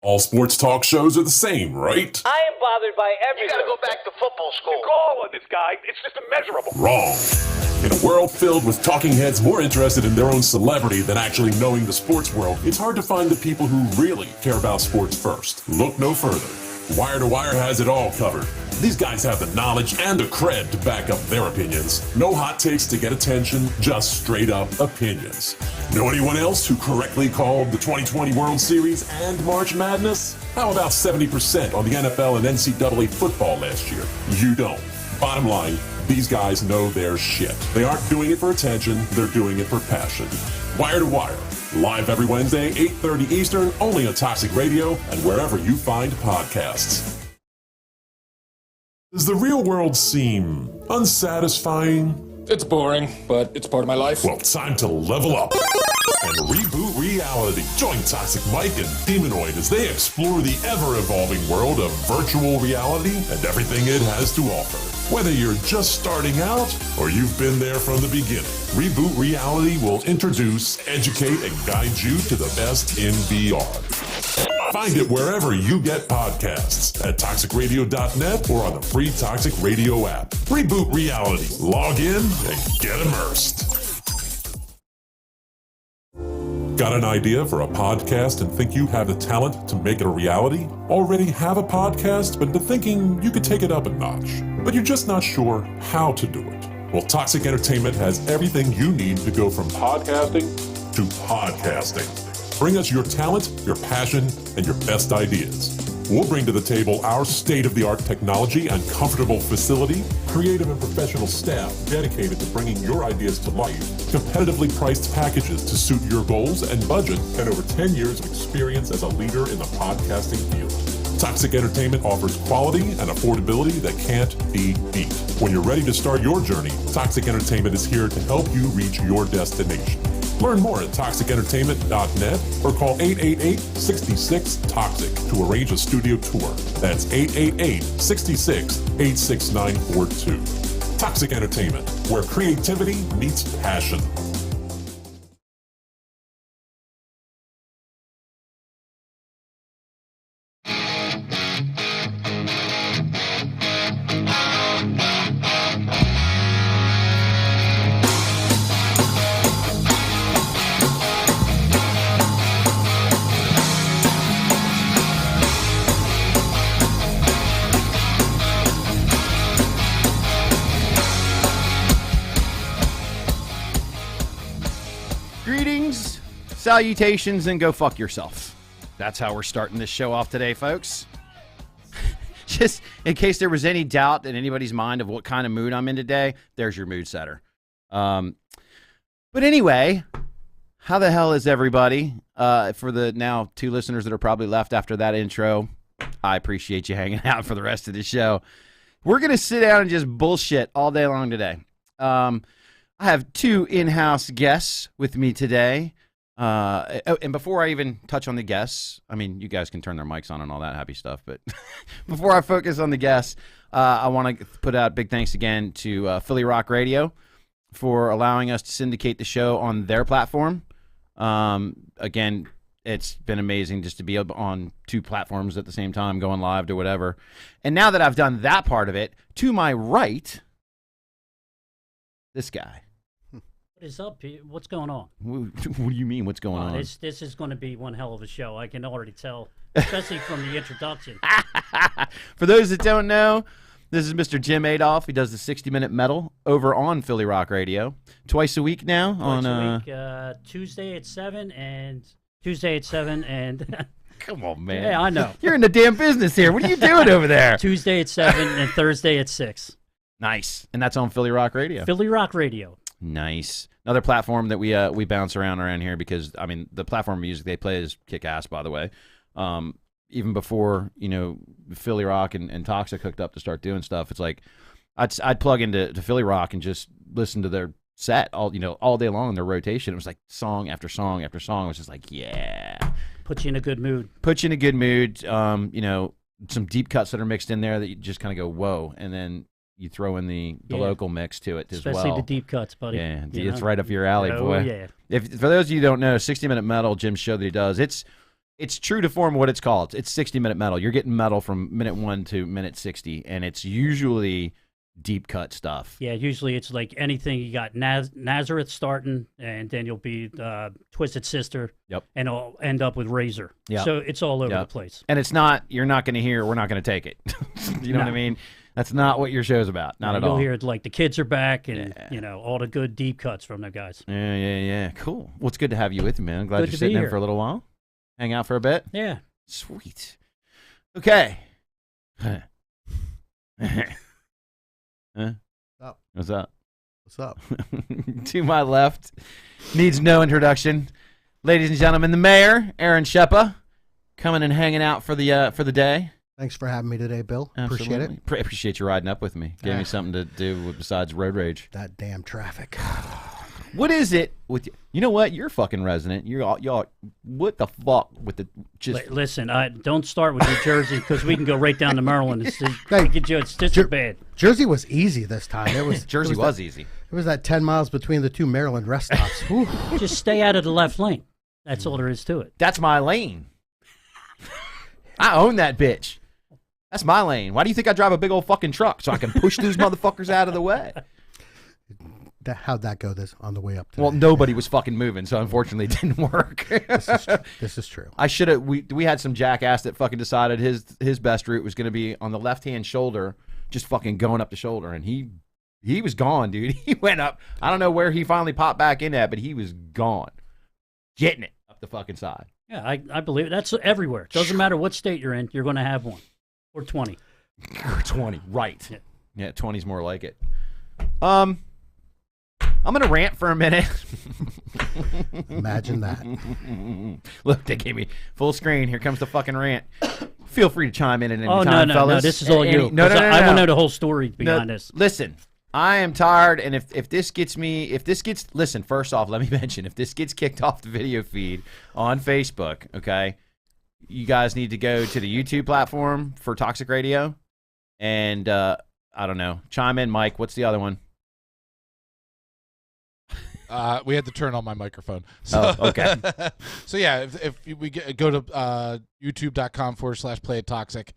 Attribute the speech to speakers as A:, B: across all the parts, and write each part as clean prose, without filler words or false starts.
A: All sports talk shows are the same, right?
B: I am bothered by everything.
C: You gotta go back to football school.
D: The goal on this guy, it's just immeasurable.
A: Wrong. In a world filled with talking heads more interested in their own celebrity than actually knowing the sports world, it's hard to find the people who really care about sports first. Look no further. Wire to Wire has it all covered. These guys have the knowledge and the cred to back up their opinions. No hot takes to get attention, just straight up opinions. Know anyone else who correctly called the 2020 World Series and March Madness? How about 70% on the NFL and NCAA football last year? You don't. Bottom line, these guys know their shit. They aren't doing it for attention, they're doing it for passion. Wire to Wire, live every Wednesday, 8:30 Eastern, only on Toxic Radio and wherever you find podcasts. Does the real world seem unsatisfying?
E: It's boring, but it's part of my life.
A: Well, time to level up and reboot reality. Join Toxic Mike and Demonoid as they explore the ever-evolving world of virtual reality and everything it has to offer. Whether you're just starting out or you've been there from the beginning, Reboot Reality will introduce, educate, and guide you to the best in VR. Find it wherever you get podcasts, at toxicradio.net or on the free Toxic Radio app. Reboot Reality. Log in and get immersed. Got an idea for a podcast and think you have the talent to make it a reality? Already have a podcast, but been thinking you could take it up a notch, but you're just not sure how to do it? Well, Toxic Entertainment has everything you need to go from podcasting to podcasting. Bring us your talent, your passion, and your best ideas. We'll bring to the table our state-of-the-art technology and comfortable facility, creative and professional staff dedicated to bringing your ideas to life, competitively priced packages to suit your goals and budget, and over 10 years of experience as a leader in the podcasting field. Toxic Entertainment offers quality and affordability that can't be beat. When you're ready to start your journey, Toxic Entertainment is here to help you reach your destination. Learn more at toxicentertainment.net or call 888-66-TOXIC to arrange a studio tour. That's 888-66-86942. Toxic Entertainment, where creativity meets passion.
F: Greetings, salutations, and go fuck yourself. That's how we're starting this show off today, folks. Just in case there was any doubt in anybody's mind of what kind of mood I'm in today, there's your mood setter. But anyway, how the hell is everybody? For the now 2 listeners that are probably left after that intro, I appreciate you hanging out for the rest of the show. We're going to sit down and just bullshit all day long today. I have 2 in-house guests with me today. And before I even touch on the guests, I mean, you guys can turn their mics on and all that happy stuff. But before I focus on the guests, I want to put out big thanks again to Philly Rock Radio for allowing us to syndicate the show on their platform. Again, it's been amazing just to be on 2 platforms at the same time, going live to whatever. And now that I've done that part of it, to my right, this guy.
G: What is up? What's going on?
F: What do you mean, what's going on?
G: This is going to be one hell of a show. I can already tell, especially from the introduction.
F: For those that don't know, this is Mr. Jim Adolph. He does the 60-Minute Metal over on Philly Rock Radio. Twice a week now.
G: Twice a week, Tuesday at 7 and...
F: Come on, man.
G: Yeah, I know.
F: You're in the damn business here. What are you doing over there?
G: Tuesday at 7 and Thursday at 6.
F: Nice. And that's on Philly Rock Radio.
G: Philly Rock Radio.
F: Nice. Another platform that we bounce around here because, I mean, the platform music they play is kick-ass, by the way. Even before, Philly Rock and Toxic hooked up to start doing stuff, it's like I'd plug into Philly Rock and just listen to their set all day long in their rotation. It was like song after song after song. It was just like, yeah.
G: Put you in a good mood.
F: Some deep cuts that are mixed in there that you just kind of go, whoa, and then you throw in the local mix to it as well.
G: Especially the deep cuts, buddy.
F: Yeah, it's right up your alley, boy.
G: Oh, yeah.
F: For those of you who don't know, 60-Minute Metal, Jim's show that he does, it's it's true to form what it's called. It's 60-minute metal. You're getting metal from minute 1 to minute 60, and it's usually deep cut stuff.
G: Yeah, usually it's like anything. You got Nazareth starting, and then you'll be Twisted Sister.
F: Yep.
G: And it'll end up with Razor.
F: Yep.
G: So it's all over
F: Yep.
G: the place.
F: And it's not, you're not going to hear, we're not going to take it. You know what I mean? That's not what your show's about. Not at all.
G: You'll hear it like the kids are back and, you know, all the good deep cuts from the guys.
F: Yeah. Cool. Well, it's good to have you with me, man. I'm glad
G: Good
F: you're
G: to
F: sitting
G: be
F: in
G: here.
F: for a little while. Hang out for a bit.
G: Yeah.
F: Sweet. Okay. Huh?
B: Up.
F: What's up?
B: What's up?
F: To my left, needs no introduction. Ladies and gentlemen, the mayor, Aaron Sheppa, coming and hanging out for the day.
B: Thanks for having me today, Bill. Appreciate it.
F: Appreciate you riding up with me. Gave me something to do besides road rage.
B: That damn traffic.
F: What is it with you? You know what? You're fucking resident. Y'all. What the fuck with the just?
G: Listen, don't start with New Jersey because we can go right down to Maryland. It's just as bad.
B: Jersey was easy this time. It was
F: Jersey was easy.
B: It was that 10 miles between the two Maryland rest stops. Whew.
G: Just stay out of the left lane. That's all there is to it.
F: That's my lane. I own that bitch. That's my lane. Why do you think I drive a big old fucking truck so I can push those motherfuckers out of the way?
B: How'd that go on the way up today?
F: Well, nobody was fucking moving, so unfortunately it didn't work.
B: This is true.
F: I should have. We had some jackass that fucking decided his best route was going to be on the left hand shoulder, just fucking going up the shoulder, and he was gone, dude. He went up. I don't know where he finally popped back in at, but he was gone, getting it up the fucking side.
G: Yeah, I believe it. That's everywhere. Doesn't matter what state you're in, you're going to have one or 20.
F: Or 20, right? Yeah, 20's more like it. I'm going to rant for a minute.
B: Imagine that.
F: Look, they gave me full screen. Here comes the fucking rant. Feel free to chime in at any
G: Oh,
F: time,
G: no,
F: fellas.
G: this is all you.
F: No.
G: I want to know the whole story behind this.
F: Listen, I am tired, and if this gets, listen, first off, let me mention, if this gets kicked off the video feed on Facebook, okay, you guys need to go to the YouTube platform for Toxic Radio, and, I don't know, chime in, Mike. What's the other one?
C: We had to turn on my microphone. So,
F: oh, okay.
C: So yeah, if we go to youtube.com/playittoxic,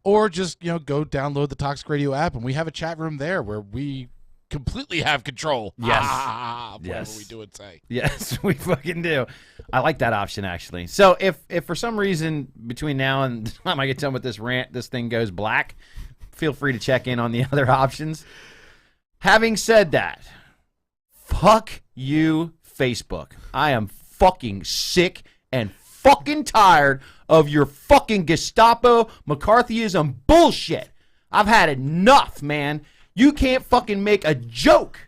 C: or just go download the Toxic Radio app, and we have a chat room there where we completely have control.
F: Yes.
C: Whatever we do and say.
F: Yes, we fucking do. I like that option actually. So if for some reason between now and the time I get done with this rant, this thing goes black, feel free to check in on the other options. Having said that, fuck you, Facebook. I am fucking sick and fucking tired of your fucking Gestapo McCarthyism bullshit. I've had enough, man. You can't fucking make a joke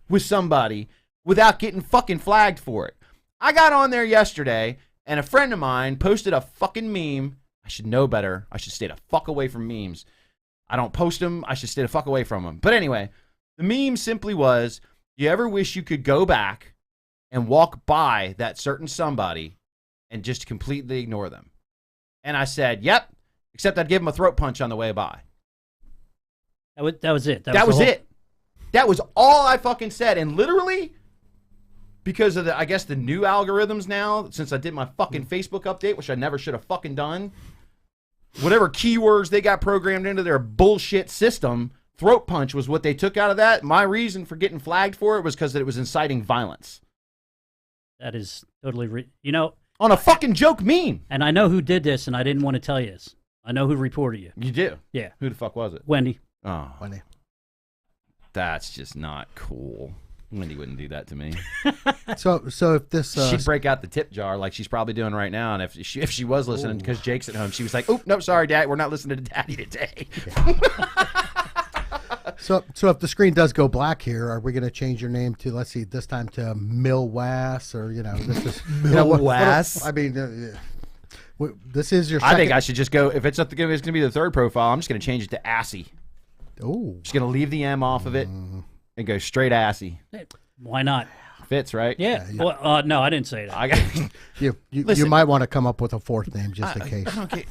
F: with somebody without getting fucking flagged for it. I got on there yesterday, and a friend of mine posted a fucking meme. I should know better. I should stay the fuck away from memes. I don't post them. I should stay the fuck away from them. But anyway, the meme simply was, you ever wish you could go back and walk by that certain somebody and just completely ignore them? And I said, yep, except I'd give them a throat punch on the way by.
G: That was it.
F: That was it. That was all I fucking said. And literally, because of I guess the new algorithms now, since I did my fucking Facebook update, which I never should have fucking done, whatever keywords they got programmed into their bullshit system, throat punch was what they took out of that. My reason for getting flagged for it was because it was inciting violence.
G: That is totally,
F: on a fucking joke meme.
G: And I know who did this, and I didn't want to tell you this. I know who reported you.
F: You do?
G: Yeah.
F: Who the fuck was it?
G: Wendy.
F: Oh,
B: Funny.
F: that's just not cool. Wendy wouldn't do that to me.
B: So if this
F: She'd break out the tip jar like she's probably doing right now, and if she was listening because Jake's at home, she was like, "Oh no, sorry, Dad, we're not listening to Daddy today."
B: So if the screen does go black here, are we going to change your name to, let's see, this time to Mill Wass, or this is
F: Wass?
B: I mean, this is your.
F: I think I should just go. If it's going to be the third profile, I'm just going to change it to Assy.
B: Oh,
F: just going to leave the M off of it and go straight Assy.
G: Why not?
F: Fits, right?
G: Yeah. Well, no, I didn't say that.
B: You might want to come up with a fourth name just in case.
F: I don't care.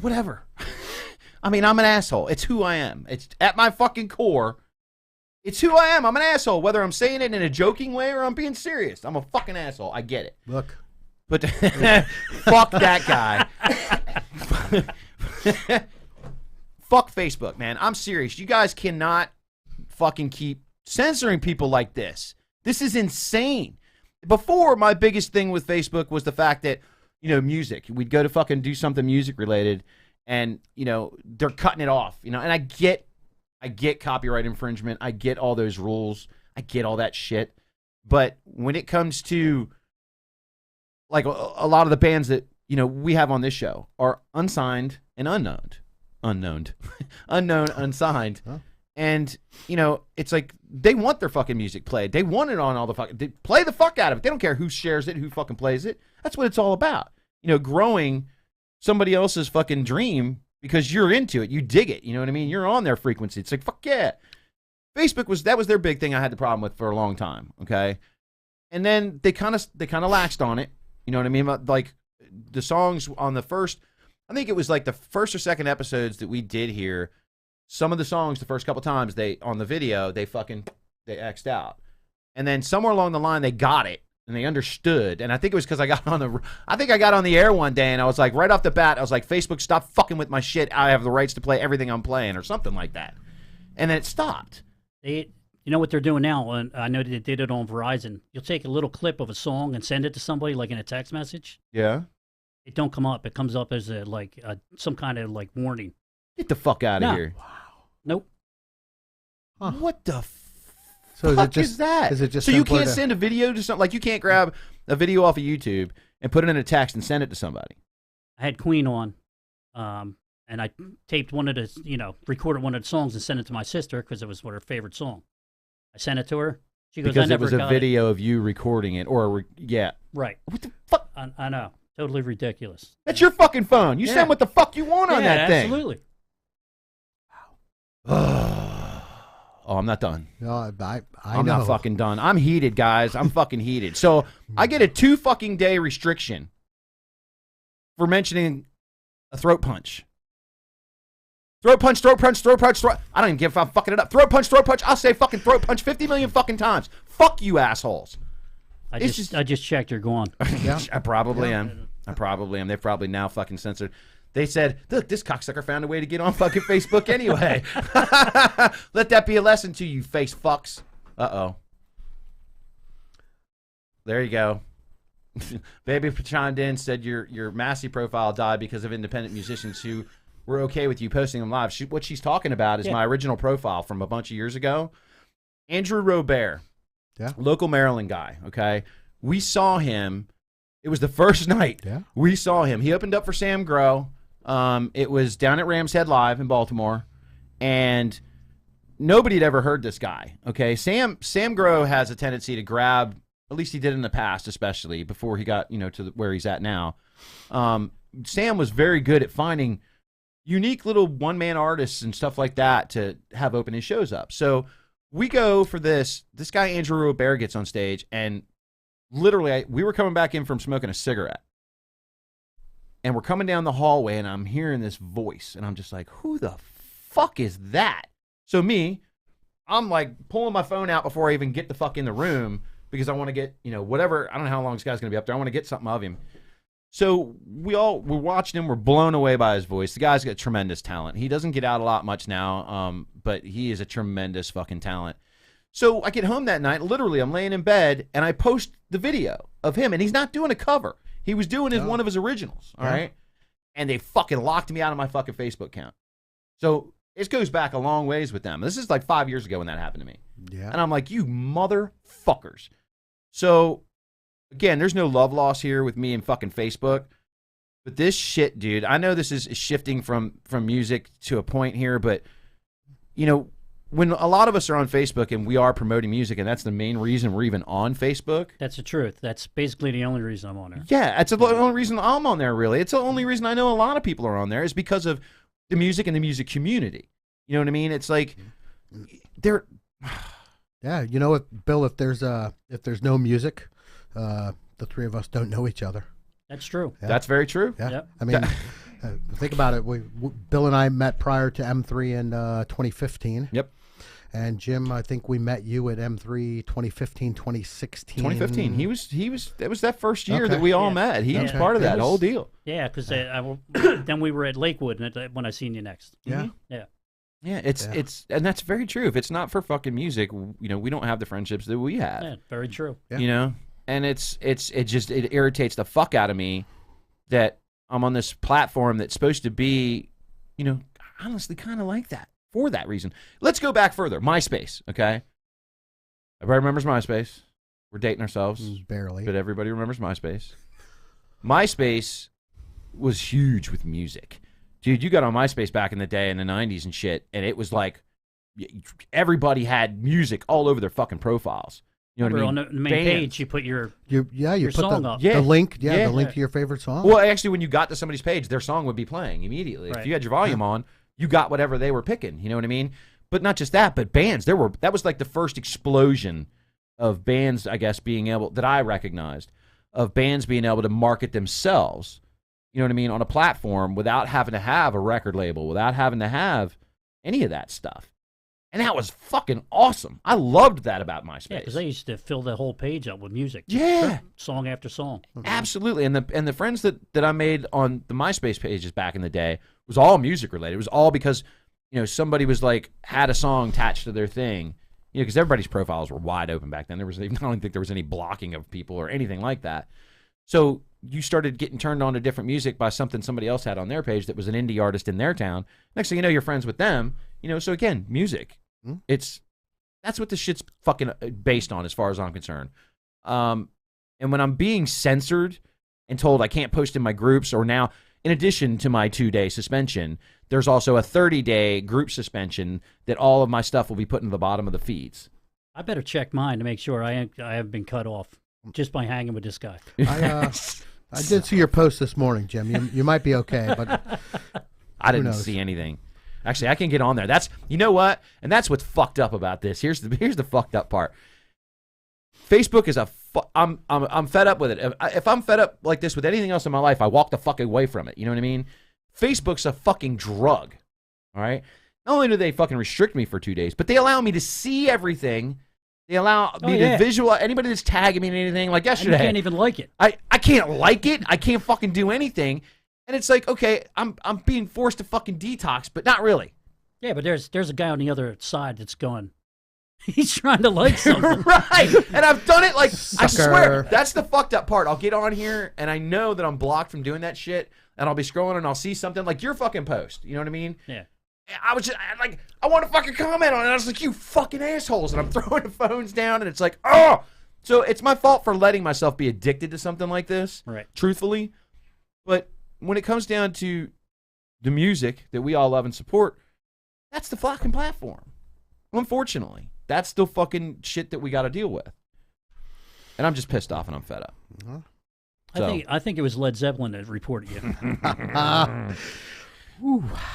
F: Whatever. I mean, I'm an asshole. It's who I am. It's at my fucking core. It's who I am. I'm an asshole. Whether I'm saying it in a joking way or I'm being serious, I'm a fucking asshole. I get it.
B: Look,
F: But fuck that guy. Fuck Facebook, man. I'm serious. You guys cannot fucking keep censoring people like this. This is insane. Before, my biggest thing with Facebook was the fact that, music. We'd go to fucking do something music related, and, they're cutting it off, and I get copyright infringement. I get all those rules. I get all that shit. But when it comes to, like, a lot of the bands that, we have on this show are unsigned and unknown, unsigned. Huh? And, it's like they want their fucking music played. They want it on all the fucking, they play the fuck out of it. They don't care who shares it, who fucking plays it. That's what it's all about. Growing somebody else's fucking dream because you're into it. You dig it. You know what I mean? You're on their frequency. It's like, fuck yeah. Facebook that was their big thing I had the problem with for a long time. Okay. And then they kind of laxed on it. You know what I mean? Like the songs on the first, I think it was like the first or second episodes that we did here. Some of the songs, the first couple times on the video, they X'd out. And then somewhere along the line, they got it and they understood. And I think it was because I got on the air one day and I was like, right off the bat, I was like, Facebook, stop fucking with my shit. I have the rights to play everything I'm playing or something like that. And then it stopped.
G: You know what they're doing now? And I know they did it on Verizon. You'll take a little clip of a song and send it to somebody, like in a text message.
F: Yeah.
G: It don't come up. It comes up as some kind of like warning.
F: Get the fuck out of here.
G: Wow. Nope.
F: Huh. What the
B: so
F: fuck is that?
B: Is it just
F: so you can't send a video to something? Like you can't grab a video off of YouTube and put it in a text and send it to somebody?
G: I had Queen on, and I taped one of the, recorded one of the songs and sent it to my sister because it was her favorite song. I sent it to her. She goes,
F: because it was a video of you recording it, yeah.
G: Right.
F: What the fuck?
G: I know. Totally ridiculous.
F: That's your fucking phone. You send what the fuck you want on that thing.
G: Absolutely.
F: Oh, I'm not done.
B: No,
F: I'm not fucking done. I'm heated, guys. I'm fucking heated. So I get a 2 fucking day restriction for mentioning a throat punch. Throat punch. I don't even give if I'm fucking it up. Throat punch. I'll say fucking throat punch 50 million fucking times. Fuck you, assholes.
G: I just checked. You're gone.
B: Yeah.
F: I probably am. They've probably now fucking censored. They said, look, this cocksucker found a way to get on fucking Facebook anyway. Let that be a lesson to you, face fucks. Uh-oh. There you go. Baby chimed in, said your Massey profile died because of independent musicians who were okay with you posting them live. What she's talking about is my original profile from a bunch of years ago. Andrew Robert, local Maryland guy, okay? We saw him. It was the first night we saw him. He opened up for Sam Grow. It was down at Rams Head Live in Baltimore, and nobody had ever heard this guy, okay? Sam Grow has a tendency to grab, at least he did in the past, especially before he got, to where he's at now. Sam was very good at finding unique little one-man artists and stuff like that to have open his shows up. So we go for this. This guy, Andrew Robert, gets on stage, and literally, we were coming back in from smoking a cigarette. And we're coming down the hallway, and I'm hearing this voice, and I'm just like, who the fuck is that? So I'm like pulling my phone out before I even get the fuck in the room because I want to get, whatever. I don't know how long this guy's going to be up there. I want to get something of him. So we're watching him. We're blown away by his voice. The guy's got tremendous talent. He doesn't get out a lot much now, but he is a tremendous fucking talent. So I get home that night. Literally, I'm laying in bed, and I post the video of him, and he's not doing a cover. He was doing one of his originals, all right? And they fucking locked me out of my fucking Facebook account. So it goes back a long ways with them. This is like 5 years ago when that happened to me.
B: Yeah.
F: And I'm like, you motherfuckers. So, again, there's no love loss here with me and fucking Facebook. But this shit, dude, I know this is shifting from music to a point here, but, when a lot of us are on Facebook and we are promoting music, and that's the main reason we're even on Facebook.
G: That's the truth. That's basically the only reason I'm on there.
F: Yeah, it's the only reason I'm on there, really. It's the only reason I know a lot of people are on there is because of the music and the music community. You know what I mean? It's like they're.
B: Yeah, Bill, if there's no music, the three of us don't know each other.
G: That's true.
B: Yeah.
F: That's very true.
B: Yeah.
G: Yep.
B: I mean, think about it. Bill and I met prior to M3 in 2015.
F: Yep.
B: And Jim, I think we met you at M3 2015, 2016.
F: 2015. He was. It was that first year
B: Okay.
F: that we all
G: Yeah.
F: met. He was
B: Okay.
F: part of that
G: It was-
F: whole deal.
G: Yeah, because then we were at Lakewood when I seen you next.
B: Yeah.
G: Yeah.
F: Yeah, it's and that's very true. If it's not for fucking music, we don't have the friendships that we have.
G: Yeah, very true.
B: Yeah.
F: And it irritates the fuck out of me that I'm on this platform that's supposed to be, honestly kind of like that for that reason. Let's go back further. MySpace, okay? Everybody remembers MySpace. We're dating ourselves,
B: Barely.
F: but everybody remembers MySpace. MySpace was huge with music. Dude, you got on MySpace back in the day in the 90s and shit, and it was like everybody had music all over their fucking profiles. You know what I mean?
G: On the main
F: Bands.
G: page, you put your
B: You
G: your
B: put
G: song
B: the,
G: up.
F: Yeah.
B: the link. Yeah,
F: Yeah.
B: the link to your favorite song.
F: Well, actually, when you got to somebody's page, their song would be playing immediately.
G: Right.
F: If you had your volume on, you got whatever they were picking. You know what I mean? But not just that, but bands. That was like the first explosion of bands, I guess, that I recognized, of bands being able to market themselves. You know what I mean? On a platform without having to have a record label, without having to have any of that stuff. And that was fucking awesome. I loved that about MySpace.
G: Yeah, because they used to fill the whole page up with music.
F: Yeah.
G: Song after song.
F: Absolutely. And the friends that I made on the MySpace pages back in the day was all music related. It was all because, somebody was like, had a song attached to their thing. Because everybody's profiles were wide open back then. I don't think there was any blocking of people or anything like that. So you started getting turned on to different music by something somebody else had on their page that was an indie artist in their town. Next thing you know, you're friends with them. So again, music. That's what this shit's fucking based on as far as I'm concerned. And when I'm being censored and told I can't post in my groups, or now, in addition to my 2-day suspension, there's also a 30-day group suspension that all of my stuff will be put in the bottom of the feeds.
G: I better check mine to make sure I haven't been cut off just by hanging with this guy.
B: I did see your post this morning, Jim. You might be okay, but
F: I didn't
B: knows?
F: see anything. Actually, I can get on there. You know what? And that's what's fucked up about this. Here's the fucked up part. Facebook is I'm fed up with it. If I'm fed up like this with anything else in my life, I walk the fuck away from it. You know what I mean? Facebook's a fucking drug. All right? Not only do they fucking restrict me for 2 days, but they allow me to see everything. They allow me to visualize anybody that's tagging me in anything. Like yesterday,
G: And you can't even like it.
F: I can't like it. I can't fucking do anything. And it's like, okay, I'm being forced to fucking detox, but not really.
G: Yeah, but there's a guy on the other side that's going. He's trying to like something.
F: Right. And I've done it like, I
B: Sucker.
F: swear, that's the fucked up part. I'll get on here and I know that I'm blocked from doing that shit, and I'll be scrolling and I'll see something like your fucking post. You know what I mean?
G: Yeah.
F: I want to fucking comment on it. I was like, you fucking assholes. And I'm throwing the phones down and it's like, oh. So it's my fault for letting myself be addicted to something like this.
G: Right.
F: Truthfully. But when it comes down to the music that we all love and support, that's the fucking platform. Unfortunately. That's the fucking shit that we got to deal with. And I'm just pissed off and I'm fed up.
G: I think it was Led Zeppelin that reported you.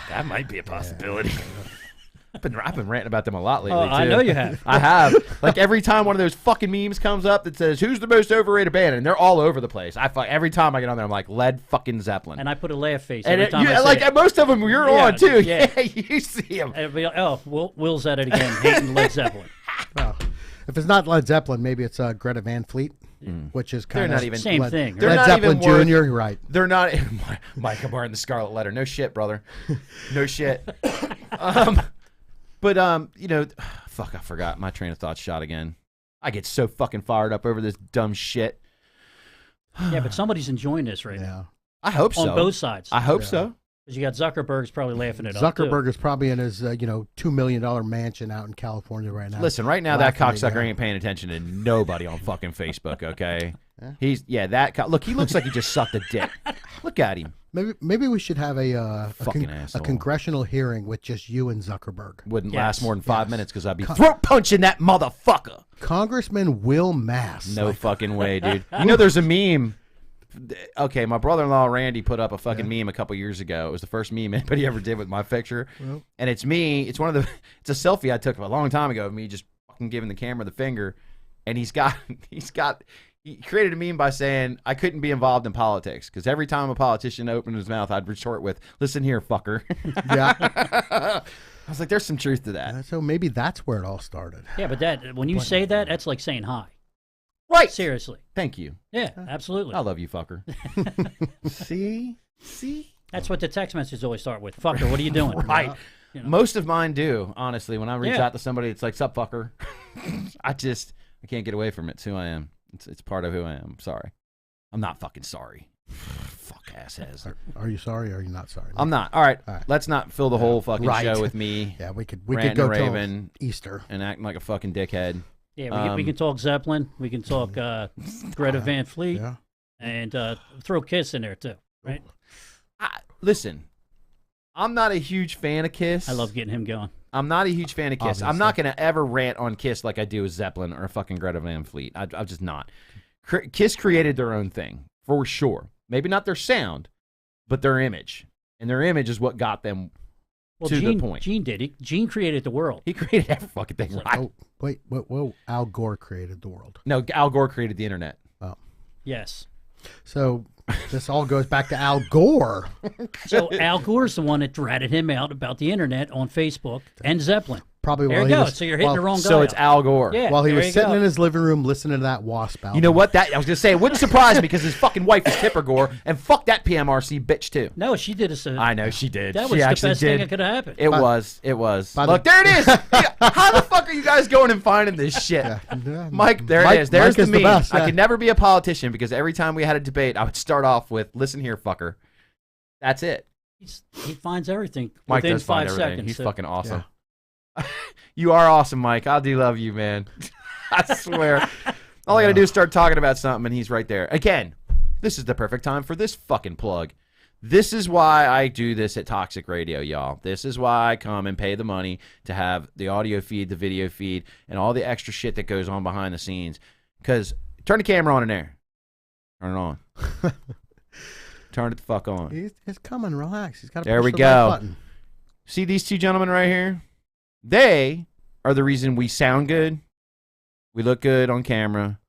F: That might be a possibility. I've been ranting about them a lot lately, too.
G: I know you have.
F: I have. Like, every time one of those fucking memes comes up that says, who's the most overrated band? And they're all over the place. Every time I get on there, I'm like, Led fucking Zeppelin.
G: And I put a laugh face
F: And
G: every time I say
F: like,
G: it.
F: most of them you're
G: Yeah,
F: on, too.
G: yeah.
F: Yeah, you see them.
G: And it'd be like, oh, Will's at it again, hating Led Zeppelin.
B: well, if it's not Led Zeppelin, maybe it's Greta Van Fleet, which is kind
F: They're
B: of
F: not even...
G: Same thing.
F: They're
B: Led
F: not
B: Zeppelin
F: even worth-
B: Jr. Right?
F: They're not... Mike, I'm wearing the Scarlet Letter. No shit, brother. No shit. But, fuck, I forgot. My train of thought shot again. I get so fucking fired up over this dumb shit.
G: Yeah, but somebody's enjoying this right now.
F: I hope so.
G: On both sides.
F: I hope so.
G: Because you got Zuckerberg's probably laughing it up, too.
B: Zuckerberg is probably in his $2 million mansion out in California right now.
F: Listen, right now that
B: Laughing
F: cocksucker
B: at
F: ain't paying attention to nobody on fucking Facebook, okay?
B: Yeah.
F: Look, he looks like he just sucked a dick. Look at him.
B: Maybe we should have a
F: Fucking
B: congressional hearing with just you and Zuckerberg.
F: Wouldn't
G: Yes.
F: last more than 5 minutes because I'd be throat punching that motherfucker.
B: Congressman Will Mass.
F: No fucking way, dude. You know there's a meme. Okay, my brother-in-law Randy put up a fucking meme a couple years ago. It was the first meme anybody ever did with my picture, and it's me. It's it's a selfie I took a long time ago of me just fucking giving the camera the finger, and he created a meme by saying I couldn't be involved in politics because every time a politician opened his mouth, I'd retort with, "Listen here, fucker."
B: Yeah.
F: I was like, there's some truth to that.
B: So maybe that's where it all started.
G: Yeah, but that when you say that, that's like saying hi.
F: Right.
G: Seriously.
F: Thank you.
G: Yeah, absolutely.
F: I love you, fucker. See?
G: That's what the text messages always start with. Fucker, what are you doing?
F: Right.
G: You know?
F: Most of mine do, honestly. When I reach
G: Yeah.
F: out to somebody, it's like, sup, fucker. I can't get away from it. It's who I am. It's part of who I am. I'm sorry. I'm not fucking sorry. Fuck assheads.
B: Are you sorry or are you not sorry?
F: I'm not. All right.
B: All right.
F: Let's not fill the whole fucking
B: Right.
F: show with me.
B: Yeah, we could
F: ranting
B: go
F: and
B: till
F: raving
B: Easter.
F: and acting like a fucking dickhead.
G: Yeah, we can talk Zeppelin. We can talk Greta Van Fleet.
B: Yeah.
G: And throw Kiss in there, too. Right?
F: Listen, I'm not a huge fan of Kiss.
G: I love getting him going.
F: I'm not a huge fan of Kiss.
B: Obviously.
F: I'm not going to ever rant on Kiss like I do with Zeppelin or fucking Greta Van Fleet. I'm just not. Kiss created their own thing, for sure. Maybe not their sound, but their image. And their image is what got them to the point.
G: Gene did. Gene created the world.
F: He created every fucking thing, right?
B: Oh, wait, whoa. Al Gore created the world.
F: No, Al Gore created the internet.
B: Oh.
G: Yes.
B: So this all goes back to Al Gore.
G: So Al Gore's the one that ratted him out about the internet on Facebook and Zeppelin.
B: Probably
G: There
B: while
G: you
B: he
G: go.
B: was,
G: So you're hitting the wrong guy.
F: So it's
G: out.
F: Al Gore.
G: Yeah,
B: while he
G: there
B: was
G: you
B: sitting
G: go.
B: in his living room listening to that Wasp album.
F: You know what? I was going to say, it wouldn't surprise me because his fucking wife is Tipper Gore, and fuck that PMRC bitch, too.
G: No, she did us.
F: I know, she did.
G: That
F: She
G: was the
F: actually
G: best
F: did.
G: thing that could have happened.
F: It was.
B: by
F: Look,
B: the-
F: there it is. Yeah, how the fuck are you guys going and finding this shit?
B: Yeah.
F: Mike, there
B: Mike-
F: it is. There's
B: Mike is
F: the
B: the
F: meme.
B: best,
F: I
B: yeah.
F: could never be a politician because every time we had a debate, I would start off with, listen here, fucker. That's it.
G: He finds everything
F: Mike
G: within
F: does find
G: 5
F: everything.
G: seconds.
F: He's
G: so-
F: fucking awesome. You are awesome, Mike. I do love you, man. I swear. All I got to do is start talking about something, and he's right there. Again, this is the perfect time for this fucking plug. This is why I do this at Toxic Radio, y'all. This is why I come and pay the money to have the audio feed, the video feed, and all the extra shit that goes on behind the scenes. Because turn the camera on in there. Turn it on. Turn it the fuck on.
B: He's coming. Relax. He's got to
F: There
B: push
F: we
B: the
F: go.
B: right button.
F: See these two gentlemen right here? They are the reason we sound good, we look good on camera,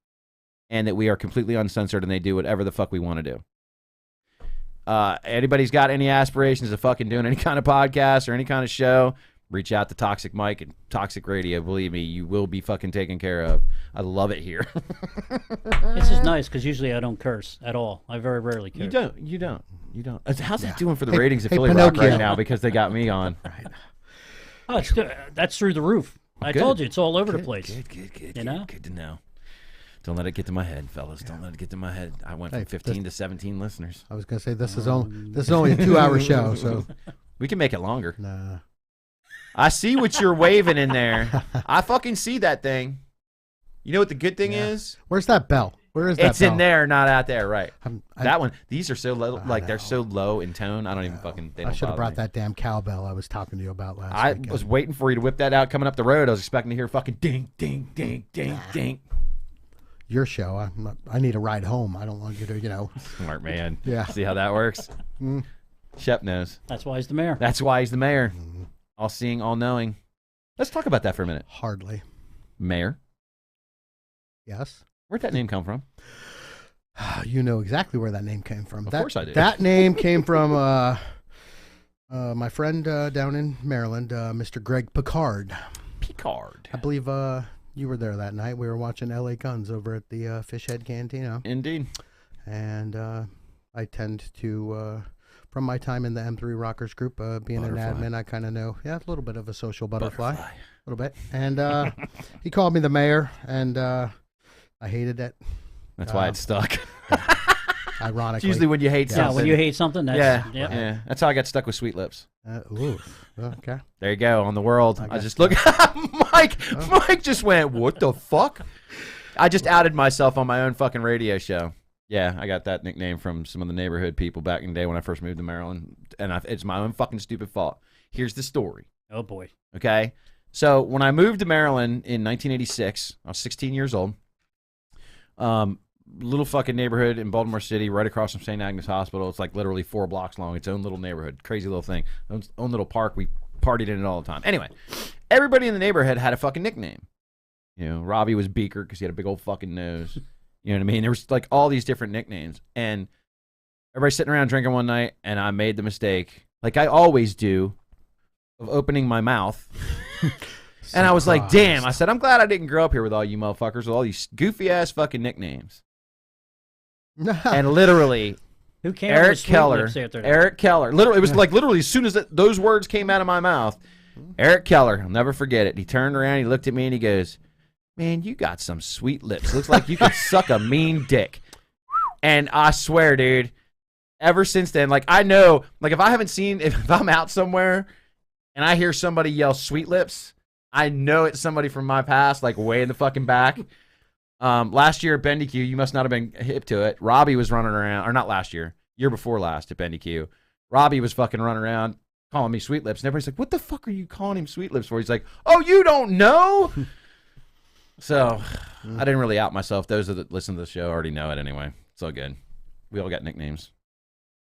F: and that we are completely uncensored and they do whatever the fuck we want to do. Anybody's got any aspirations of fucking doing any kind of podcast or any kind of show, reach out to Toxic Mike and Toxic Radio. Believe me, you will be fucking taken care of. I love it here.
G: This is nice because usually I don't curse at all. I very rarely curse.
F: You don't. How's that doing for the
B: Hey-
F: ratings of
B: hey,
F: Philly Rock
B: Pinocchio.
F: right now because they got me on?
G: Oh, that's through the roof. I
F: Good.
G: told you, it's all over the place.
F: Good.
G: You know?
F: Good to know. Don't let it get to my head, fellas. Don't let it get to my head. I went from
B: Hey,
F: 15 to 17 listeners.
B: I was going to say this is only a 2-hour show, so
F: We can make it longer.
B: nah.
F: I see what you're waving in there. I fucking see that thing. You know what the good thing
B: Yeah.
F: is?
B: Where's that bell? Where is that
F: It's
B: bell?
F: in there, not out there. Right.
B: I
F: That one. These are so low.
B: I
F: Like they're
B: know.
F: so low in tone. I don't even fucking. They don't
B: should have
F: bother
B: brought
F: me.
B: that damn cowbell I was talking to you about last
F: I
B: weekend.
F: was waiting for you to whip that out coming up the road. I was expecting to hear fucking ding, ding, ding, ding, ding.
B: Your show. I need a ride home. I don't want you to,
F: Smart man.
B: Yeah.
F: See how that works? Shep knows.
G: That's why he's the mayor.
F: That's why he's the mayor. All seeing, all knowing. Let's talk about that for a minute.
B: hardly.
F: Mayor.
B: Yes.
F: Where'd that name come from?
B: You know exactly where that name came from.
F: Of course I do.
B: That name came from my friend down in Maryland, Mr. Greg Picard.
F: Picard.
B: I believe you were there that night. We were watching LA Guns over at the Fish Head Cantina.
F: Indeed.
B: And I tend to, from my time in the M3 Rockers group, being
F: Butterfly.
B: an admin, I kind of know, a little bit of a social butterfly. A little bit. And he called me the mayor, and I hated it,
F: That's why it's stuck.
B: ironically.
F: It's usually when you hate
G: Yeah,
F: something.
G: when you hate something, that's
F: Yeah. That's how I got stuck with Sweet Lips.
B: Ooh, okay.
F: There you go, on the world. I
B: guess
F: just look. Mike just went, what the fuck? I just outed myself on my own fucking radio show. Yeah, I got that nickname from some of the neighborhood people back in the day when I first moved to Maryland. And it's my own fucking stupid fault. Here's the story.
G: Oh, boy.
F: Okay. So when I moved to Maryland in 1986, I was 16 years old. Little fucking neighborhood in Baltimore City, right across from St. Agnes Hospital. It's like literally 4 blocks long. Its own little neighborhood. Crazy little thing. Own little park. We partied in it all the time. Anyway, everybody in the neighborhood had a fucking nickname. You know, Robbie was Beaker because he had a big old fucking nose. You know what I mean? There was like all these different nicknames. And everybody's sitting around drinking one night, and I made the mistake, like I always do, of opening my mouth. And I was like, damn. I said, I'm glad I didn't grow up here with all you motherfuckers with all these goofy-ass fucking nicknames. And literally,
G: Who came up with Sweet Lips after that?
F: Eric Keller. Literally, it was like literally as soon as those words came out of my mouth, Eric Keller, I'll never forget it. He turned around, he looked at me, and he goes, man, you got some sweet lips. Looks like you could suck a mean dick. And I swear, dude, ever since then, like, I know, like, if I'm out somewhere and I hear somebody yell sweet lips, I know it's somebody from my past, like, way in the fucking back. Last year at Bendy Q, you must not have been hip to it. Robbie was running around, or not last year, year before last at Bendy Q. Robbie was fucking running around calling me sweet lips. And everybody's like, what the fuck are you calling him sweet lips for? He's like, oh, you don't know? So I didn't really out myself. Those that listen to the show already know it anyway. It's all good. We all got nicknames.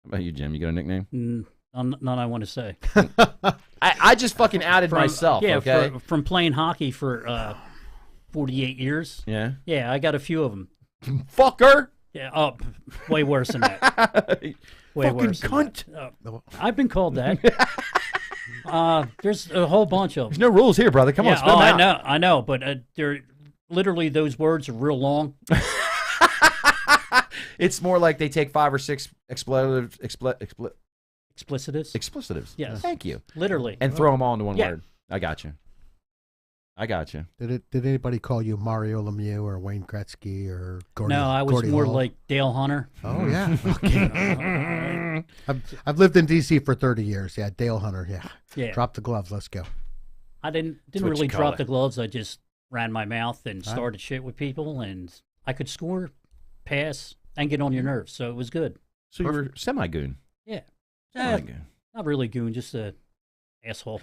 F: How about you, Jim? You got a nickname?
G: None I want to say.
F: I just fucking outed myself.
G: Yeah,
F: okay?
G: from playing hockey for 48 years.
F: Yeah.
G: Yeah, I got a few of them.
F: Fucker.
G: Yeah, oh, way worse than that. Way
F: fucking
G: worse.
F: cunt.
G: I've been called that. There's a whole bunch of them.
F: There's no rules here, brother. Come on, spit them out.
G: I know, but they're literally those words are real long.
F: It's more like they take 5 or 6 explicitives.
G: Explicitives? Yes.
F: Thank you.
G: Literally.
F: And throw them all into one
G: Yeah.
F: word. I got you.
B: Did anybody call you Mario Lemieux or Wayne Gretzky or Gordy?
G: No, I was
B: Gordy
G: more
B: Hall?
G: like Dale Hunter.
B: Oh yeah. Okay. I've lived in D.C. for 30 years. Yeah, Dale Hunter. Yeah.
G: Yeah.
B: Drop the gloves. Let's go.
G: I didn't
F: what
G: really
F: you call
G: drop
F: it.
G: the gloves. I just ran my mouth and started shit with people, and I could score, pass, and get on your nerves. So it was good.
F: So you were semi-goon.
G: Yeah.
F: Semi-goon.
G: Not really goon, just a asshole.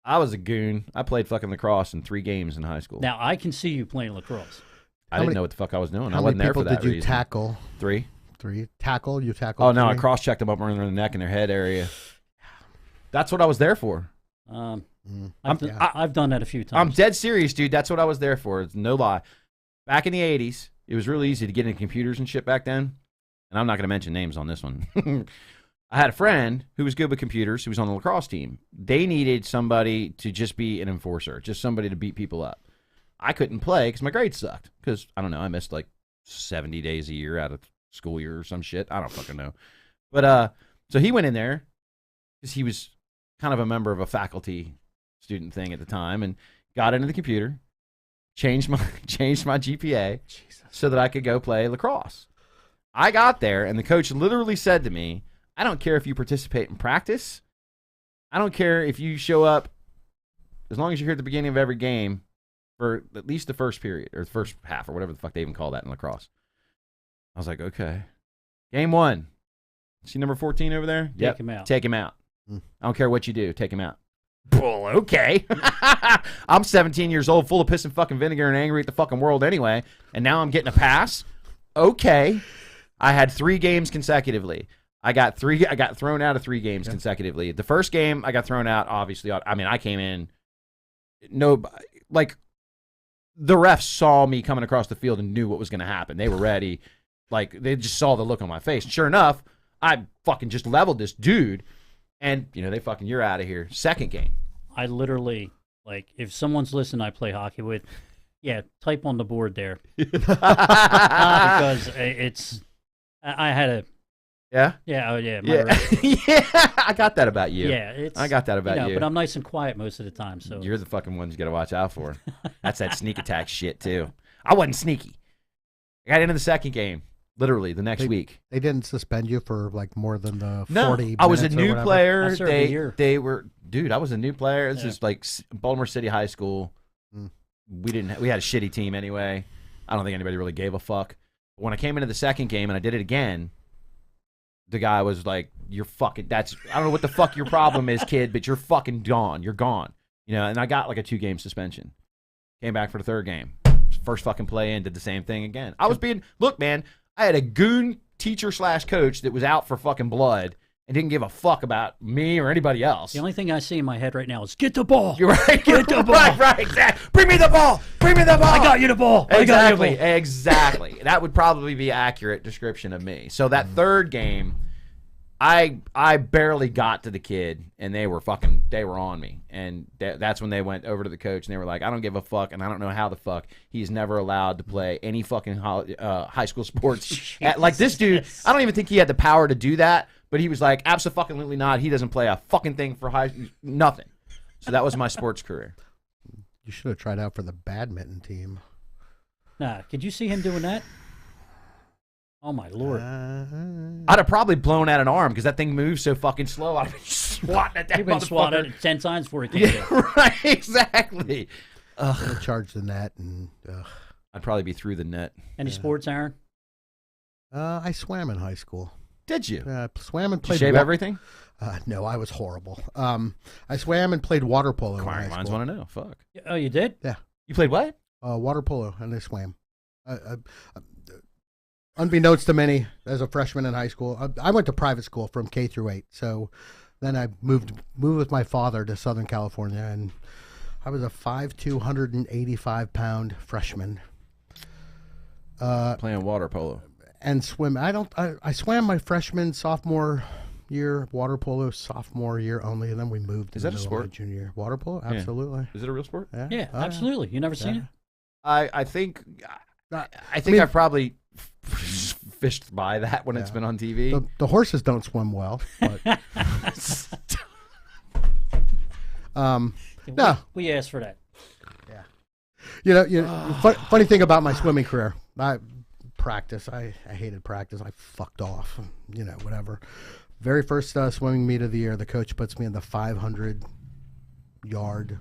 F: I was a goon. I played fucking lacrosse in 3 games in high school.
G: Now I can see you playing lacrosse.
F: I didn't know what the fuck I was doing. I
B: How
F: wasn't
B: many
F: there for
B: people
F: that
B: did you
F: reason.
B: tackle?
F: 3.
B: 3. Tackle? You tackled?
F: Oh no, I
B: 3?
F: cross-checked them up around their neck and their head area. That's what I was there for.
G: I've done that a few times.
F: I'm dead serious, dude. That's what I was there for. It's no lie. Back in the 80s, it was really easy to get into computers and shit back then. And I'm not going to mention names on this one. I had a friend who was good with computers who was on the lacrosse team. They needed somebody to just be an enforcer, just somebody to beat people up. I couldn't play because my grades sucked. Because, I don't know, I missed like 70 days a year out of school year or some shit. I don't fucking know. But, so he went in there because he was kind of a member of a faculty student thing at the time and got into the computer, changed my GPA so that I could go play lacrosse. I got there and the coach literally said to me, I don't care if you participate in practice. I don't care if you show up as long as you're here at the beginning of every game for at least the first period or the first half or whatever the fuck they even call that in lacrosse. I was like, okay. Game 1. See number 14 over there?
G: Take him out.
F: Take him out. I don't care what you do. Take him out. Well, okay. I'm 17 years old, full of piss and fucking vinegar and angry at the fucking world anyway, and now I'm getting a pass? Okay. I had 3 games consecutively. I got thrown out of 3 games consecutively. The first game I got thrown out, obviously. I mean, I came in, like, the refs saw me coming across the field and knew what was going to happen. They were ready. Like, they just saw the look on my face. Sure enough, I fucking just leveled this dude, and, they fucking, you're out of here. Second game.
G: I literally, like, if someone's listening I play hockey with, type on the board there. Because I had a...
F: Yeah?
G: Yeah,
F: Yeah. Yeah, I got that about you.
G: Yeah,
F: I got that about you.
G: But I'm nice and quiet most of the time, so...
F: You're the fucking one you got to watch out for. That's that sneak attack shit, too. I wasn't sneaky. I got into the second game, literally, the next week.
B: They didn't suspend you for, like, more than the 40 minutes
F: I was a new player.
G: I served a year.
F: They were... Dude, I was a new player. This is like Baltimore City High School. We had a shitty team anyway. I don't think anybody really gave a fuck. But when I came into the second game and I did it again, the guy was like, you're fucking, I don't know what the fuck your problem is, kid, but you're fucking gone. You're gone. And I got like a 2-game suspension. Came back for the third game. First fucking play in, did the same thing again. Look, man, I had a goon teacher/coach that was out for fucking blood and didn't give a fuck about me or anybody else.
G: The only thing I see in my head right now is, get the ball.
F: You're right.
G: Get the ball.
F: Right, exactly. Bring me the ball. Bring me the ball.
G: I got you the ball.
F: Exactly. That would probably be an accurate description of me. So that third game, I barely got to the kid, and they were on me, and that's when they went over to the coach, and they were like, I don't give a fuck, and I don't know how the fuck he's never allowed to play any fucking high school sports. Like this dude, I don't even think he had the power to do that, but he was like, absolutely not. He doesn't play a fucking thing for nothing. So that was my sports career.
B: You should have tried out for the badminton team.
G: Nah, could you see him doing that? Oh my Lord!
F: I'd have probably blown out an arm because that thing moves so fucking slow. I'd be swatting at that
G: You've been swatted
F: motherfucker.
G: 10 times before he came
F: Yeah, right, exactly.
B: Charge the net and.
F: I'd probably be through the net.
G: Any sports, Aaron?
B: I swam in high school.
F: Did you?
B: Swam and
F: Did you
B: played.
F: shave everything?
B: No, I was horrible. I swam and played water polo in high
F: Inquiring minds
B: school.
F: want to know. Fuck.
G: Oh, you did?
B: Yeah.
F: You played what?
B: Water polo, and I swam. Unbeknownst to many, as a freshman in high school, I went to private school from K through 8. So then I moved with my father to Southern California, and I was a 5'2", 185-pound freshman.
F: Playing water polo.
B: And swim. I swam my freshman, sophomore year, water polo sophomore year only, and then we moved.
F: Is that a sport?
B: Junior year. Water polo, absolutely.
F: Is it a real sport?
G: Yeah,
B: Oh,
G: absolutely. You never seen it?
F: I think
B: I
F: I've probably fished by that when it's been on TV.
B: The horses don't swim well, but no.
G: We asked for that.
B: Funny thing about my swimming career, I hated practice. I fucked off, whatever. Very first swimming meet of the year, the coach puts me in the 500-yard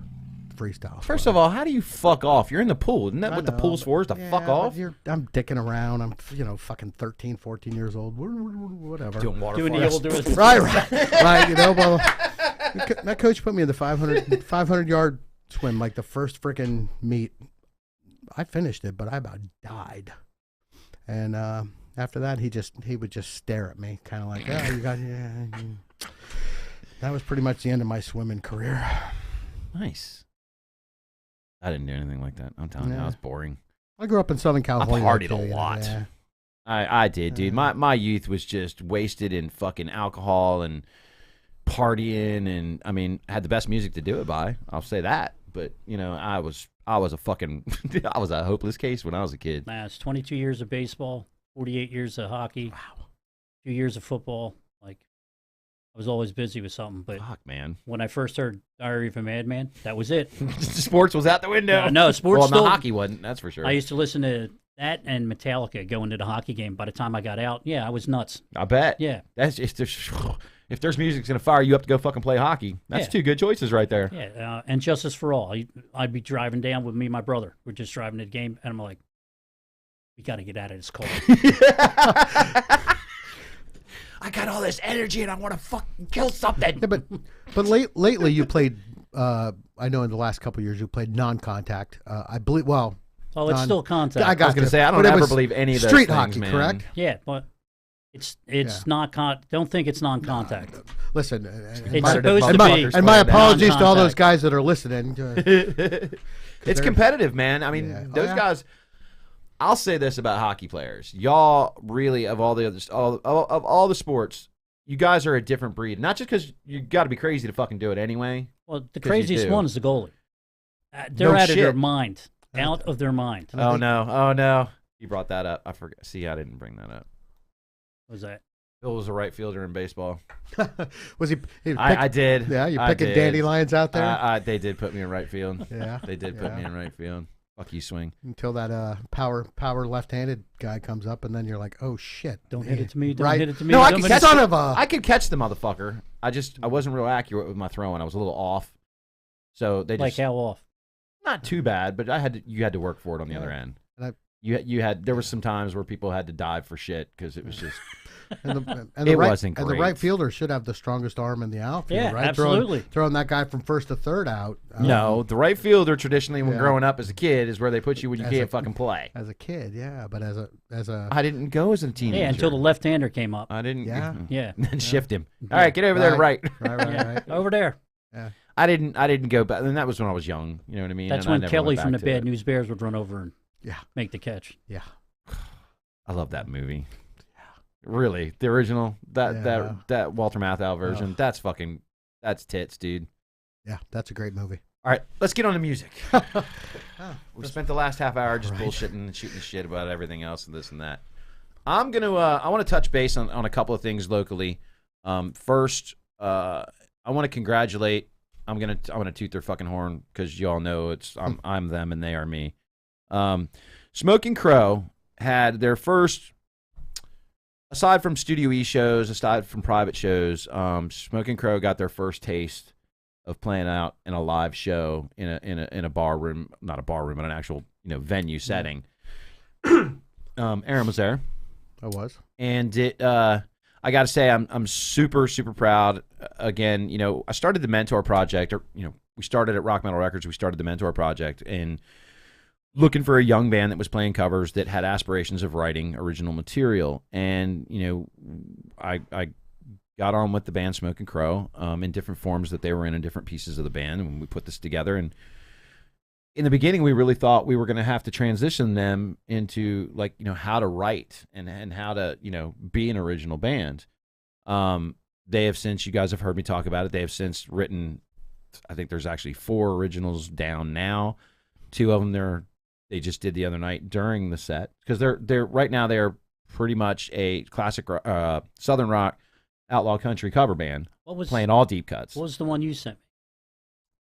B: freestyle.
F: First of all, how do you fuck off? You're in the pool. Isn't that what the pool's for, is to fuck off?
B: I'm dicking around. I'm, fucking 13, 14 years old. Whatever.
F: Doing water
G: Doing the
F: flies.
G: old
B: Right. Well, that coach put me in the 500-yard swim, like the first freaking meet. I finished it, but I about died. And after that, he would just stare at me, kind of like, "Oh, you got." Yeah. That was pretty much the end of my swimming career.
F: Nice. I didn't do anything like that. I'm telling you, I was boring.
B: I grew up in Southern California.
F: partied
B: too,
F: a lot.
B: Yeah.
F: I did, dude. My youth was just wasted in fucking alcohol and partying, and I mean, had the best music to do it by. I'll say that. But I was a fucking I was a hopeless case when I was a kid.
G: Man, it's 22 years of baseball, 48 years of hockey, 2 years of football. Like, I was always busy with something. But
F: Fuck, man.
G: when I first heard Diary of a Madman, that was it.
F: Sports was out the window.
G: No, sports
F: Well,
G: still.
F: the hockey wasn't. That's for sure.
G: I used to listen to that and Metallica going to the hockey game. By the time I got out, I was nuts.
F: I bet.
G: Yeah.
F: That's if there's music's gonna fire you up to go fucking play hockey. That's two good choices right there.
G: Yeah, and Justice for All. I'd be driving down with me and my brother. We're just driving to the game, and I'm like, we got to get out of this car.
F: I got all this energy and I want to fucking kill something.
B: Yeah, but lately you played. I know in the last couple of years you played non-contact. I believe. Well,
G: it's still contact.
B: I
F: was gonna say I don't ever believe any of those
B: street
F: things,
B: hockey,
F: man.
B: correct?
G: Yeah, but it's not don't think it's non-contact.
B: Listen,
G: It's supposed to be.
B: and my apologies to all those
G: non-contact.
B: guys that are listening.
F: It's competitive, man. I mean, those guys. I'll say this about hockey players: y'all really, of all the others, of all the sports, you guys are a different breed. Not just because you got to be crazy to fucking do it anyway.
G: Well, the
F: 'Cause you
G: craziest
F: do.
G: one is the goalie. They're
F: No
G: out of their
F: shit.
G: mind, out of their mind.
F: Oh no! You brought that up. I forgot. See, I didn't bring that up.
G: What was that?
F: Bill was a right fielder in baseball.
B: Was he?
F: I did.
B: Yeah, you
F: I
B: picking
F: did.
B: dandelions out there.
F: They did put me in right field.
B: Yeah,
F: They did put me in right field. Fuck you, swing.
B: Until that power left-handed guy comes up, and then you're like, oh shit!
G: Don't hit it to me. Don't
B: Right.
G: hit it to me.
F: No, I
G: don't
F: could
G: hit it
F: catch
G: to
B: son
G: me.
B: of a.
F: I could catch the motherfucker. I wasn't real accurate with my throwing. I was a little off. So they
G: Like
F: just
G: how off?
F: not too bad, but you had to work for it on the other end.
B: And
F: You had there was some times where people had to dive for shit because it was just
B: the
F: It
B: right,
F: wasn't
B: And the
F: great.
B: right fielder should have the strongest arm in the outfield,
G: Yeah,
B: right?
G: absolutely.
B: Throwing that guy from first to third out.
F: no. The right fielder traditionally, when
B: Yeah.
F: growing up as a kid, is where they put you when you
B: As
F: can't
B: a-
F: fucking play.
B: As a kid, yeah, but as a
F: I didn't go as a teenager.
G: Yeah, until the left-hander came up.
F: I didn't.
B: Yeah.
G: Yeah.
F: Then shift him. All right, get over there to right.
B: right.
G: Over there.
F: I didn't go back. And that was when I was young. You know what I mean?
G: That's
F: And I
G: when
F: never
G: Kelly
F: went
G: from the
F: back to
G: Bad
F: it.
G: News Bears would run over and
B: Yeah.
G: make the catch.
B: Yeah.
F: I love that movie. Really, the original
B: Yeah.
F: that Walter Matthau version. That's tits, dude.
B: Yeah, that's a great movie.
F: All right, let's get on to music. We spent the last half hour just bullshitting and shooting the shit about everything else and this and that. I'm gonna I want to touch base on a couple of things locally. First, I want to congratulate. I'm gonna toot their fucking horn because y'all know I'm them and they are me. Smoking Crow had their first, aside from Studio E shows, aside from private shows, Smoking Crow got their first taste of playing out in a live show in a bar room, not a bar room, but an actual venue setting. Aaron was there.
B: I was.
F: And it, I got to say, I'm super, super proud. Again, I started the Mentor Project, or, we started at Rock Metal Records. We started the Mentor Project and looking for a young band that was playing covers that had aspirations of writing original material. And, I got on with the band Smoking Crow in different forms that they were in different pieces of the band. And we put this together. And in the beginning, we really thought we were going to have to transition them into how to write and how to, be an original band. They have since, you guys have heard me talk about it. They have since written, I think there's actually 4 originals down now. 2 of them they just did the other night during the set, because they're right now they're pretty much a classic Southern rock outlaw country cover band playing all deep cuts.
G: What was the one you sent me?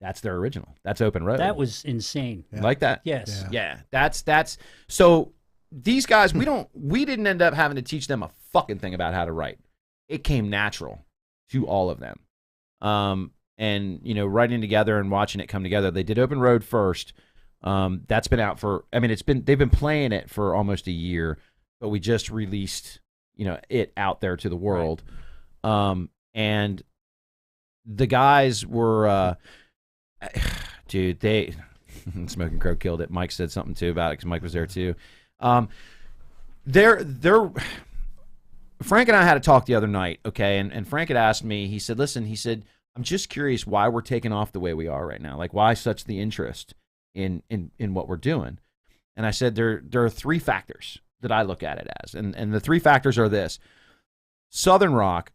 F: That's their original. That's Open Road.
G: That was insane.
F: Yeah. Like that?
G: Yes.
F: Yeah. That's so these guys, we didn't end up having to teach them a fucking thing about how to write. It came natural to all of them. And writing together and watching it come together. They did Open Road first. That's been out for, they've been playing it for almost a year, but we just released, it out there to the world. Right. And the guys were, dude, Smoking Crow killed it. Mike said something too about it because Mike was there too. They're Frank and I had a talk the other night, okay, and Frank had asked me, he said, listen, I'm just curious why we're taking off the way we are right now. Like, why such the interest in what we're doing? And I said, there are 3 factors that I look at it as, and the 3 factors are this: Southern rock,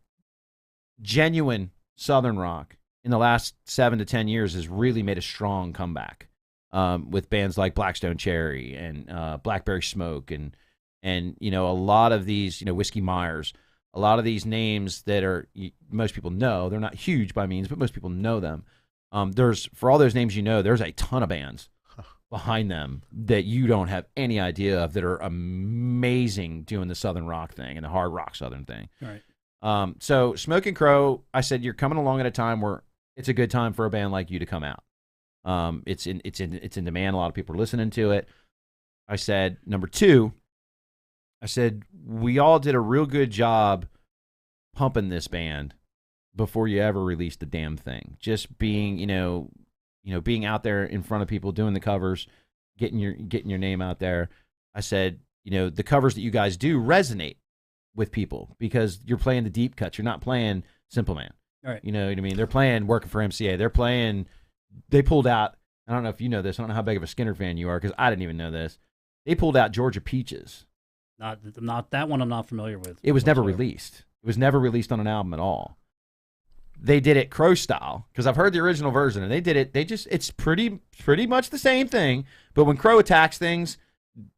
F: genuine Southern rock, in the last 7 to 10 years has really made a strong comeback, with bands like Blackstone Cherry and Blackberry Smoke and a lot of these, Whiskey Myers, a lot of these names that most people know. They're not huge by means, but most people know them. For all those names there's a ton of bands behind them that you don't have any idea of that are amazing doing the Southern rock thing and the hard rock Southern thing.
G: Right.
F: So Smoking Crow, I said, you're coming along at a time where it's a good time for a band like you to come out. It's in demand. A lot of people are listening to it. I said, number 2, I said, we all did a real good job pumping this band before you ever released the damn thing. Just being, being out there in front of people, doing the covers, getting your name out there. I said, the covers that you guys do resonate with people because you're playing the deep cuts. You're not playing Simple Man.
G: All right.
F: You know what I mean? They're playing Working for MCA. They pulled out, I don't know if you know this, I don't know how big of a Skinner fan you are because I didn't even know this. They pulled out Georgia Peaches.
G: Not that one I'm not familiar with.
F: It was never released. It was never released on an album at all. They did it Crow style because I've heard the original version and they did it. It's pretty much the same thing, but when Crow attacks things,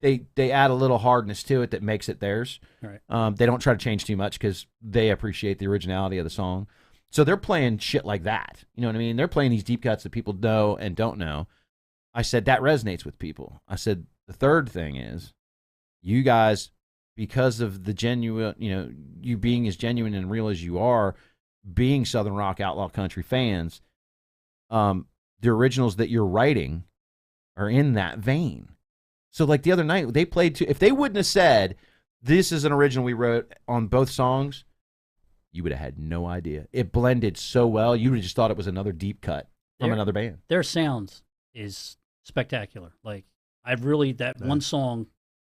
F: they add a little hardness to it that makes it theirs.
G: Right.
F: They don't try to change too much because they appreciate the originality of the song. So they're playing shit like that. You know what I mean? They're playing these deep cuts that people know and don't know. I said that resonates with people. I said the third thing is you guys, because of the genuine, you being as genuine and real as you are, being Southern rock outlaw country fans, the originals that you're writing are in that vein. So like the other night they played if they wouldn't have said this is an original we wrote on both songs, you would have had no idea. It blended so well, you would have just thought it was another deep cut from another band.
G: Their sounds is spectacular. Like one song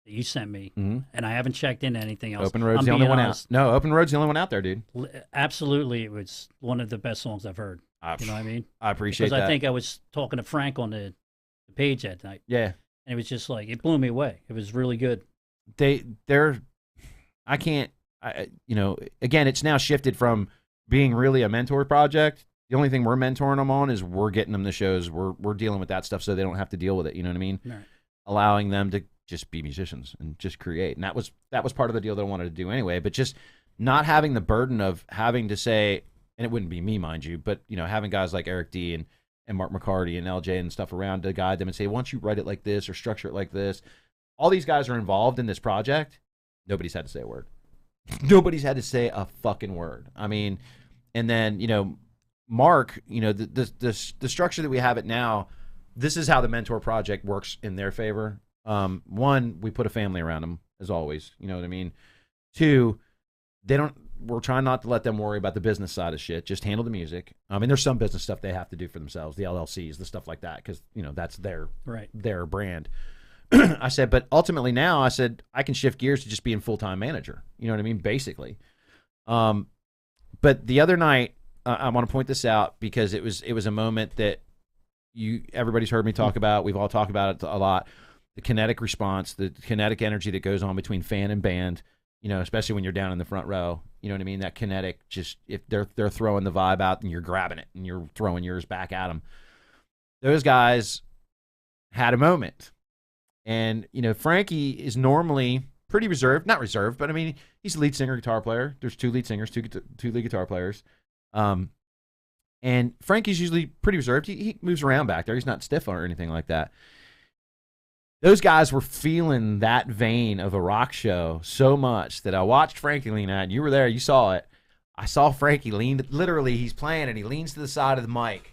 G: that you sent me, and I haven't checked into anything else.
F: Open Road's the only one out. No, Open Road's the only one out there, dude.
G: Absolutely, it was one of the best songs I've heard. You know what I mean?
F: I appreciate that.
G: Because I think I was talking to Frank on the page that night.
F: Yeah.
G: And it was just like, it blew me away. It was really good.
F: I can't again, it's now shifted from being really a mentor project. The only thing we're mentoring them on is we're getting them the shows. We're dealing with that stuff so they don't have to deal with it. You know what I mean?
G: Right.
F: Allowing them to just be musicians and just create. And that was part of the deal that I wanted to do anyway. But just not having the burden of having to say, and it wouldn't be me, mind you, but having guys like Eric D and Mark McCarty and LJ and stuff around to guide them and say, why don't you write it like this or structure it like this? All these guys are involved in this project. Nobody's had to say a word. Nobody's had to say a fucking word. I mean, and then, Mark, the structure that we have it now, this is how the mentor project works in their favor. One, we put a family around them, as always. You know what I mean? Two, we're trying not to let them worry about the business side of shit. Just handle the music. I mean, there's some business stuff they have to do for themselves, the LLCs, the stuff like that, because, that's their brand. I said, but ultimately now, I said, I can shift gears to just being full-time manager. You know what I mean? Basically. But the other night, I want to point this out because it was a moment that everybody's heard me talk about. We've all talked about it a lot. The kinetic response, the kinetic energy that goes on between fan and band, especially when you're down in the front row. You know what I mean? That kinetic, just if they're throwing the vibe out and you're grabbing it and you're throwing yours back at them. Those guys had a moment. And, Frankie is normally pretty reserved. Not reserved, but I mean, he's a lead singer, guitar player. There's two lead singers, two lead guitar players. And Frankie's usually pretty reserved. He moves around back there. He's not stiff or anything like that. Those guys were feeling that vein of a rock show so much that I watched Frankie lean out. You were there. You saw it. I saw Frankie lean. Literally, he's playing, and he leans to the side of the mic.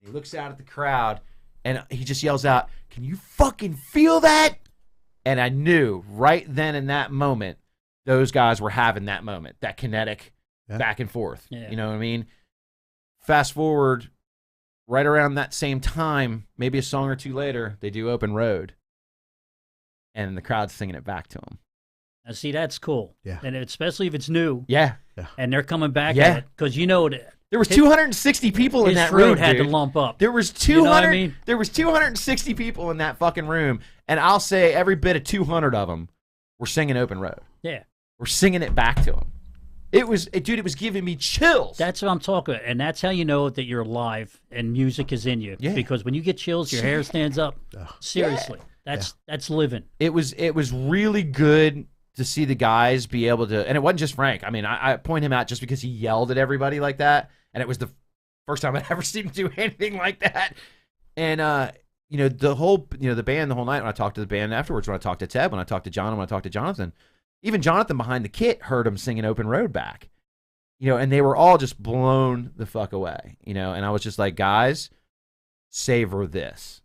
F: He looks out at the crowd, and he just yells out, "Can you fucking feel that?" And I knew right then in that moment, those guys were having that moment, that kinetic back and forth.
G: Yeah.
F: You know what I mean? Fast forward, right around that same time, maybe a song or two later, they do Open Road. And the crowd's singing it back to them.
G: Now, see, that's cool.
B: Yeah.
G: And especially if it's new.
F: Yeah.
G: And they're coming back
F: Yeah.
G: at it. Because
F: There was 260 people in that room,
G: throat had
F: dude.
G: to lump up.
F: There was 200.
G: You know what I mean?
F: There was 260 people in that fucking room, and I'll say every bit of 200 of them were singing Open Road.
G: Yeah.
F: We're singing it back to them. It was giving me chills.
G: That's what I'm talking about. And that's how you know that you're alive and music is in you.
F: Yeah.
G: Because when you get chills, your hair stands up. Seriously. That's living.
F: It was really good to see the guys be able to, and it wasn't just Frank. I mean, I point him out just because he yelled at everybody like that, and it was the first time I'd ever seen him do anything like that. And the whole, the band the whole night. When I talked to the band afterwards, when I talked to Ted, when I talked to John, and when I talked to Jonathan, even Jonathan behind the kit heard him singing Open Road back. And they were all just blown the fuck away. And I was just like, guys, savor this.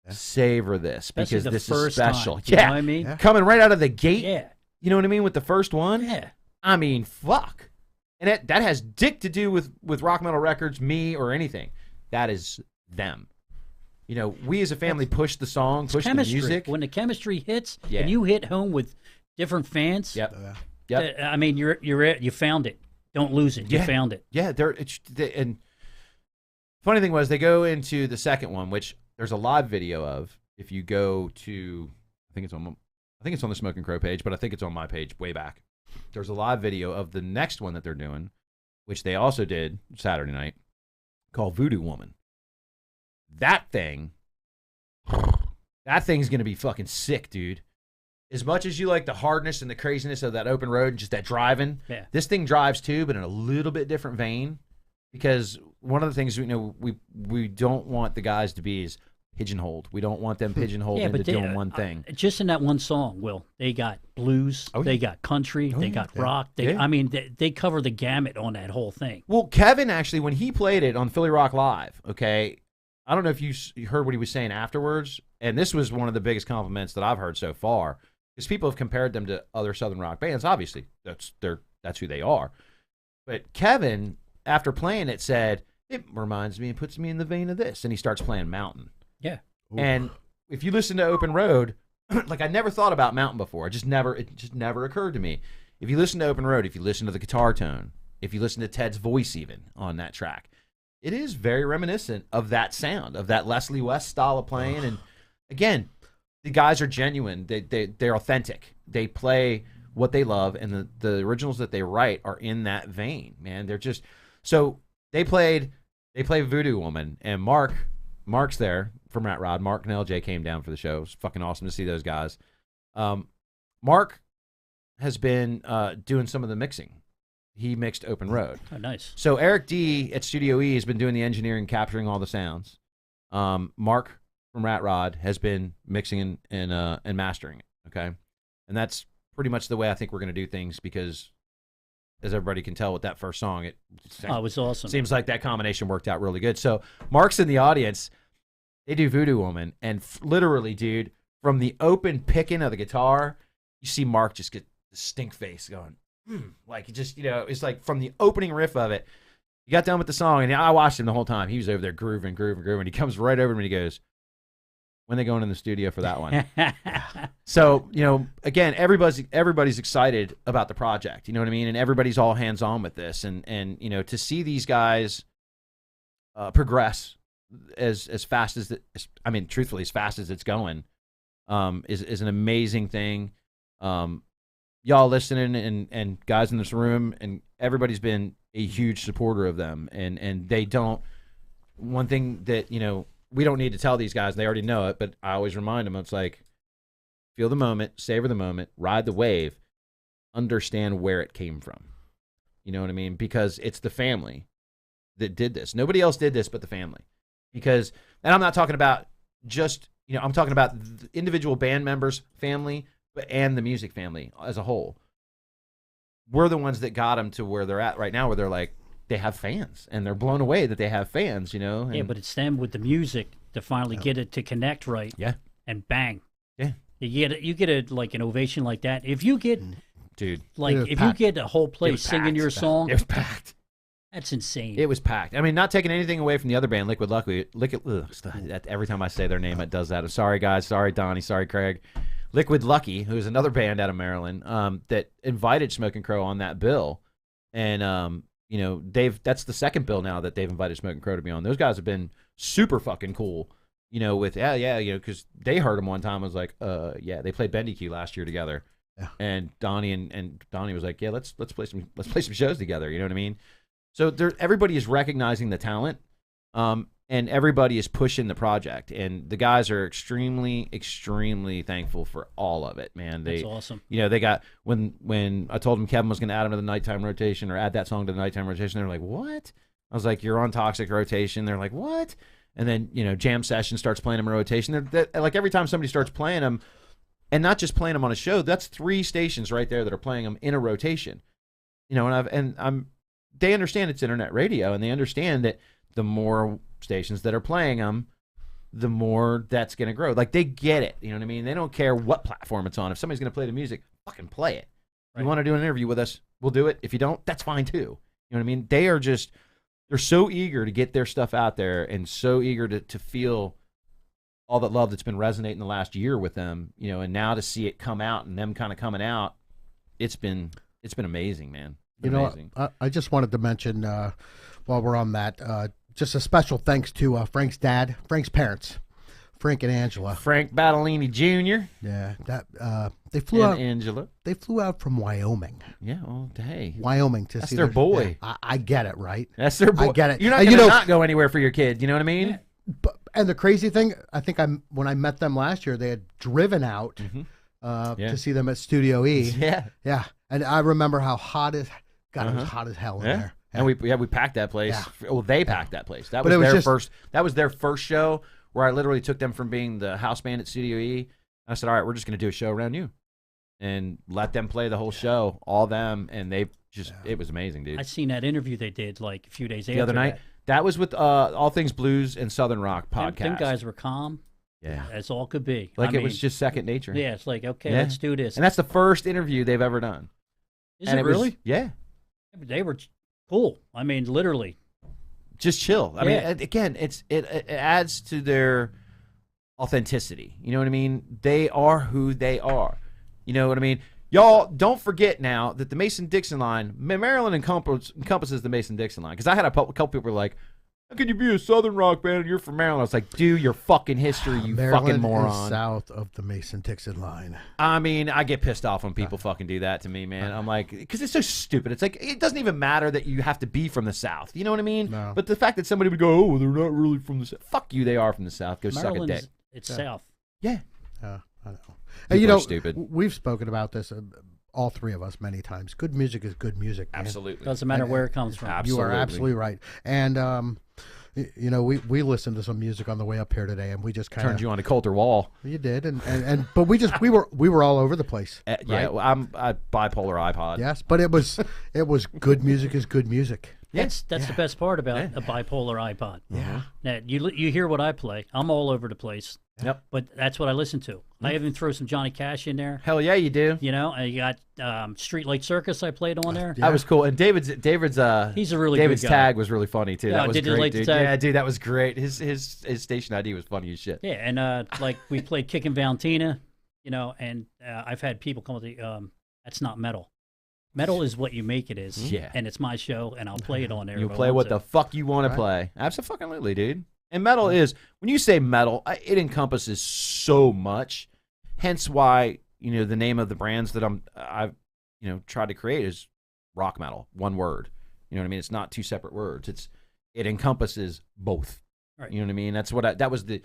F: Savor this,
G: Especially
F: because
G: the
F: this is
G: first
F: special.
G: time. You know what I mean?
B: Yeah.
F: Coming right out of the gate.
G: Yeah.
F: You know what I mean? With the first one.
G: Yeah.
F: I mean, fuck. And that has dick to do with Rock Metal Records, me, or anything. That is them. We as a family push the song, push
G: Chemistry.
F: the music.
G: When the chemistry hits
F: Yeah.
G: and you hit home with different fans,
F: Yep.
B: Yeah.
F: Yep.
G: I mean, you found it. Don't lose it. You
F: Yeah.
G: found it.
F: Yeah. And funny thing was, they go into the second one, which there's a live video of. If you go to, I think it's on the Smoking Crow page, but I think it's on my page way back. There's a live video of the next one that they're doing, which they also did Saturday night, called Voodoo Woman. That thing's going to be fucking sick, dude. As much as you like the hardness and the craziness of that Open Road and just that driving, this thing drives too, but in a little bit different vein. Because one of the things we don't want the guys to be is pigeonholed. We don't want them pigeonholed into doing one thing.
G: Just in that one song, Will, they got blues, they got country, they got rock. I mean, they cover the gamut on that whole thing.
F: Well, Kevin, actually, when he played it on Philly Rock Live, okay, I don't know if you heard what he was saying afterwards, and this was one of the biggest compliments that I've heard so far, because people have compared them to other Southern rock bands. Obviously, that's who they are. But Kevin, after playing it, said, it reminds me and puts me in the vein of this, and he starts playing Mountain.
G: Yeah.
B: Ooh.
F: And if you listen to Open Road, like I never thought about Mountain before. It just never occurred to me. If you listen to Open Road, if you listen to the guitar tone, if you listen to Ted's voice even on that track, it is very reminiscent of that sound, of that Leslie West style of playing. And again, the guys are genuine. They're authentic. They play what they love, and the originals that they write are in that vein, man. They're just so they played Voodoo Woman, and Mark's there from Rat Rod. Mark and LJ came down for the show. It was fucking awesome to see those guys. Mark has been doing some of the mixing. He mixed Open Road.
G: Oh, nice.
F: So Eric D at Studio E has been doing the engineering, capturing all the sounds. Mark from Rat Rod has been mixing and mastering it. Okay, and that's pretty much the way I think we're going to do things, because, as everybody can tell with that first song, it
G: was awesome.
F: Seems like that combination worked out really good. So Mark's in the audience. They do Voodoo Woman, and literally, dude, from the open picking of the guitar, you see Mark just get the stink face going. Like, just, it's like from the opening riff of it, you got done with the song, and I watched him the whole time. He was over there grooving. He comes right over to me and he goes, when they going in the studio for that one? So, again, everybody's excited about the project, you know what I mean? And everybody's all hands on with this. And to see these guys progress as fast as truthfully, as fast as it's going, is an amazing thing. Y'all listening and guys in this room, and everybody's been a huge supporter of them, and they don't. One thing that we don't need to tell these guys, they already know it, but I always remind them, it's like, feel the moment, savor the moment, ride the wave, understand where it came from. You know what I mean? Because it's the family that did this. Nobody else did this but the family. Because, and I'm not talking about just, I'm talking about the individual band members, family, and the music family as a whole. We're the ones that got them to where they're at right now, where they're like, they have fans, and they're blown away that they have fans, And,
G: yeah, but it's them with the music to finally get it to connect right.
F: Yeah.
G: And bang.
F: Yeah.
G: You get an ovation like that. If you get,
F: dude,
G: like, if
B: packed.
G: you get a whole place singing your song,
F: it was packed.
G: that's insane.
F: It was packed. I mean, not taking anything away from the other band, Liquid Lucky. Every time I say their name, it does that. I'm sorry, guys. Sorry, Donnie. Sorry, Craig. Liquid Lucky, who's another band out of Maryland, that invited Smoking Crow on that bill, and that's the second bill now that they've invited Smoking Crow to be on. Those guys have been super fucking cool, because they heard them one time. I was like, they played Bendy Q last year together, and Donnie and Donnie was like, let's play some shows together. You know what I mean? So everybody is recognizing the talent, and everybody is pushing the project, and the guys are extremely, extremely thankful for all of it, man.
G: That's awesome.
F: They got, when I told them Kevin was going to add them to the nighttime rotation, or add that song to the nighttime rotation, they were like, what? I was like, you're on Toxic rotation. They're like, what? And then, Jam Session starts playing them in rotation. Like, every time somebody starts playing them, and not just playing them on a show, that's 3 stations right there that are playing them in a rotation. They understand it's internet radio, and they understand that the more stations that are playing them, the more that's going to grow. Like, they get it. You know what I mean? They don't care what platform it's on. If somebody's going to play the music, fucking play it. Right. You want to do an interview with us, we'll do it. If you don't, that's fine too. You know what I mean? They're so eager to get their stuff out there, and so eager to feel all that love that's been resonating the last year with them, and now to see it come out and them kind of coming out, it's been amazing, man. Amazing.
B: I just wanted to mention, while we're on that, just a special thanks to Frank's parents, Frank and Angela.
F: Frank Battolini Jr.
B: Yeah, that they flew out.
F: Angela.
B: They flew out from Wyoming.
F: Yeah, well, hey,
B: Wyoming to
F: that's
B: see
F: their boy.
B: Yeah, I get it, right?
F: That's their boy.
B: I get it.
F: You're not going to not go anywhere for your kid. You know what I mean?
B: And the crazy thing, I think when I met them last year, they had driven out to see them at Studio E.
F: Yeah.
B: And I remember how hot it was hot as hell in there.
F: And we packed that place.
B: Yeah.
F: Well, they packed that place. That was their first show, where I literally took them from being the house band at Studio E. I said, all right, we're just going to do a show around you, and let them play the whole show, all them, and they just it was amazing, dude.
G: I seen that interview they did like a few days
F: the other night. That was with All Things Blues and Southern Rock podcast.
G: Them guys were calm.
F: Yeah,
G: as all could be.
F: Like, it was just second nature.
G: Yeah, it's like, okay, let's do this.
F: And that's the first interview they've ever done.
G: Is it really?
F: Yeah.
G: They were cool. I mean, literally.
F: Just chill. I mean, again, it adds to their authenticity. You know what I mean? They are who they are. You know what I mean? Y'all, don't forget now that the Mason-Dixon line, Maryland encompasses the Mason-Dixon line. Because I had a couple people were like, How can you be a Southern rock band and you're from Maryland? I was like, do your fucking history, you
B: Maryland
F: fucking moron.
B: is south of the Mason-Dixon line.
F: I mean, I get pissed off when people fucking do that to me, man. I'm like, because it's so stupid. It's like, it doesn't even matter that you have to be from the South. You know what I mean?
B: No.
F: But the fact that somebody would go, oh, they're not really from the South. Fuck you, they are from the South. Go suck a dick.
G: It's south.
F: Yeah.
B: I know.
F: People
B: You know,
F: are stupid.
B: we've spoken about this, all three of us, many times. Good music is good music, man.
F: Absolutely.
G: Doesn't matter where it comes from.
B: You are absolutely right. And, you know, we listened to some music on the way up here today, and we just kind of
F: Turned you on to Coulter Wall.
B: You did, but we were all over the place.
F: Yeah,
B: right?
F: well, I'm a bipolar iPod.
B: Yes, but it was good music is good music.
G: That's the best part about a bipolar iPod.
B: Yeah.
G: That you hear what I play. I'm all over the place.
F: Yep.
G: But that's what I listen to. I even throw some Johnny Cash in there.
F: Hell yeah, you do.
G: You know, and you got Streetlight Circus I played on there.
F: That was cool. And David's
G: He's a really
F: David's
G: good guy.
F: tag was really funny too.
G: Yeah,
F: That was
G: did you
F: great,
G: like the
F: dude.
G: tag?
F: Yeah, dude, that was great. His station ID was funny as shit.
G: Yeah, and like we played Kickin' Valentina, you know, and I've had people come with the that's not metal. Metal is what you make it is.
F: Yeah.
G: And it's my show, and I'll play it on there.
F: You
G: if I
F: play
G: want
F: what
G: to.
F: the fuck you want to play. Absolutely, dude. And metal is, when you say metal, it encompasses so much. Hence why, you know, the name of the brands that I've you know, tried to create is rock metal, one word. You know what I mean? It's not two separate words. It encompasses both.
G: Right.
F: You know what I mean? That's what that was the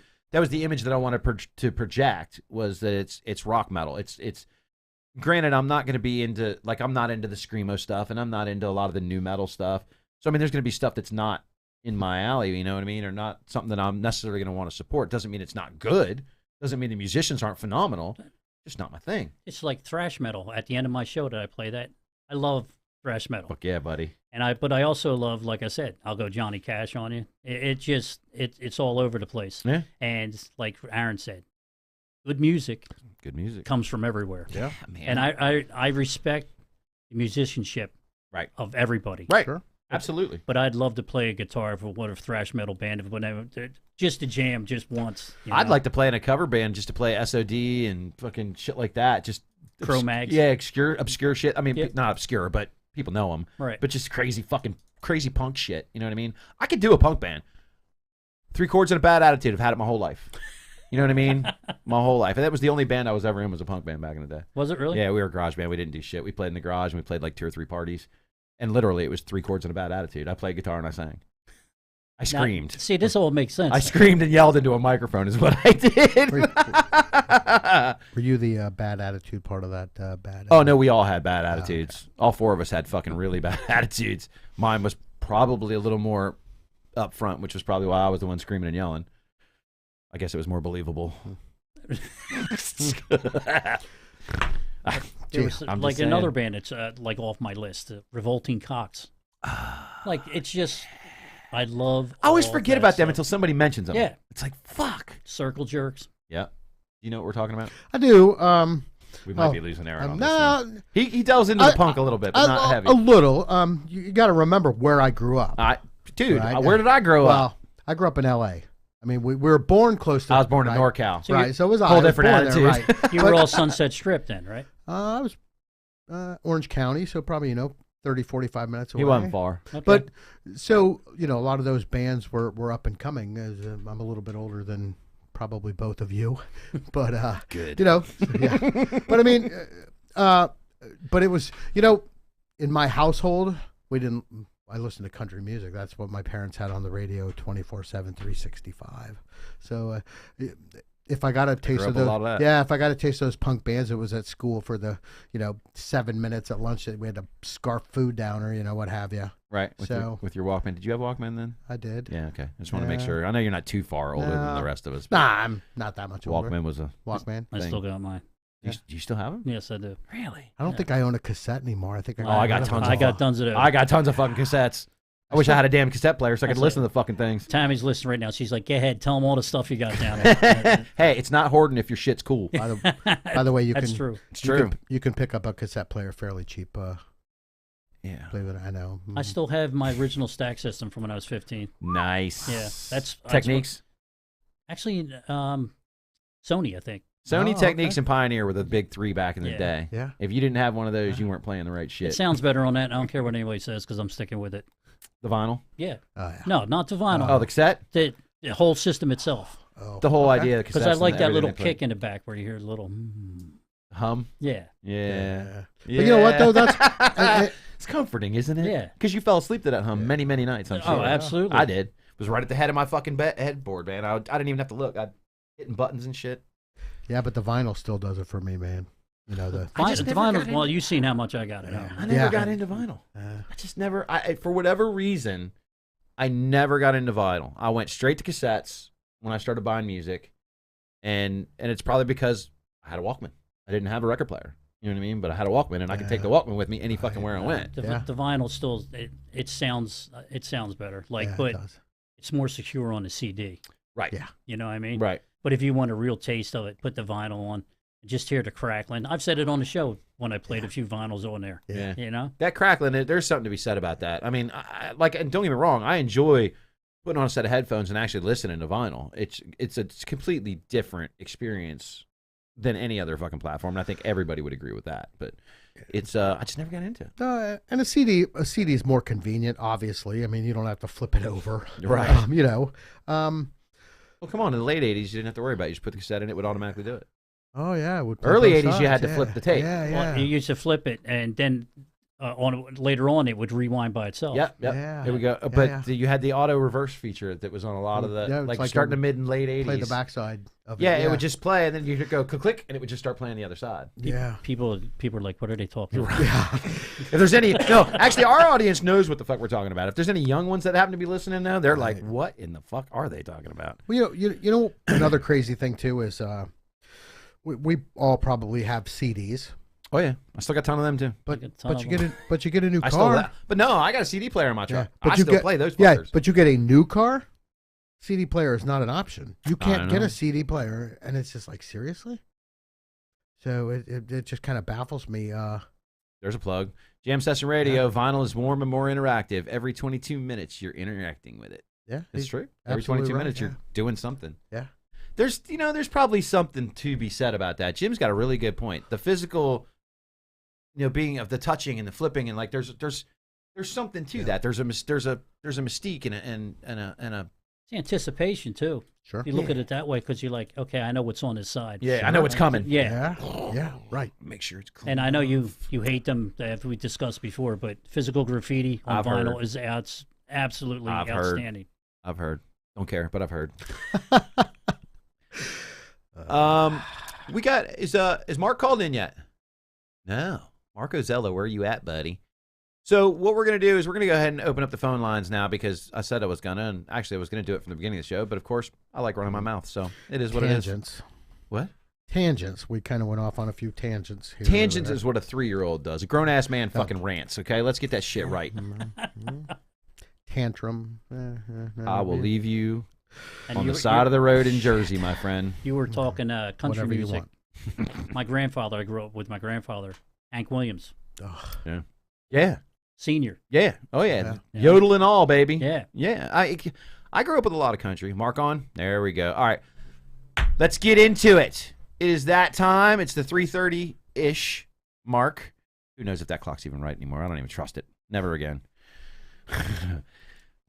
F: image that I wanted to project, was that it's rock metal. It's granted, I'm not going to be into, like, I'm not into the screamo stuff, and I'm not into a lot of the new metal stuff. So I mean, there's going to be stuff that's not in my alley, you know what I mean, or not something that I'm necessarily going to want to support. Doesn't mean it's not good. Doesn't mean the musicians aren't phenomenal. Just not my thing.
G: It's like thrash metal. At the end of my show, that I play that. I love thrash metal.
F: Fuck yeah, buddy.
G: But I also love, like I said, I'll go Johnny Cash on you. It's all over the place.
F: Yeah.
G: And like Aaron said, good music
F: Good music.
G: comes from everywhere.
B: Yeah.
F: Man.
G: And I respect the musicianship of everybody.
F: Right.
B: Sure.
F: Absolutely.
G: But I'd love to play a guitar for what a thrash metal band, whatever, just to jam just once.
F: I'd like to play in a cover band, just to play SOD and fucking shit like that. Just
G: Cro-Mags.
F: Yeah, obscure shit. I mean,
G: Yep.
F: not obscure, but people know them.
G: Right.
F: But just crazy punk shit. You know what I mean? I could do a punk band. 3 chords and a bad attitude. I've had it my whole life. You know what I mean? My whole life. And that was the only band I was ever in, was a punk band back in the day.
G: Was it really?
F: Yeah, we were a garage band. We didn't do shit. We played in the garage, and we played like 2 or 3 parties. And literally, it was 3 chords and a bad attitude. I played guitar and I sang. I screamed.
G: Now, see, this all makes sense.
F: I screamed and yelled into a microphone is what I did.
B: Were you the bad attitude part of that bad?
F: Oh, no, we all had bad attitudes. All 4 of us had fucking really bad attitudes. Mine was probably a little more up front, which was probably why I was the one screaming and yelling. I guess it was more believable.
G: There was
F: I'm
G: like
F: just
G: another
F: saying.
G: band that's like off my list, Revolting Cocks. Like, it's just, I love.
F: I always
G: all
F: forget
G: that
F: about them
G: stuff.
F: until somebody mentions them.
G: Yeah.
F: It's like, fuck.
G: Circle Jerks.
F: Yeah. You know what we're talking about?
B: I do.
F: We might be losing Aaron on this
B: no,
F: one. He delves into the punk a little bit, but not heavy.
B: A little. You got to remember where I grew up.
F: Dude,
B: Right.
F: where did I grow up?
B: Well, I grew up in L.A. I mean, we were born close to.
F: I was born in
B: right?
F: NorCal.
G: So
B: Right, so it was
F: whole
B: I was
F: different
B: born there,
F: attitude.
B: right.
G: You were all Sunset Strip then, right?
B: I was Orange County, so probably 30, 45 minutes away.
F: He wasn't far.
G: Okay.
B: But so a lot of those bands were up and coming. As I'm a little bit older than probably both of you, but
F: Good.
B: yeah. But I mean, but it was in my household we didn't. I listened to country music. That's what my parents had on the radio 24/7, 365. So if I got a taste
F: up
B: of
F: a
B: those,
F: lot of that.
B: yeah, if I got a taste of those punk bands, it was at school for the 7 minutes at lunch that we had to scarf food down or what have you.
F: Right. With your Walkman. Did you have Walkman then?
B: I did.
F: Yeah, okay. I just want to make
B: Yeah.
F: sure. I know you're not too far older than
B: No.
F: the rest of us. but
B: Nah, I'm not that much older.
F: Walkman was a
B: Walkman.
G: I
F: thing.
G: still got mine.
F: Do you still have them?
G: Yes, I do.
F: Really?
B: I don't think I own a cassette anymore. I think I got,
F: I got
B: rid of
F: tons
B: them.
G: I got tons of those.
F: I got tons of fucking cassettes. I wish I had a damn cassette player so I could
G: That's
F: listen to the fucking things.
G: Tammy's listening right now. She's like, "Go ahead, tell them all the stuff you got down there."
F: Hey, it's not hoarding if your shit's cool.
B: By the way, you
G: That's
B: can.
G: true.
F: It's true.
B: You can pick up a cassette player fairly cheap.
F: Yeah.
B: Believe it, I know.
G: I still have my original stack system from when I was 15.
F: Nice.
G: Yeah, that's
F: Techniques.
G: Actually, Sony, I think.
F: Sony
B: Oh,
F: Techniques
B: okay.
F: and Pioneer were the big 3 back in the
G: Yeah.
F: day.
B: Yeah.
F: If you didn't have one of those, you weren't playing the right
G: It
F: shit.
G: sounds better on that. I don't care what anybody says because I'm sticking with it.
F: The vinyl?
G: Yeah.
B: Oh, yeah.
G: No, not the vinyl.
F: Oh, the cassette?
G: The whole system itself.
B: Oh,
F: The whole
B: okay.
F: idea of the
G: Because
F: cassettes
G: I like
F: and
G: that
F: everything
G: little
F: they put.
G: kick in the back where you hear a little.
F: Hum?
G: Yeah.
F: Yeah.
B: But you know what, though? That's
F: it's comforting, isn't it?
G: Yeah.
F: Because you fell asleep to that hum many, many nights, I'm sure.
G: Oh, absolutely.
F: I did. It was right at the head of my fucking headboard, man. I didn't even have to look. I'd hitting buttons and shit.
B: yeah, but the vinyl still does it for me, man. You know the.
F: I just never got
G: Vinyl.
F: into-
G: Well, you've seen how much I got it.
B: Yeah.
F: I never got into vinyl. I just never, for whatever reason, I never got into vinyl. I went straight to cassettes when I started buying music, and it's probably because I had a Walkman. I didn't have a record player. You know what I mean? But I had a Walkman, and I could take the Walkman with me any fucking where I went.
G: The,
B: Yeah.
G: the vinyl still it sounds better. Like,
B: Yeah,
G: but
B: it does.
G: it's more secure on the CD.
F: Right.
B: Yeah.
G: You know what I mean?
F: Right.
G: But if you want a real taste of it, put the vinyl on. Just hear the crackling. I've said it on the show when I played a few vinyls on there.
F: Yeah.
G: You know?
F: That crackling, there's something to be said about that. I mean, and don't get me wrong, I enjoy putting on a set of headphones and actually listening to vinyl. It's a completely different experience than any other fucking platform, and I think everybody would agree with that. But it's I just never got into it.
B: And a CD is more convenient, obviously. I mean, you don't have to flip it over.
F: Right.
B: You know.
F: Well, come on, in the late 80s, you didn't have to worry about it. You just put the cassette in, it would automatically do it.
B: Oh yeah, it would play
F: Early
B: both
F: 80s, you
B: sides,
F: had to
B: yeah.
F: flip the tape.
B: Yeah, yeah.
G: Well, you used to flip it, and then later on it would rewind by itself.
F: Yep.
B: Yeah.
F: There we go.
B: Yeah,
F: But
B: yeah.
F: You had the auto reverse feature that was on a lot of the,
B: Yeah, it's
F: like
B: like
F: starting
B: a-
F: the mid and late 80s.
B: Play the backside of it.
F: Yeah, it would just play, and then you could go click, and it would just start playing the other side.
B: Yeah.
G: People are like, what are they talking about?
F: If there's any, no, actually, our audience knows what the fuck we're talking about. If there's any young ones that happen to be listening now, they're like, what in the fuck are they talking about?
B: Well, you know another crazy thing too is we all probably have CDs,
F: Oh yeah, I still got a ton of them too.
B: but
G: You get a ton
B: but
G: of
B: you get a new
F: I still,
B: car.
F: but no, I got a CD player in my
B: Yeah,
F: truck.
B: but
F: I
B: you
F: still
B: get
F: play those
B: yeah,
F: fuckers.
B: but you get a new car. CD player is not an option. You
F: I
B: can't get
F: know.
B: a CD player, and it's just like seriously. So it just kind of baffles me.
F: There's a plug. Jam Session Radio. Vinyl is warm and more interactive. Every 22 minutes, you're interacting with it.
B: Yeah,
F: It's true. Every
B: absolutely
F: 22
B: right,
F: minutes,
B: yeah.
F: you're doing something.
B: Yeah.
F: There's probably something to be said about that. Jim's got a really good point. The physical, being of the touching and the flipping, and like there's something to that. There's a mystique and a
G: It's anticipation too.
B: Sure.
G: If you look at it that way, because you're like, okay, I know what's on his side.
F: I know what's coming.
G: Yeah.
B: Yeah, right.
F: Make sure it's clean.
G: And I know you hate them, as we discussed before, but physical graffiti on
F: I've
G: vinyl
F: heard.
G: is absolutely
F: I've heard.
G: outstanding.
F: I've heard. Don't care, but I've heard. We got is Mark called in yet? No. Marco Zello, where are you at, buddy? So what we're gonna do is we're gonna go ahead and open up the phone lines now because I said I was gonna, and actually I was gonna do it from the beginning of the show, but of course I like running my mouth, so it is what
B: Tangents.
F: it is. What?
B: Tangents. We kind of went off on a few tangents here.
F: Tangents is what a 3-year-old does. A grown ass man fucking rants. Okay, let's get that shit right.
B: Tantrum.
F: I will leave you
G: And
F: on
G: you
F: the
G: were-
F: side of the road in Jersey, my friend.
G: You were talking country
B: Whatever you
G: music.
B: want.
G: My grandfather, I grew up with my grandfather, Hank Williams,
B: Ugh.
F: Yeah.
G: senior.
F: Yeah. Oh yeah.
G: Yeah.
F: Yodel and all, baby.
G: Yeah.
F: Yeah. I grew up with a lot of country. Mark on. There we go. All right. Let's get into it. It is that time. It's the 3:30-ish mark. Who knows if that clock's even right anymore? I don't even trust it. Never again.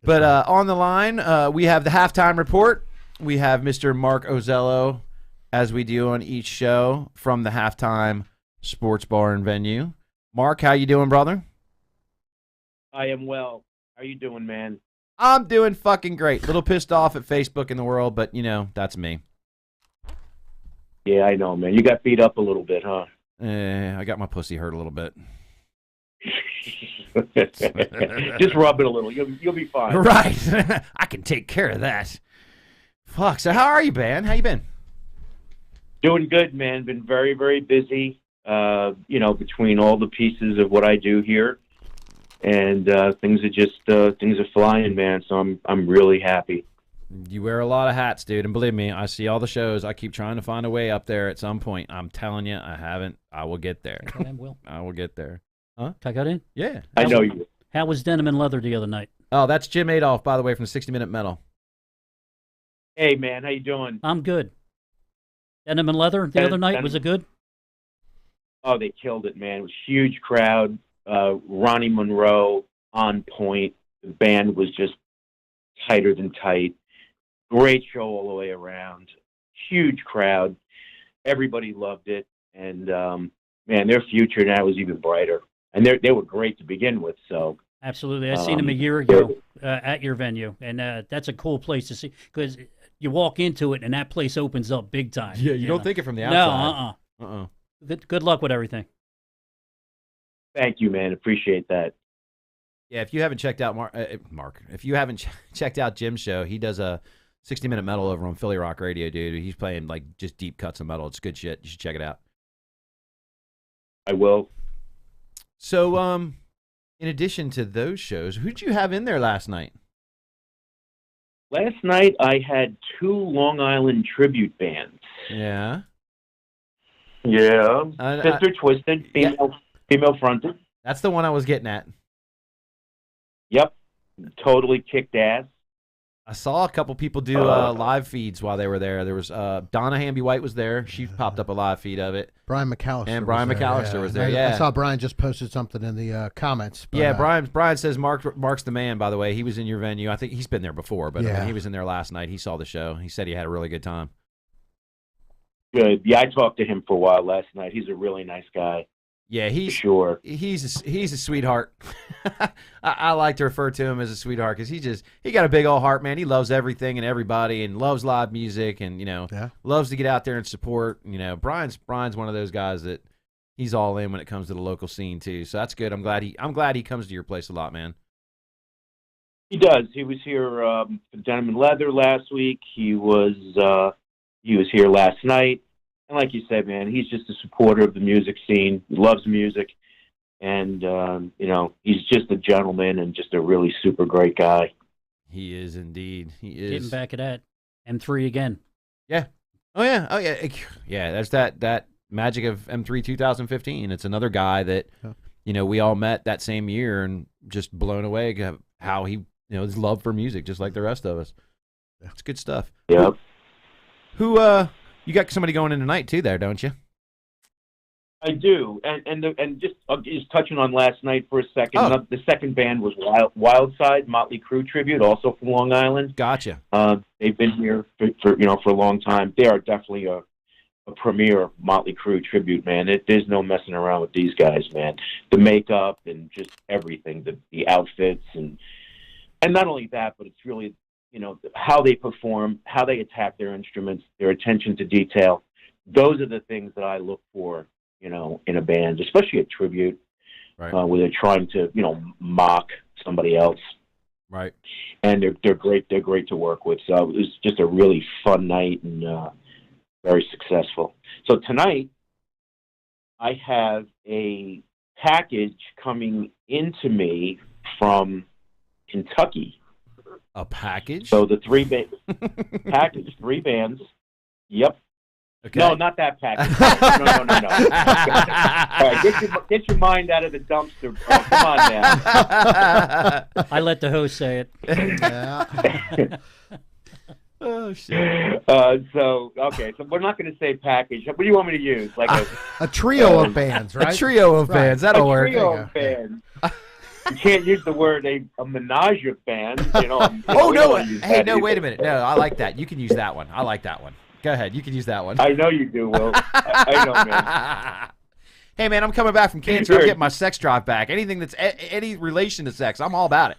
F: But on the line, we have the halftime report. We have Mr. Mark Ozello, as we do on each show, from the halftime sports bar and venue. Mark, how you doing, brother?
H: I am well. How you doing, man?
F: I'm doing fucking great. Little pissed off at Facebook and the world, but that's me.
H: Yeah, I know, man. You got beat up a little bit, huh?
F: I got my pussy hurt a little bit.
H: Just rub it a little. You'll be fine.
F: Right. I can take care of that. Fuck. So how are you, man? How you been?
H: Doing good, man. Been very, very busy. Between all the pieces of what I do here, and things are flying, man. So I'm really happy.
F: You wear a lot of hats, dude, and believe me, I see all the shows. I keep trying to find a way up there at some point. I'm telling you, I haven't. I will get there.
G: Can I got in, Will?
F: I will get there.
G: Can I got in?
F: Yeah.
H: I know you.
G: How was Denim and Leather the other night?
F: Oh, that's Jim Adolph, by the way, from the 60-Minute Metal.
H: Hey, man. How you doing?
G: I'm good. Denim and Leather the other night, was it good?
H: Oh, they killed it, man. It was a huge crowd. Ronnie Monroe on point. The band was just tighter than tight. Great show all the way around. Huge crowd. Everybody loved it. And, man, their future now is even brighter. And they were great to begin with, so.
G: Absolutely. I seen them a year ago at your venue, and that's a cool place to see because you walk into it and that place opens up big time.
F: Yeah, you don't think it from the
G: outside.
F: No,
G: Good luck with everything.
H: Thank you, man. Appreciate that.
F: Yeah, if you haven't checked out Mark, if you haven't checked out Jim's show, he does a 60-minute metal over on Philly Rock Radio, dude. He's playing like just deep cuts of metal. It's good shit. You should check it out.
H: I will.
F: So, in addition to those shows, who'd you have in there last night?
H: Last night I had 2 Long Island tribute bands.
F: Yeah.
H: Yeah. Sister Twisted, female fronted.
F: That's the one I was getting at.
H: Yep. Totally kicked ass.
F: I saw a couple people do live feeds while they were there. There was Donna Hamby White was there. She popped up a live feed of it.
B: Brian McAllister.
F: And Brian McAllister was there.
B: I saw Brian just posted something in the comments. But,
F: yeah, Brian says Mark's the man, by the way. He was in your venue. I think he's been there before, but when he was in there last night, he saw the show. He said he had a really good time.
H: Good. Yeah, I talked to him for a while last night. He's a really nice guy.
F: Yeah, he's a sweetheart. I like to refer to him as a sweetheart because he got a big old heart, man. He loves everything and everybody and loves live music and loves to get out there and support. Brian's one of those guys that he's all in when it comes to the local scene too. So that's good. I'm glad he comes to your place a lot, man.
H: He does. He was here for Denim and Leather last week. He was here last night. And like you said, man, he's just a supporter of the music scene. He loves music. And, he's just a gentleman and just a really super great guy.
F: He is indeed. He is.
G: Getting back at that. M3 again.
F: Yeah. Oh, yeah. Oh, yeah. Yeah, there's that magic of M3 2015. It's another guy that, we all met that same year and just blown away how he, his love for music, just like the rest of us. It's good stuff.
H: Yep.
F: Who, you got somebody going in tonight too there, don't you?
H: I do. And just touching on last night for a second, the second band was Wildside, Motley Crue tribute, also from Long Island.
F: Gotcha.
H: They've been here for a long time. They are definitely a premier Motley Crue tribute, man. There's no messing around with these guys, man. The makeup and just everything, the outfits and not only that, but it's really how they perform, how they attack their instruments, their attention to detail. Those are the things that I look for, in a band, especially a tribute,
F: right.
H: Where they're trying to, mock somebody else.
F: Right.
H: And they're great. They're great to work with. So it was just a really fun night and very successful. So tonight, I have a package coming into me from Kentucky.
F: A package?
H: So the 3 package, 3 bands. Yep.
F: Okay.
H: No, not that package. No. All right, get your mind out of the dumpster. Come on now.
G: I let the host say it.
B: Yeah.
F: Oh shit.
H: So we're not going to say package. What do you want me to use? Like
B: a trio of bands, right?
F: A trio of bands. That'll work.
H: A trio of bands. You can't use the word a menage of bands.
F: Oh no! Hey, no, wait a minute. No, I like that. You can use that one. I like that one. Go ahead. You can use that one.
H: I know you do, Will. I know, man.
F: Hey, man, I'm coming back from cancer. I'm getting my sex drive back. Anything that's any relation to sex, I'm all about it.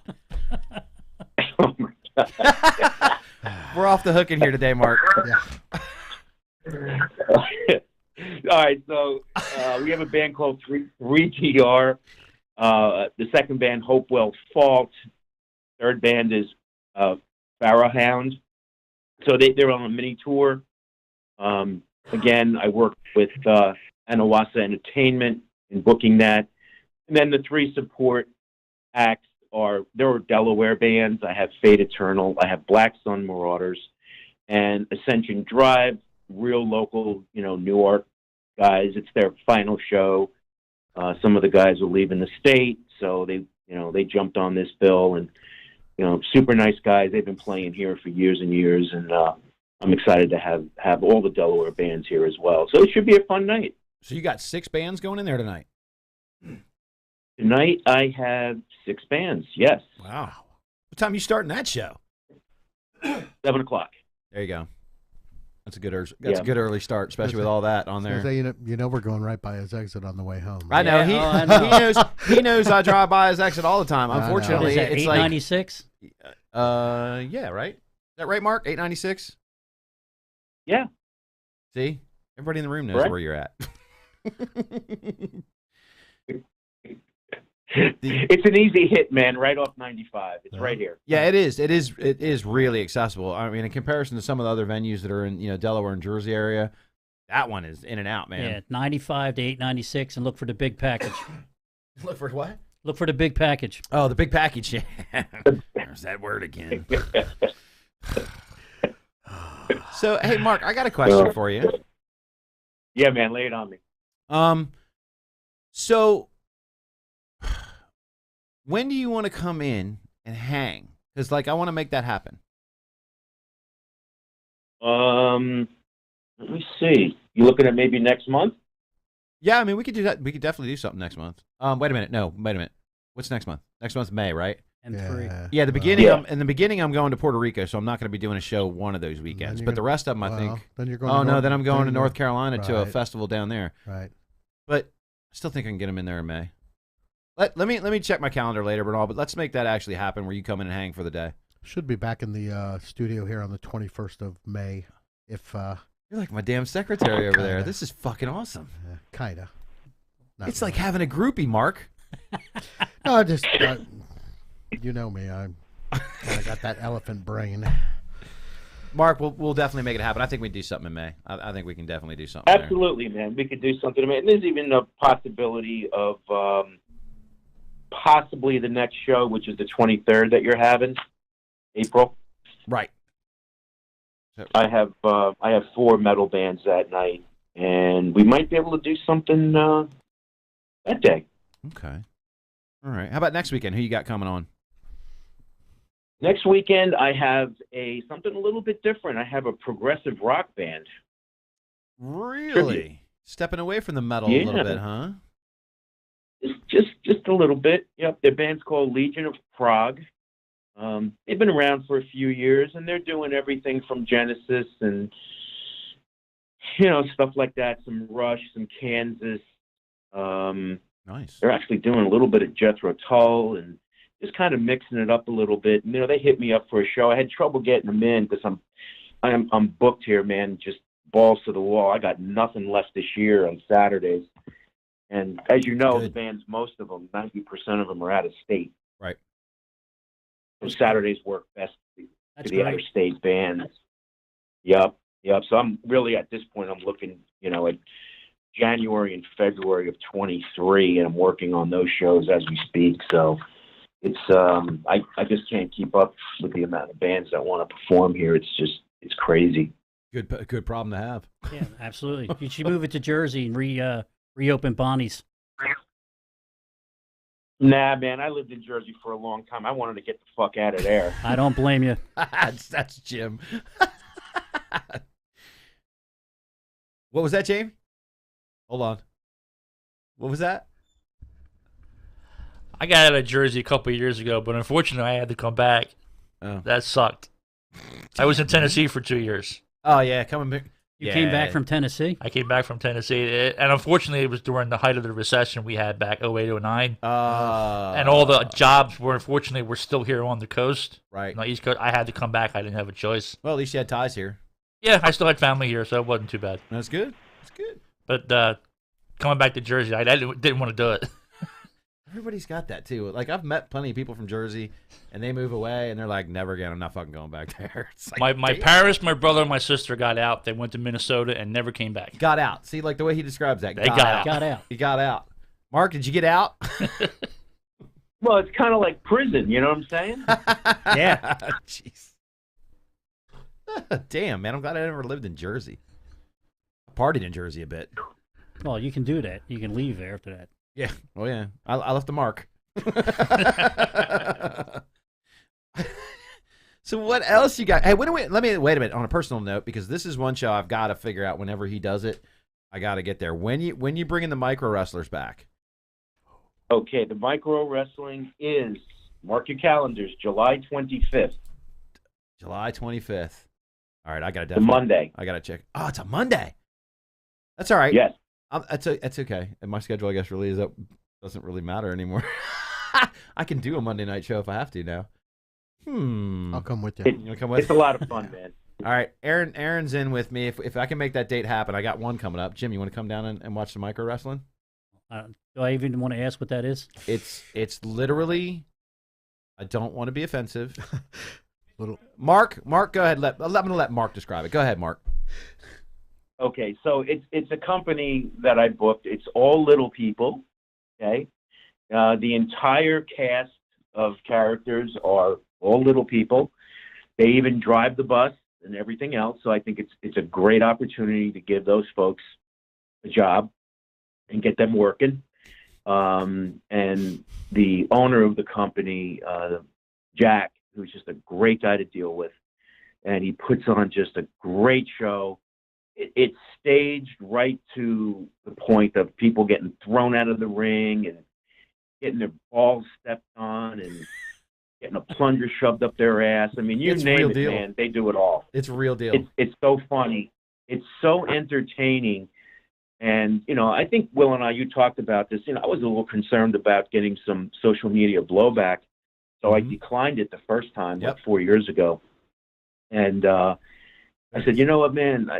H: Oh my God.
F: We're off the hook in here today, Mark.
B: Yeah.
H: All right, so we have a band called 3TR. The second band, Hopewell Fault. Third band is Pharaoh Hound. So they're on a mini tour. Again, I work with Anawasa Entertainment in booking that. And then the 3 support acts there are Delaware bands. I have Fate Eternal. I have Black Sun Marauders and Ascension Drive, real local, Newark guys. It's their final show. Some of the guys are leaving the state, so they jumped on this bill and, super nice guys. They've been playing here for years and years, and I'm excited to have all the Delaware bands here as well. So it should be a fun night.
F: So you got 6 bands going in there tonight?
H: Tonight I have 6 bands, yes.
F: Wow. What time you starting that show?
H: 7 o'clock.
F: There you go. That's a good a good early start, especially with all that on there.
B: Say, you know we're going right by his exit on the way home.
F: I know.
G: Yeah, I know.
F: He knows I drive by his exit all the time.
B: I know.
F: Unfortunately,
G: Is that
F: it's
G: 896?
F: like yeah, right? Is that right, Mark? 896?
H: Yeah.
F: See? Everybody in the room knows
H: Right.
F: where you're at.
H: It's an easy hit, man, right off 95. It's right here.
F: Yeah, it is. It is really accessible. I mean, in comparison to some of the other venues that are in, Delaware and Jersey area, that one is in and out, man.
G: Yeah, 95 to 896, and look for the big package.
F: Look for what?
G: Look for the big package.
F: Oh, the big package. There's that word again. So, hey, Mark, I got a question for you.
H: Yeah, man, lay it on me.
F: So when do you want to come in and hang? Because, like, I want to make that happen.
H: Let me see. You looking at maybe next month?
F: Yeah, I mean, we could do that. We could definitely do something next month. Wait a minute. No, wait a minute. What's next month? Next month's May, right?
G: M3.
F: Yeah, the beginning.
H: Yeah.
F: In the beginning, I'm going to Puerto Rico, so I'm not going to be doing a show one of those weekends. But the rest of them, I think.
B: Then you're going.
F: Oh
B: to
F: no,
B: North,
F: then I'm going to
B: you're-
F: North Carolina to a
B: Right.
F: festival down there.
B: Right.
F: But I still think I can get them in there in May. Let me check my calendar later, but let's make that actually happen where you come in and hang for the day.
B: Should be back in the studio here on the 21st of May, if
F: You're like my damn secretary over there.
B: Kinda.
F: This is fucking awesome.
B: kinda. Not
F: It's like
B: really.
F: having a groupie, Mark.
B: No, I just you know me. I got that elephant brain.
F: Mark, we'll definitely make it happen. I think we do something in May. I think we can definitely do something.
H: Absolutely, man. We could do something. And there's even a possibility of possibly the next show, which is the 23rd that you're having, April.
F: There. Right.
H: I have 4 metal bands that night, and we might be able to do something that day.
F: Okay. All right. How about next weekend? Who you got coming on?
H: Next weekend, I have something a little bit different. I have a progressive rock band.
F: Really?
H: Tribute.
F: Stepping away from the metal a little
H: Yeah.
F: bit, huh?
H: Just a little bit. Yep, their band's called Legion of Prague. They've been around for a few years, and they're doing everything from Genesis and stuff like that. Some Rush, some Kansas.
F: Nice.
H: They're actually doing a little bit of Jethro Tull and just kind of mixing it up a little bit. And, they hit me up for a show. I had trouble getting them in because I'm booked here, man. Just balls to the wall. I got nothing left this year on Saturdays. And as you know, the bands, most of them, 90% of them are out of state.
F: Right.
H: So Saturdays work best for
G: That's
H: the
G: great.
H: out-of-state bands. Yep. So I'm really, at this point, I'm looking, at January and February of 23, and I'm working on those shows as we speak. So it's, I just can't keep up with the amount of bands that want to perform here. It's crazy.
F: Good problem to have.
G: Yeah, absolutely. You should move it to Jersey and reopen Bonnie's.
H: Nah, man, I lived in Jersey for a long time. I wanted to get the fuck out of there.
G: I don't blame you.
F: That's Jim. What was that, Jamie? Hold on. What was that?
I: I got out of Jersey a couple of years ago, but unfortunately, I had to come back.
F: Oh.
I: That sucked. I was in Tennessee for 2 years.
F: Oh yeah, coming back.
G: You came back from Tennessee?
I: I came back from Tennessee, and unfortunately, it was during the height of the recession we had back 08, 09. And all the jobs were still here on the coast.
F: Right.
I: On the East Coast. I had to come back. I didn't have a choice.
F: Well, at least you had ties here.
I: Yeah, I still had family here, so it wasn't too bad.
F: That's good. That's good.
I: But coming back to Jersey, I didn't want to do it.
F: Everybody's got that too. Like I've met plenty of people from Jersey, and they move away, and they're like, "Never again. I'm not fucking going back there." It's like,
I: My parents, my brother, and my sister got out. They went to Minnesota and never came back.
F: got out. See, like the way he describes that.
I: They got out.
G: Got out.
F: He got out. Mark, did you get out?
H: Well, it's kind of like prison, you know what I'm saying?
F: Yeah. Jeez. Damn, man. I'm glad I never lived in Jersey. I partied in Jersey a bit.
G: Well, you can do that. You can leave there after that.
F: Yeah. Oh, yeah. I left a mark. So what else you got? Hey, wait a minute. On a personal note, because this is one show I've got to figure out whenever he does it. I got to get there. When you bringing the micro wrestlers back?
H: Okay, the micro wrestling is Mark your calendars, July 25th.
F: July 25th. All right, I got to
H: The
F: definitely.
H: Monday.
F: I got to check. Oh, it's a Monday. That's all right.
H: Yes.
F: That's okay. And my schedule, I guess, really doesn't really matter anymore. I can do a Monday night show if I have to now.
B: I'll come with you.
F: You wanna come with?
H: It's a lot of fun, man.
F: All right, Aaron's in with me. If I can make that date happen, I got one coming up. Jim, you want to come down and watch the micro wrestling?
G: Do I even want to ask what that is?
F: It's literally. I don't want to be offensive.
B: Mark,
F: go ahead. I'm going to let Mark describe it. Go ahead, Mark.
H: Okay, so it's a company that I booked. It's all little people. Okay, the entire cast of characters are all little people. They even drive the bus and everything else. So I think it's a great opportunity to give those folks a job and get them working. And the owner of the company, Jack, who's just a great guy to deal with, and he puts on just a great show. It's staged right to the point of people getting thrown out of the ring and getting their balls stepped on and getting a plunger shoved up their ass. I mean, you name it, man. They do it all.
F: It's a real deal.
H: It's so funny. It's so entertaining. And, I think Will and I, you talked about this. I was a little concerned about getting some social media blowback. So I declined it the first time, like 4 years ago. And I said, you know what, man,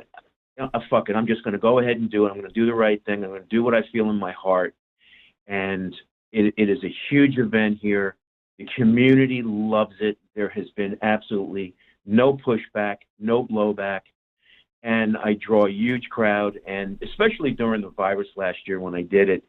H: fuck it. I'm just going to go ahead and do it. I'm going to do the right thing. I'm going to do what I feel in my heart. And it is a huge event here. The community loves it. There has been absolutely no pushback, no blowback. And I draw a huge crowd. And especially during the virus last year when I did it,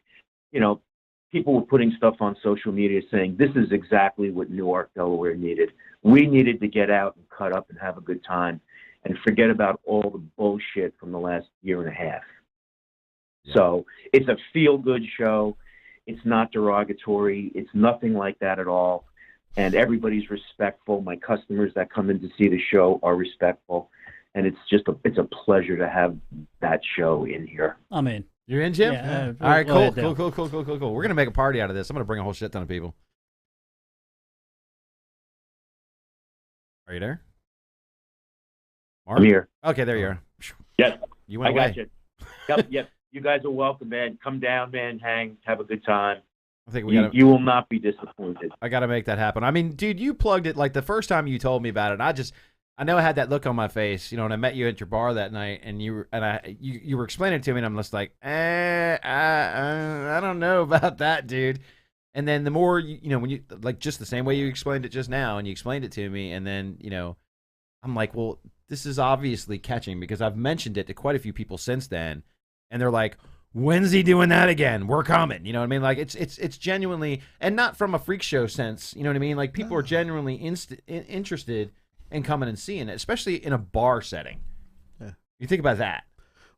H: people were putting stuff on social media saying, this is exactly what Newark, Delaware needed. We needed to get out and cut up and have a good time and forget about all the bullshit from the last year and a half. Yeah. So it's a feel-good show. It's not derogatory. It's nothing like that at all. And everybody's respectful. My customers that come in to see the show are respectful. And it's just it's a pleasure to have that show in here.
G: I'm in.
F: You're in, Jim?
G: Yeah.
F: All right, cool. We're going to make a party out of this. I'm going to bring a whole shit ton of people. Are you there? Mark?
H: I'm here.
F: Okay, there you are.
H: Yes.
F: You went
H: I
F: away.
H: got you. Yep. You guys are welcome, man. Come down, man. Hang. Have a good time.
F: I think
H: you will not be disappointed.
F: I got to make that happen. I mean, dude, you plugged it like the first time you told me about it. I know I had that look on my face, when I met you at your bar that night, and you were explaining it to me, and I'm just like, I don't know about that, dude. And then the more when you like just the same way you explained it just now, and you explained it to me, and then I'm like, well, this is obviously catching because I've mentioned it to quite a few people since then, and they're like, when's he doing that again? We're coming. You know what I mean? Like it's genuinely, and not from a freak show sense. You know what I mean? Like people are genuinely interested in coming and seeing it, especially in a bar setting. Yeah. You think about that.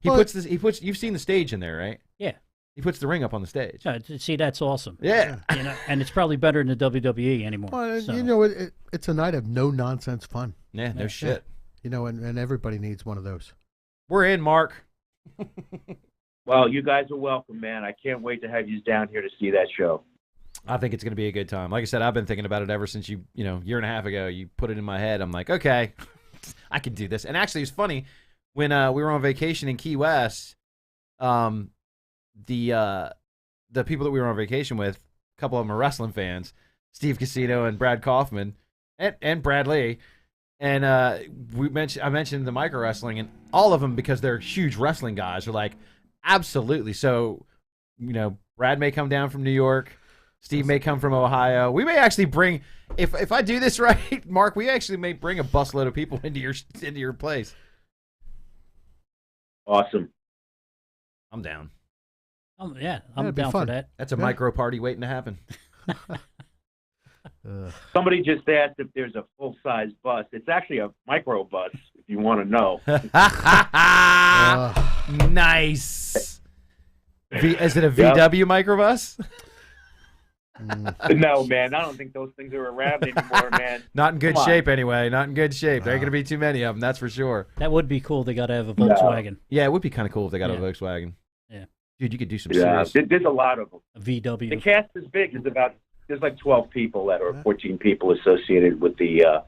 F: He puts. You've seen the stage in there, right?
G: Yeah.
F: He puts the ring up on the stage.
G: See, that's awesome.
F: Yeah.
G: And it's probably better than the WWE anymore.
B: Well,
G: so.
B: It's a night of no nonsense fun.
F: Yeah, no shit.
B: And everybody needs one of those.
F: We're in, Mark.
H: Well, you guys are welcome, man. I can't wait to have you down here to see that show.
F: I think it's going to be a good time. Like I said, I've been thinking about it ever since year and a half ago, you put it in my head. I'm like, okay, I can do this. And actually, it's funny when we were on vacation in Key West. The people that we were on vacation with, a couple of them are wrestling fans, Steve Casino and Brad Kaufman, and Brad Lee. And I mentioned the micro wrestling, and all of them, because they're huge wrestling guys, are like, absolutely. So, Brad may come down from New York. Steve may come from Ohio. We may actually bring, if I do this right, Mark, we actually may bring a busload of people into your place.
H: Awesome.
F: I'm down.
G: Yeah, I'm down for that.
F: That's a micro party waiting to happen.
H: Somebody just asked if there's a full-size bus. It's actually a micro bus, if you want to know.
F: Nice. Is it a VW microbus?
H: No, man. I don't think those things are around anymore, man.
F: Not in good shape, anyway. Not in good shape. There ain't going to be too many of them, that's for sure.
G: That would be cool. They got to have a Volkswagen.
F: No. Yeah, it would be kind of cool if they got a Volkswagen.
G: Yeah.
F: Dude, you could do some serious.
H: There's a lot of them.
G: A VW.
H: The cast is big. There's about there's like 12 people that are 14 people associated with the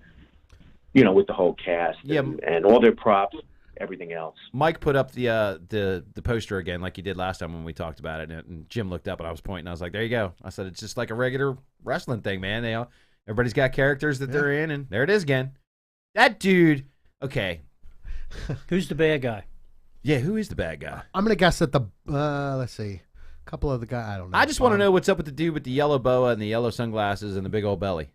H: with the whole cast and all their props, everything else.
F: Mike put up the poster again like he did last time when we talked about it, and Jim looked up and I was pointing. I was like, there you go. I said, it's just like a regular wrestling thing, man. Everybody's got characters that they're in, and there it is again. That dude, okay.
G: Who's the bad guy?
F: Yeah, who is the bad guy?
B: I'm going to guess that let's see, a couple of the guys, I don't know.
F: I just want to know what's up with the dude with the yellow boa and the yellow sunglasses and the big old belly.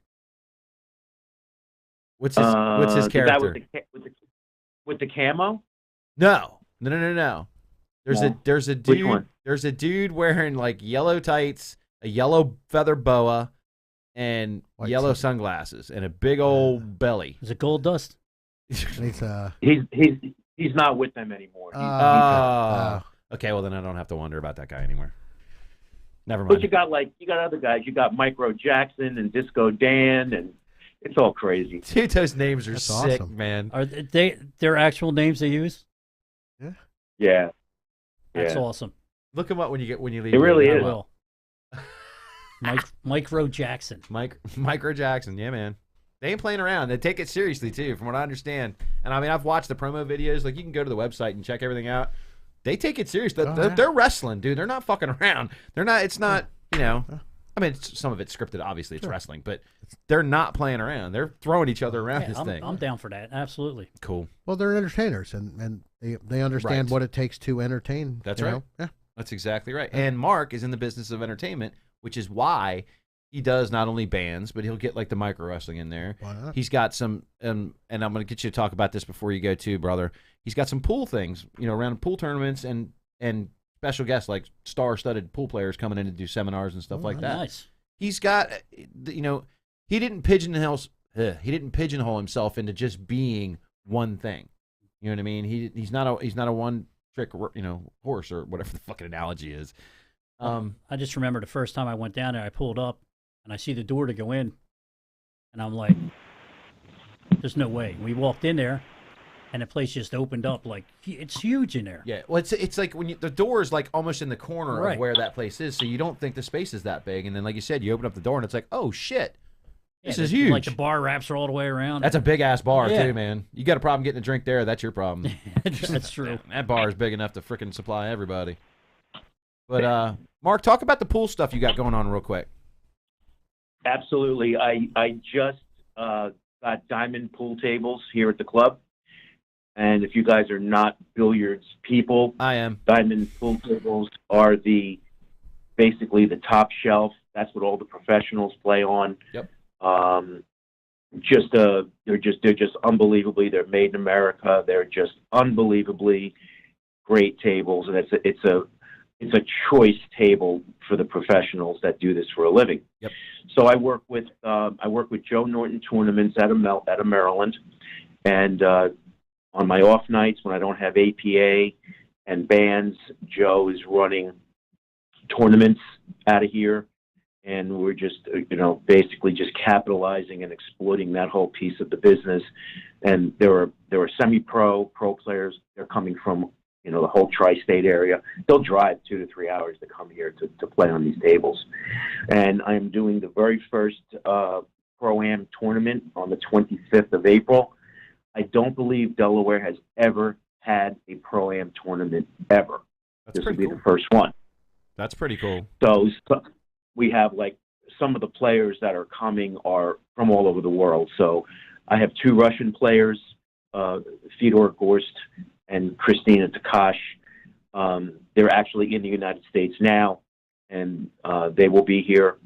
F: What's his character?
H: The guy with the camo?
F: No. There's a dude.
H: Which one?
F: There's a dude wearing like yellow tights, a yellow feather boa, and yellow sunglasses, and a big old belly.
G: Is it Gold Dust?
B: He's
H: not with them anymore.
F: Okay. Well, then I don't have to wonder about that guy anymore. Never mind.
H: But you got other guys. You got Micro Jackson and Disco Dan, and it's all crazy.
F: Dude, those names are sick,
B: awesome.
F: man.
G: Are they their actual names they use?
H: Yeah.
G: That's awesome.
F: Look them up when you leave.
H: It really is.
G: I will. Micro Jackson.
F: Micro Jackson, yeah, man. They ain't playing around. They take it seriously too, from what I understand. And I mean, I've watched the promo videos. Like, you can go to the website and check everything out. They take it serious. They're wrestling, dude. They're not fucking around. They're not. It's not. I mean, some of it's scripted. Obviously, it's wrestling, but they're not playing around. They're throwing each other around this thing.
G: I'm down for that. Absolutely.
F: Cool.
B: Well, they're entertainers, and they understand what it takes to entertain.
F: That's right. Yeah, that's exactly right. And Mark is in the business of entertainment, which is why he does not only bands, but he'll get like the micro wrestling in there.
B: Why not?
F: He's got some, and I'm going to get you to talk about this before you go too, brother. He's got some pool things, around pool tournaments and special guests like star-studded pool players coming in to do seminars and stuff like that.
G: Nice.
F: He's got, he didn't pigeonhole himself into just being one thing. You know what I mean? He's not a one trick, horse or whatever the fucking analogy is.
G: I just remember the first time I went down there, I pulled up and I see the door to go in, and I'm like, "There's no way." We walked in there, and the place just opened up like it's huge in there.
F: Yeah, well, it's like when the door is like almost in the corner of where that place is, so you don't think the space is that big, and then like you said, you open up the door and it's like, oh shit, this is huge.
G: Like the bar wraps are all the way around.
F: That's a big ass bar too, man. You got a problem getting a drink there? That's your problem.
G: That's true.
F: That bar is big enough to freaking supply everybody. But Mark, talk about the pool stuff you got going on real quick.
H: Absolutely. I just got diamond pool tables here at the club. And if you guys are not billiards people,
F: I am.
H: Diamond pool tables are basically the top shelf. That's what all the professionals play on.
F: Yep.
H: They're just unbelievably. They're made in America. They're just unbelievably great tables, and it's a choice table for the professionals that do this for a living.
F: Yep.
H: So I work with Joe Norton Tournaments out of Maryland, and on my off nights when I don't have APA and bands, Joe is running tournaments out of here, and we're just basically just capitalizing and exploiting that whole piece of the business. And there are semi-pro, pro players. They're coming from the whole tri-state area. They'll drive 2 to 3 hours to come here to play on these tables. And I'm doing the very first Pro-Am tournament on the 25th of April. I don't believe Delaware has ever had a Pro-Am tournament ever. This will be the first one.
F: That's pretty cool.
H: So we have like some of the players that are coming are from all over the world. So I have 2 Russian players, Fedor Gorst and Christina Takash. They're actually in the United States now, and they will be here.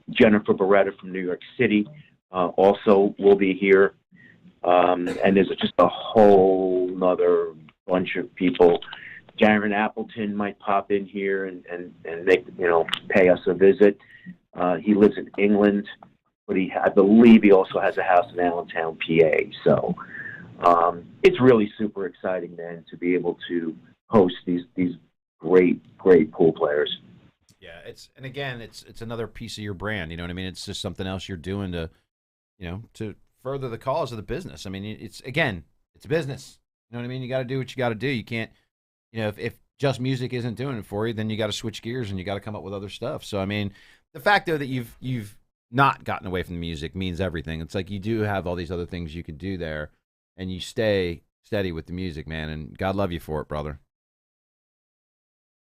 H: Jennifer Beretta from New York City also will be here. And there's just a whole nother bunch of people. Darren Appleton might pop in here and make, pay us a visit. He lives in England, but I believe he also has a house in Allentown, PA. So it's really super exciting, man, to be able to host these great pool players.
F: Yeah, it's another piece of your brand. You know what I mean? It's just something else you're doing to further the cause of the business. I mean, it's a business. You know what I mean? You got to do what you got to do. You can't, if just music isn't doing it for you, then you got to switch gears and you got to come up with other stuff. So I mean, the fact though that you've not gotten away from the music means everything. It's like you do have all these other things you could do there, and you stay steady with the music, man. And God love you for it, brother.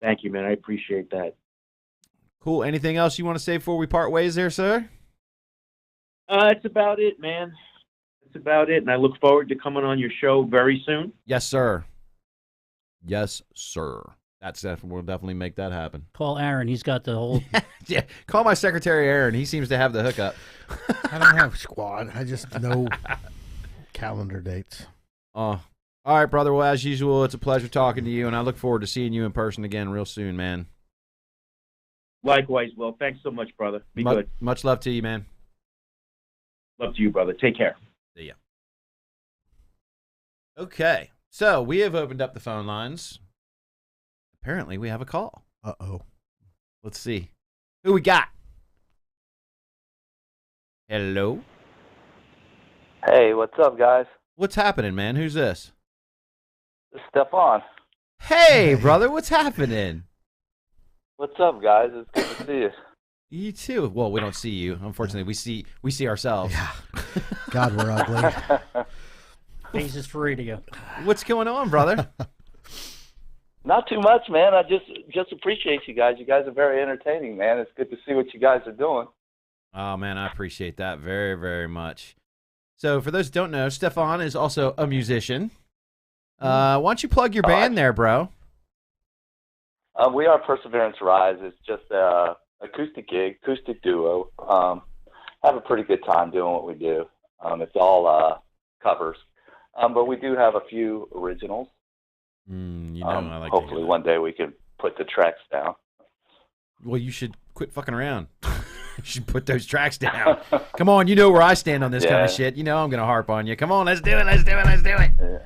H: Thank you, man. I appreciate that.
F: Cool. Anything else you want to say before we part ways there, sir?
H: It's about it, man. It's about it, and I look forward to coming on your show very soon.
F: Yes, sir. Yes, sir. We'll definitely make that happen.
G: Call Aaron. He's got the whole.
F: Yeah, call my secretary Aaron. He seems to have the hookup.
B: I don't have squad. I just know calendar dates.
F: All right, brother. Well, as usual, it's a pleasure talking to you, and I look forward to seeing you in person again real soon, man.
H: Likewise, Will. Thanks so much, brother. Be good.
F: Much love to you, man.
H: Love to you, brother. Take care.
F: See ya. Okay, so we have opened up the phone lines. Apparently, we have a call.
B: Uh-oh.
F: Let's see. Who we got? Hello?
J: Hey, what's up, guys?
F: What's happening, man? Who's this?
J: It's Stefan.
F: Hey, brother, what's happening?
J: What's up, guys? It's good to see you.
F: You too. Well, we don't see you. Unfortunately, we see ourselves.
B: Yeah. God, we're ugly.
G: Faces for radio.
F: What's going on, brother?
J: Not too much, man. I just appreciate you guys. You guys are very entertaining, man. It's good to see what you guys are doing.
F: Oh, man, I appreciate that very, very much. So, for those who don't know, Stefan is also a musician. Why don't you plug your band there, bro?
J: We are Perseverance Rise. It's just a acoustic gig, acoustic duo. Have a pretty good time doing what we do. It's all covers. But we do have a few originals.
F: I like
J: hopefully one day we can put the tracks down.
F: Well, you should quit fucking around. You should put those tracks down. Come on, you know where I stand on this kind of shit. You know I'm going to harp on you. Come on, let's do it.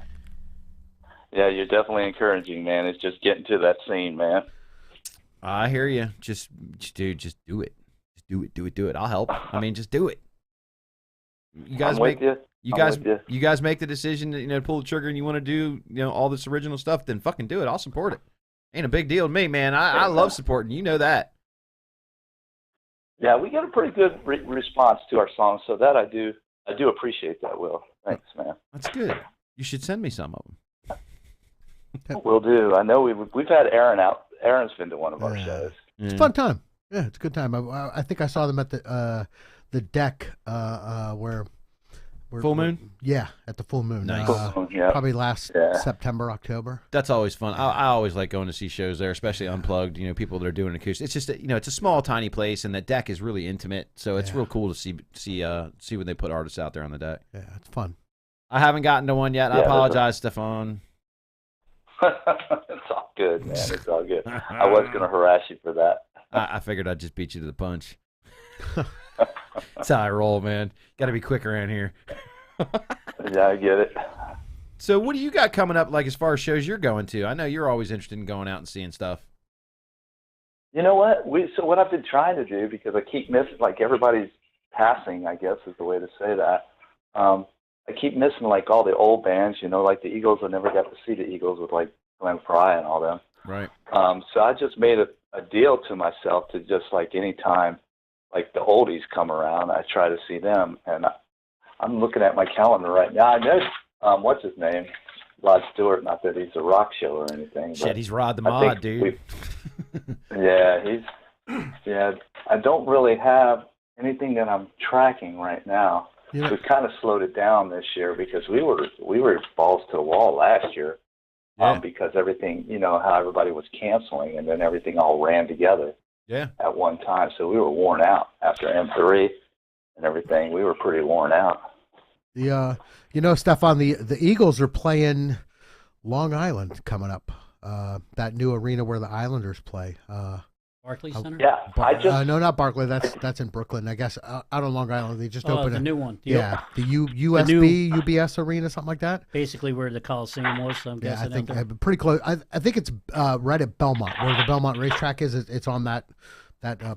J: Yeah, you're definitely encouraging, man. It's just getting to that scene, man.
F: I hear you. Just do it. Just do it. I'll help. I mean, just do it. You guys you guys make the decision to pull the trigger and you want to do all this original stuff, then fucking do it. I'll support it. Ain't a big deal to me, man. I love supporting. You know that.
J: Yeah, we get a pretty good response to our songs, so that I do appreciate that, Will. Thanks, man.
F: That's good. You should send me some of them.
J: Will do. I know we've had Aaron out. Aaron's been to one of our shows.
B: It's a fun time. Yeah, it's a good time. I think I saw them at the deck where
F: Full Moon?
B: Yeah, at the Full Moon.
F: Nice.
B: Probably last September, October.
F: That's always fun. I always like going to see shows there, especially unplugged. People that are doing acoustic. It's just it's a small, tiny place, and the deck is really intimate. So it's real cool to see when they put artists out there on the deck.
B: Yeah, it's fun.
F: I haven't gotten to one yet. I apologize, Stefan.
J: It's all good, man. It's all good. I was going to harass you for that.
F: I figured I'd just beat you to the punch. That's how I roll, man. Got to be quick around here.
J: Yeah, I get it.
F: So what do you got coming up, like as far as shows you're going to? I know you're always interested in going out and seeing stuff.
J: You know what? So what I've been trying to do, because I keep missing, like everybody's passing, I guess is the way to say that. I keep missing like all the old bands, like the Eagles. I never got to see the Eagles with like Glenn Frey and all them.
F: Right.
J: So I just made a deal to myself to just like anytime like the oldies come around, I try to see them. And I'm looking at my calendar right now. I know, what's his name? Rod Stewart. Not that he's a rock show or anything.
F: Shit, he's Rod the Mod, dude.
J: Yeah, I don't really have anything that I'm tracking right now. Yeah. We've kind of slowed it down this year because we were balls to the wall last year. Because everything, how everybody was canceling and then everything all ran together at one time. So we were worn out after M3 and everything. We were pretty worn out.
B: Stefan, the Eagles are playing Long Island coming up. That new arena where the Islanders play.
G: Barclays Center?
J: Yeah.
B: No, not Barclay. That's in Brooklyn. I guess out on Long Island. They just opened
G: a new one.
B: The USB, UBS arena, something like that.
G: Basically where the Coliseum was, so I'm guessing.
B: I think I'm pretty close. I think it's right at Belmont, where the Belmont racetrack is. It's on that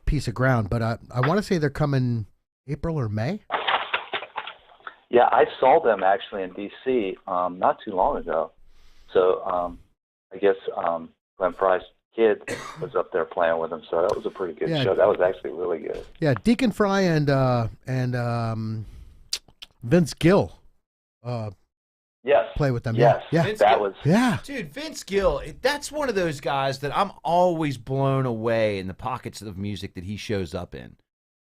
B: piece of ground. But I want to say they're coming April or May.
J: Yeah, I saw them actually in D.C. Not too long ago. So I guess Glenn Fry's kid was up there playing with him, so that was a pretty good show. That was actually really good.
B: Yeah, Deacon Fry and Vince Gill.
J: Yes.
B: Play with them.
J: Yes.
B: Yeah.
F: Vince
J: That
F: Gill.
J: was.
B: Yeah.
F: Dude, Vince Gill, that's one of those guys that I'm always blown away in the pockets of music that he shows up in.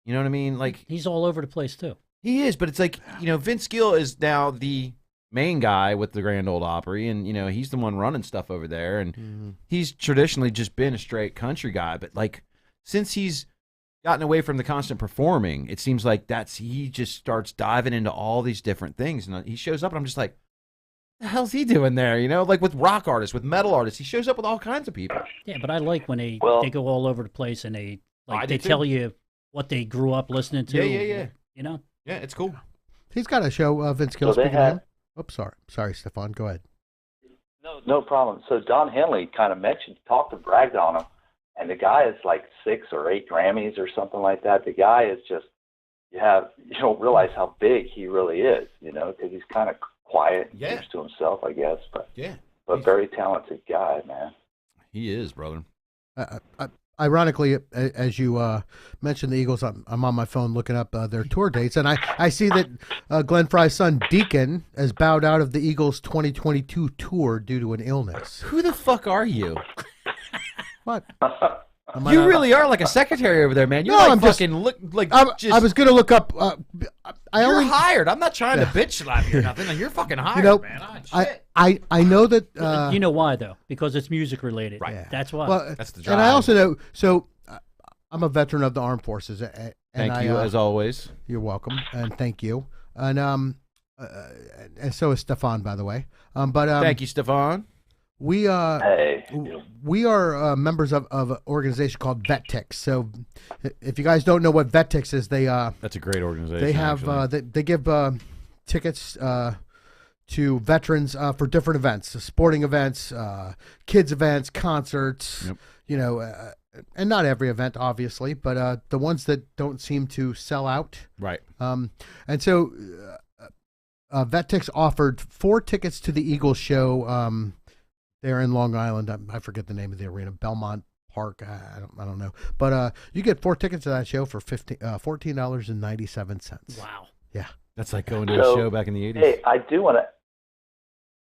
F: You know what I mean? Like,
G: he's all over the place too.
F: he is, but it's like, Vince Gill is now the main guy with the Grand Ole Opry, and he's the one running stuff over there, and he's traditionally just been a straight country guy, but like since he's gotten away from the constant performing, it seems like he just starts diving into all these different things, and he shows up and I'm just like, what the hell's he doing there? Like with rock artists, with metal artists, he shows up with all kinds of people.
G: Yeah, but I like when they go all over the place and they tell you what they grew up listening to.
F: Yeah. Yeah, it's cool.
B: He's got a show, Vince Gill.
J: So they
B: Speaking of
J: had-
B: him. Oops, sorry, Stefan. Go ahead.
J: No problem. So Don Henley kind of talked and bragged on him, and the guy is like 6 or 8 Grammys or something like that. The guy is just, you don't realize how big he really is, because he's kind of quiet and keeps to himself, I guess. But very talented guy, man.
F: He is, brother.
B: Ironically, as you mentioned the Eagles, I'm on my phone looking up their tour dates, and I see that Glenn Fry's son, Deacon, has bowed out of the Eagles' 2022 tour due to an illness.
F: Who the fuck are you?
B: What?
F: You really are like a secretary over there, man. You're
B: No,
F: like
B: I'm just-
F: fucking
B: I was going to look up.
F: You're hired. I'm not trying to bitch slap you or nothing. Like, you're fucking hired, man. Shit.
B: I know that.
G: You know why though? Because it's music related.
F: Right. Yeah.
G: That's why.
B: Well,
F: That's the drive.
B: and I also know. So I'm a veteran of the armed forces. And
F: Thank you, as always.
B: You're welcome, and thank you. And so is Stefan, by the way.
F: Thank you, Stefan.
B: We are members of an organization called VetTix. So if you guys don't know what VetTix is,
F: that's a great organization.
B: They have they give tickets to veterans for different events, sporting events, kids events, concerts.
F: Yep.
B: And not every event, obviously, but the ones that don't seem to sell out.
F: Right.
B: And so VetTix offered 4 tickets to the Eagles show. They're in Long Island. I forget the name of the arena, Belmont Park. I don't know. But you get 4 tickets to that show for $14.97.
G: Wow.
B: Yeah.
F: That's like going to a show back in the 80s.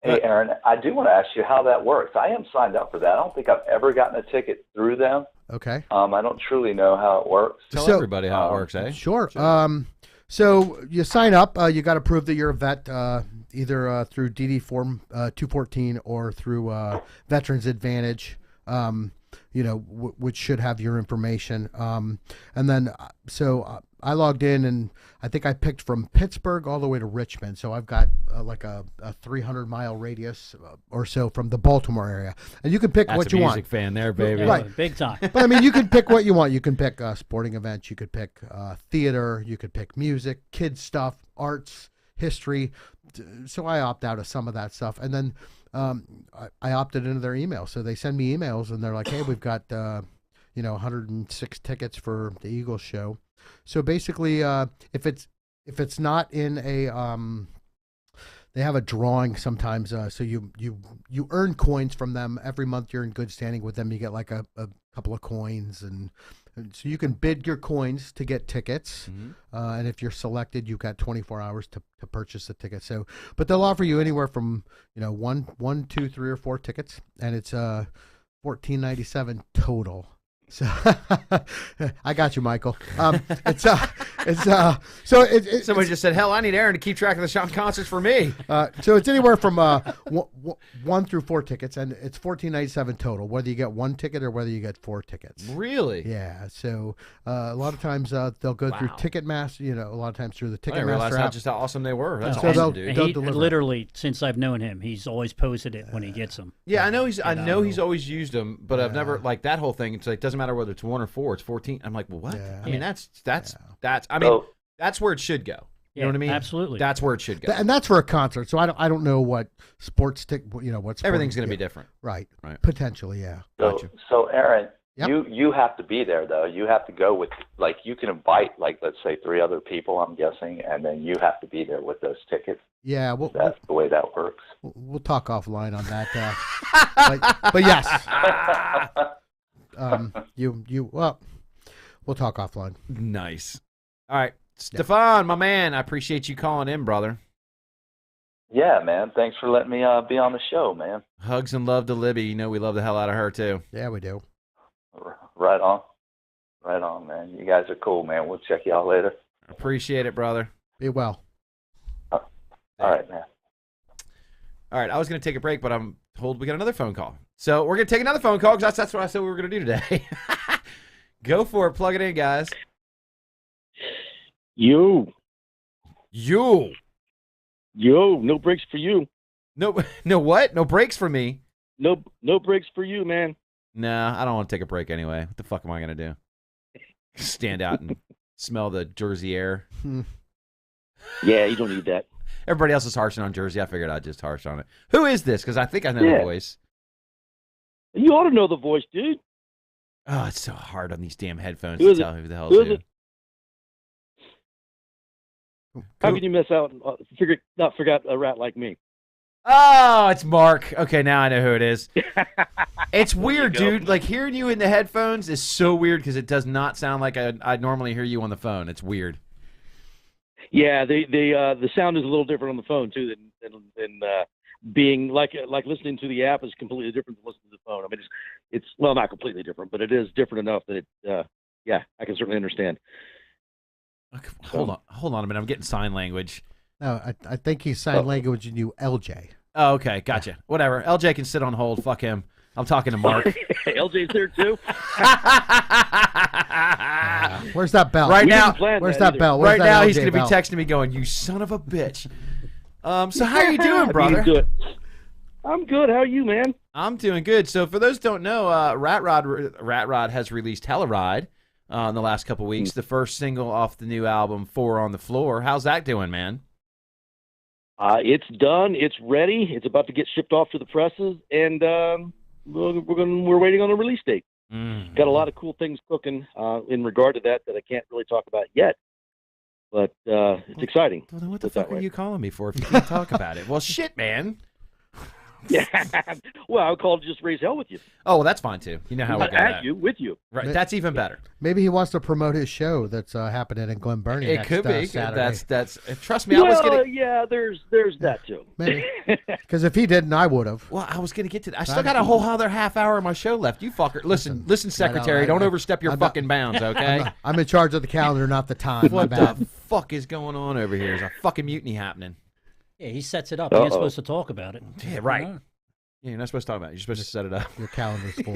J: Hey, Aaron, I do want to ask you how that works. I am signed up for that. I don't think I've ever gotten a ticket through them.
B: Okay.
J: I don't truly know how it works.
F: Tell everybody how it works, eh?
B: Sure. So you sign up. You got to prove that you're a vet, either through DD Form 214 or through Veterans Advantage. Which should have your information. And then, I logged in, and I think I picked from Pittsburgh all the way to Richmond. So I've got like a 300-mile radius or so from the Baltimore area. And you can pick what you want.
F: That's a music fan there, baby.
B: Right.
G: Big time.
B: But I mean, you can pick what you want. You can pick sporting events. You could pick theater. You could pick music, kids stuff, arts, history. So I opt out of some of that stuff. And then I opted into their email. So they send me emails, and they're like, hey, we've got 106 tickets for the Eagles show. So basically, if it's not in a they have a drawing sometimes. So you earn coins from them every month. You're in good standing with them. You get like a couple of coins, and so you can bid your coins to get tickets.
F: Mm-hmm.
B: And if you're selected, you've got 24 hours to purchase the ticket. So, but they'll offer you anywhere from 1, 2, 3, or 4 tickets, and it's $14.97 total. So I got you, Michael.
F: Somebody just said, "Hell, I need Aaron to keep track of the concerts for me."
B: So it's anywhere from 1 through 4 tickets, and it's $14.97 total, whether you get 1 ticket or whether you get 4 tickets.
F: Really?
B: Yeah. So a lot of times they'll go through Ticketmaster. A lot of times through the
F: I didn't realize
B: Ticketmaster app.
F: just how awesome they were. That's
B: So
F: awesome, dude.
B: they'll
G: He
B: deliver.
G: literally, since I've known him, he's always posted it when he gets them.
F: Yeah, I know he's always used them, but I've never like that whole thing. It's like doesn't matter whether it's 1 or 4, it's 14. I'm like, well, what?
B: Yeah.
F: I mean, that's I mean, that's where it should go. You know what I mean?
G: Absolutely.
F: That's where it should go.
B: And that's for a concert. So I don't know what sports what
F: Everything's going to be different.
B: Right.
F: Right.
B: Potentially, yeah.
J: So Aaron,
B: Yep.
J: You have to be there though. You have to go with, like, you can invite, like, let's say 3 other people, I'm guessing, and then you have to be there with those tickets.
B: Yeah,
J: That's the way that works.
B: We'll talk offline on that. But yes, well, we'll talk offline.
F: Nice. All right, Stefan, my man, I appreciate you calling in, brother.
J: Yeah, man. Thanks for letting me be on the show, man.
F: Hugs and love to Libby. You know we love the hell out of her too.
B: Yeah, we do.
J: Right on. Right on, man. You guys are cool, man. We'll check y'all later.
F: Appreciate it, brother.
B: Be well.
J: All right, man.
F: All right, I was going to take a break, but I'm told we got another phone call. So we're going to take another phone call because that's what I said we were going to do today. Go for it. Plug it in, guys.
K: You.
F: Yo,
K: no breaks for you.
F: No what? No breaks for me.
K: No breaks for you, man.
F: Nah, I don't want to take a break anyway. What the fuck am I going to do? Stand out and smell the Jersey air?
K: Yeah, you don't need that.
F: Everybody else is harshing on Jersey. I figured I'd just harsh on it. Who is this? Because I think I know the voice.
K: You ought to know the voice, dude.
F: Oh, it's so hard on these damn headphones to tell who the hell it's who.
K: How can you miss out and not forget a rat like me?
F: Oh, it's Mark. Okay, now I know who it is. It's weird, dude. Like, hearing you in the headphones is so weird because it does not sound like I'd normally hear you on the phone. It's weird.
K: Yeah, the sound is a little different on the phone too than being like listening to the app is completely different than listening to the phone. I mean, it's well, not completely different, but it is different enough that I can certainly understand.
F: Okay, hold on a minute. I'm getting sign language.
B: No, I think he's sign language and you LJ.
F: Oh, okay, gotcha. Whatever. LJ can sit on hold. Fuck him. I'm talking to Mark.
K: LJ's there too.
B: Where's that bell?
F: Right now,
B: where's that bell?
F: Right now,
B: LJ
F: he's going to be
B: bell?
F: texting me going, "You son of a bitch." So how are you doing, brother?
K: I'm good. How are you, man?
F: I'm doing good. So for those who don't know, Rat Rod has released Hella Ride in the last couple weeks. The first single off the new album, 4 on the Floor. How's that doing, man?
K: It's done. It's ready. It's about to get shipped off to the presses, and we're waiting on a release date. Got a lot of cool things cooking in regard to that I can't really talk about yet, but it's exciting.
F: Well, then what the fuck are you calling me for if you can't talk about it? Well, shit, man.
K: Yeah. Well, I called to just raise hell with you.
F: Oh, well, that's fine too. You know how we got that.
K: With you.
F: Right. That's even better.
B: Maybe he wants to promote his show that's happening in Glen Burnie.
F: It
B: next,
F: could be.
B: Saturday.
F: That's. Trust me, I was gonna.
K: Yeah, there's that too.
B: Maybe. Because if he didn't, I would have.
F: Well, I was gonna get to that. I still got a whole other half hour of my show left. You fucker. Listen, secretary. Don't overstep your fucking bounds, okay?
B: I'm in charge of the calendar, not the time.
F: What the fuck is going on over here? There's a fucking mutiny happening.
G: Yeah, he sets it up. He ain't supposed to talk about it.
F: Yeah, right. Yeah, you're not supposed to talk about it. You're supposed to set it up.
B: Your calendar's full.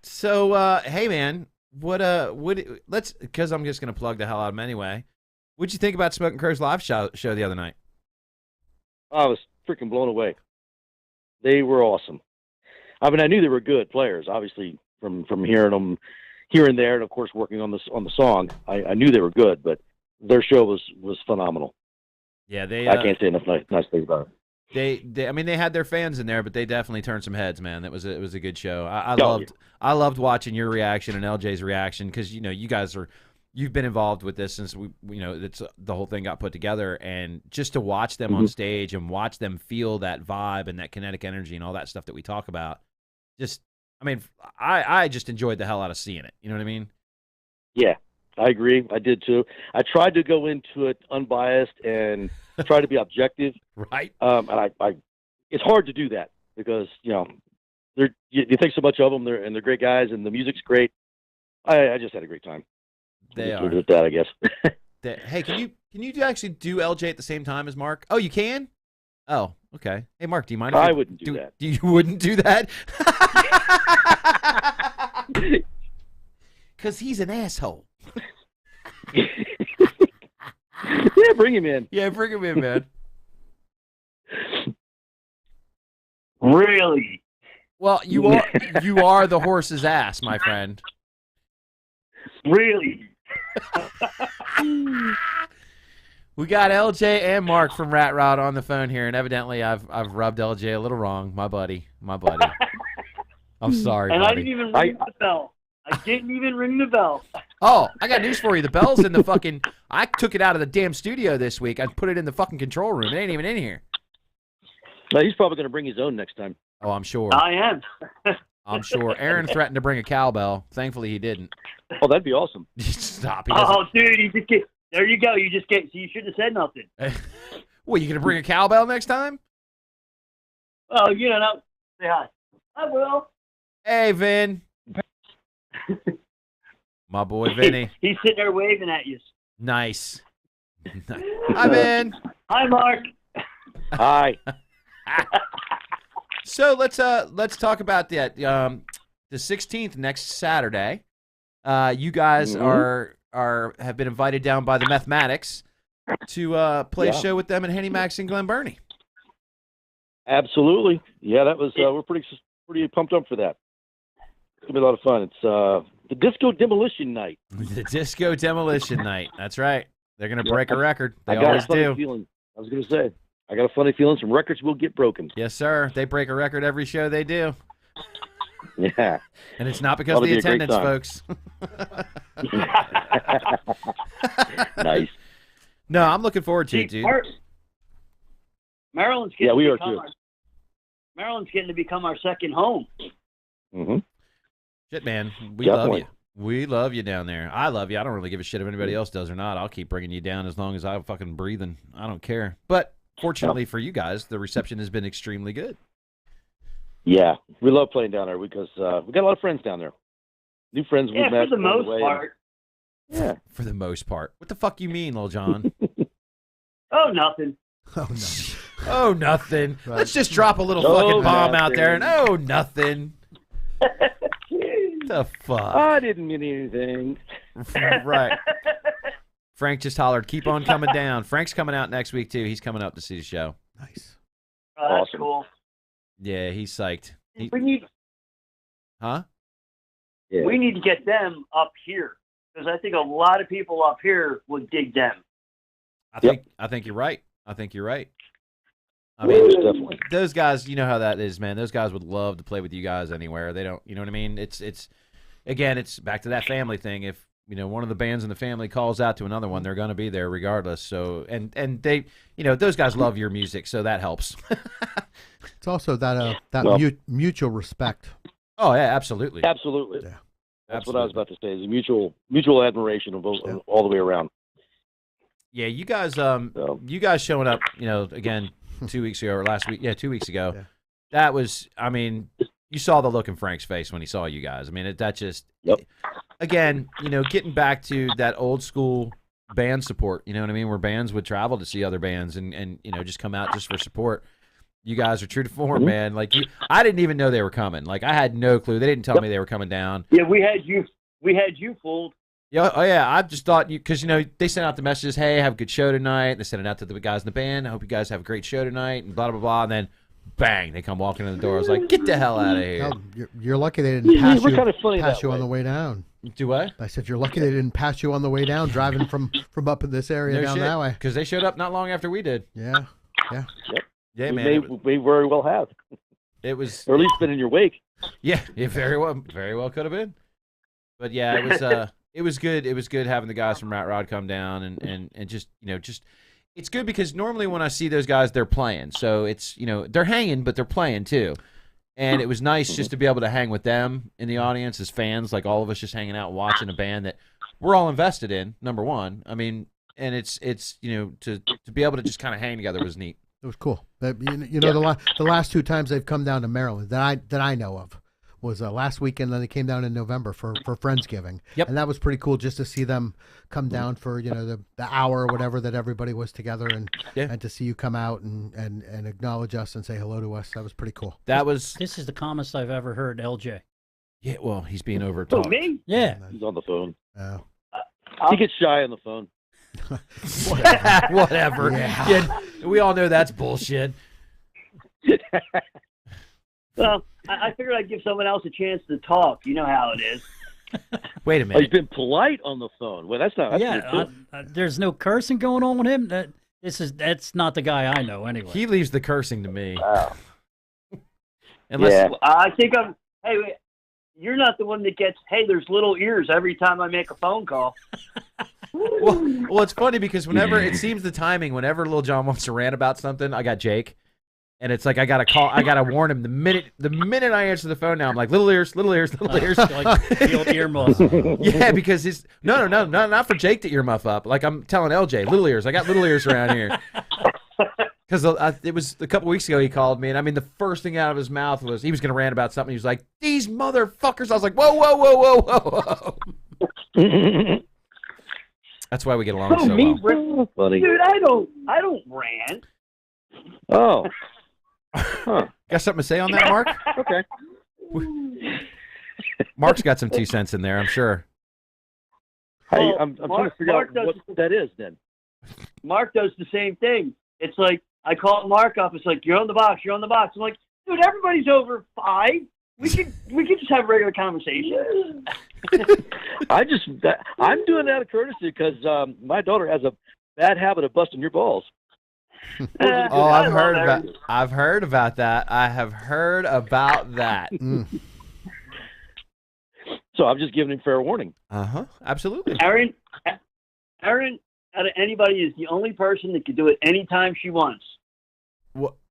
F: So, hey, man, let's, because I'm just going to plug the hell out of them anyway. What'd you think about Smoking Crow's live show the other night?
K: I was freaking blown away. They were awesome. I mean, I knew they were good players, obviously, from hearing them here and there, and of course, working on the song. I knew they were good, but their show was phenomenal.
F: Yeah,
K: I can't say enough nice things about it.
F: I mean, they had their fans in there, but they definitely turned some heads, man. It was a good show. I loved watching your reaction and LJ's reaction because you guys you've been involved with this since the whole thing got put together, and just to watch them on stage and watch them feel that vibe and that kinetic energy and all that stuff that we talk about. I just enjoyed the hell out of seeing it. You know what I mean?
K: Yeah, I agree. I did too. I tried to go into it unbiased and try to be objective.
F: Right.
K: And I it's hard to do that because you think so much of them. They're great guys and the music's great. I just had a great time.
F: They are.
K: With that, I guess.
F: Hey, can you actually do LJ at the same time as Mark? Oh, you can? Oh, okay. Hey, Mark, do you mind?
K: I wouldn't do that.
F: You wouldn't do that? Because he's an asshole.
K: Yeah, bring him in.
F: Yeah, bring him in, man.
J: Really?
F: Well, you are the horse's ass, my friend.
J: Really?
F: We got LJ and Mark from Rat Rod on the phone here, and evidently I've rubbed LJ a little wrong. My buddy. I'm sorry,
L: And
F: buddy.
L: I didn't even ring the bell. I didn't even ring the bell.
F: Oh, I got news for you. The bell's in the fucking... I took it out of the damn studio this week. I put it in the fucking control room. It ain't even in here.
K: No, he's probably going to bring his own next time.
F: Oh, I'm sure.
L: I am.
F: I'm sure. Aaron threatened to bring a cowbell. Thankfully, he didn't.
K: Oh, that'd be awesome.
F: Stop.
L: Oh, dude, you just get... There you go. You just get... So you shouldn't have said nothing.
F: What, you going to bring a cowbell next time?
L: Oh, you know, say hi. I will.
F: Hey, Vin. My boy, Vinny.
L: He's sitting there waving at you.
F: Nice. Hi, Vin.
L: Hi, Mark.
K: Hi.
F: So let's talk about that. The 16th, next Saturday. You guys have been invited down by the Mathematics to play a show with them at Henny Max and Glen Burnie.
K: Absolutely. Yeah, that was. We're pretty pumped up for that. It's gonna be a lot of fun. It's the Disco Demolition Night.
F: The Disco Demolition Night. That's right. They're gonna break a record. They
K: I got
F: always
K: a funny
F: do.
K: feeling. I was gonna say. I got a funny feeling some records will get broken.
F: Yes, sir. They break a record every show they do.
K: Yeah.
F: And it's not because of the attendance, folks.
K: Nice.
F: No, I'm looking forward to it, dude.
L: Maryland's getting
K: we
L: to
K: are
L: become
K: too.
L: Maryland's getting to become our second home.
K: Mm-hmm.
F: Shit, man. We
K: Definitely.
F: love you. We love you down there. I love you. I don't really give a shit if anybody else does or not. I'll keep bringing you down as long as I'm fucking breathing. I don't care. But fortunately for you guys, the reception has been extremely good.
K: Yeah, we love playing down there because we got a lot of friends down there. New friends we've met
L: for the
K: along
L: most
K: way.
L: part.
K: Yeah.
F: For the most part. What the fuck you mean, Lil John?
L: Oh, nothing.
B: Oh, no.
F: Oh, nothing.
B: Right.
F: Let's just drop a little
K: Oh,
F: fucking bomb out there and
K: nothing.
F: nothing. The fuck?
K: I didn't mean anything.
F: Right. Frank just hollered, keep on coming down. Frank's coming out next week, too. He's coming up to see the show.
B: Nice.
L: Oh, that's
K: Awesome.
L: cool.
F: Yeah, he's psyched.
L: We need
F: Huh?
K: Yeah.
L: we need to get them up here because I think a lot of people up here would dig them.
F: I think you're right. I think you're right. I
K: Most
F: mean,
K: definitely.
F: those guys, you know how that is, man. Those guys would love to play with you guys anywhere. They don't, you know what I mean? It's again, it's back to that family thing. If one of the bands in the family calls out to another one, they're going to be there regardless. So, and they, those guys love your music, so that helps.
B: It's also that mutual respect.
F: Oh yeah, absolutely.
K: Absolutely.
B: Yeah.
K: That's what I was about to say. Is a mutual admiration of both, all the way around.
F: Yeah, you guys showing up, again 2 weeks ago or last week, 2 weeks ago.
B: Yeah.
F: That was, I mean, you saw the look in Frank's face when he saw you guys. I mean, that just, again, getting back to that old school band support. You know what I mean? Where bands would travel to see other bands and just come out just for support. You guys are true to form, man. Like I didn't even know they were coming. Like I had no clue. They didn't tell me they were coming down.
L: Yeah, we had you fooled.
F: Yeah, oh yeah. I just thought because they sent out the messages. Hey, have a good show tonight. They sent it out to the guys in the band. I hope you guys have a great show tonight. And blah blah blah. And then, bang, they come walking in the door. I was like, get the hell out of here.
B: No, you're lucky they didn't pass
K: we're kind of funny
B: pass
K: that
B: you
K: way.
B: on the way down.
F: Do what?
B: I said you're lucky they didn't pass you on the way down, driving from up in this area down that way.
F: Because they showed up not long after we did.
B: Yeah.
K: Yep.
F: Yeah,
K: we
F: man.
K: may very well have.
F: It was,
K: or at least been in your wake.
F: Yeah, it very well could have been. But yeah, it was it was good. It was good having the guys from Rat Rod come down and just it's good because normally when I see those guys, they're playing. So it's they're hanging, but they're playing too. And it was nice just to be able to hang with them in the audience as fans, like all of us just hanging out watching a band that we're all invested in. Number one, I mean, and it's to be able to just kind of hang together was neat.
B: It was cool. The last two times they've come down to Maryland that I know of was last weekend. Then they came down in November for Friendsgiving.
F: Yep.
B: And that was pretty cool just to see them come down for the hour or whatever that everybody was together and to see you come out and acknowledge us and say hello to us. That was pretty cool.
G: This is the calmest I've ever heard LJ.
F: Yeah, well, he's being over
L: Who,
F: talked.
L: me?
G: Yeah.
K: He's on the phone.
B: Oh.
K: He gets shy on the phone.
F: Whatever. Yeah, we all know that's bullshit.
L: Well, I figured I'd give someone else a chance to talk. You know how it is.
F: Wait a
K: Oh,
F: minute.
K: he's been polite on the phone. Well, that's not. That's
G: There's no cursing going on with him. That's not the guy I know anyway.
F: He leaves the cursing to me.
K: Wow.
F: Unless,
K: Yeah.
L: I think I'm Hey, wait, you're not the one that gets, hey, there's little ears every time I make a phone call.
F: Well, it's funny because whenever it seems the timing, whenever Lil Jon wants to rant about something, I got Jake, and it's like I gotta warn him the minute I answer the phone. Now I'm like little ears, little ears, little ears,
G: like the old earmuffs.
F: Yeah, because he's no, not for Jake to earmuff up. Like I'm telling LJ, little ears. I got little ears around here. Because it was a couple weeks ago he called me, and I mean the first thing out of his mouth was he was gonna rant about something. He was like, "These motherfuckers." I was like, "Whoa, whoa, whoa, whoa, whoa." That's why we get along so well.
K: Funny.
L: Dude, I don't rant.
K: Oh. Huh.
F: Got something to say on that, Mark?
K: Okay.
F: Mark's got some 2 cents in there, I'm sure.
K: Hey, I'm trying to figure out what that is then.
L: Mark does the same thing. It's like I call Mark up. It's like, you're on the box. You're on the box. I'm like, dude, everybody's over 5. We could just have a regular conversation.
K: I'm doing that out of courtesy because my daughter has a bad habit of busting your balls.
F: I've heard about that. I have heard about that.
K: So I'm just giving him fair warning.
F: Absolutely.
L: Aaron, out of anybody, is the only person that can do it anytime she wants.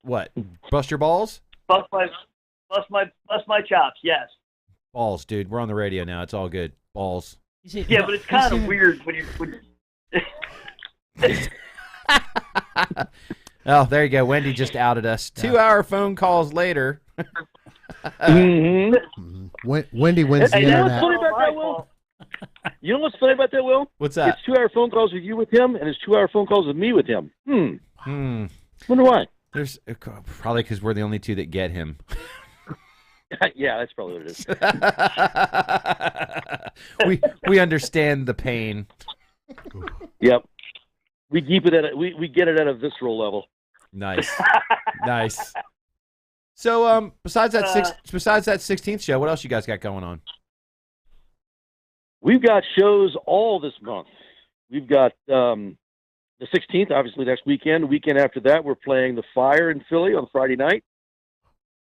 F: What? Bust your balls?
L: Bust my chops. Yes.
F: Balls, dude. We're on the radio now. It's all good. Balls.
L: Yeah, but it's kind of weird when you.
F: Oh, there you go. Wendy just outed us. 2-hour phone calls later.
B: Wendy wins the
K: You know what's
B: internet.
K: funny about that, Will? You know what's funny about that, Will?
F: What's that?
K: It's 2-hour phone calls with you with him, and it's 2-hour phone calls with me with him. Wonder why.
F: There's probably because we're the only 2 that get him.
K: Yeah, that's probably what it
F: is. we understand the pain.
K: Yep. We keep it at we get it at a visceral level.
F: Nice. Nice. So besides that 16th show, what else you guys got going on?
K: We've got shows all this month. We've got the 16th, obviously next weekend. The weekend after that, we're playing the Fire in Philly on Friday night.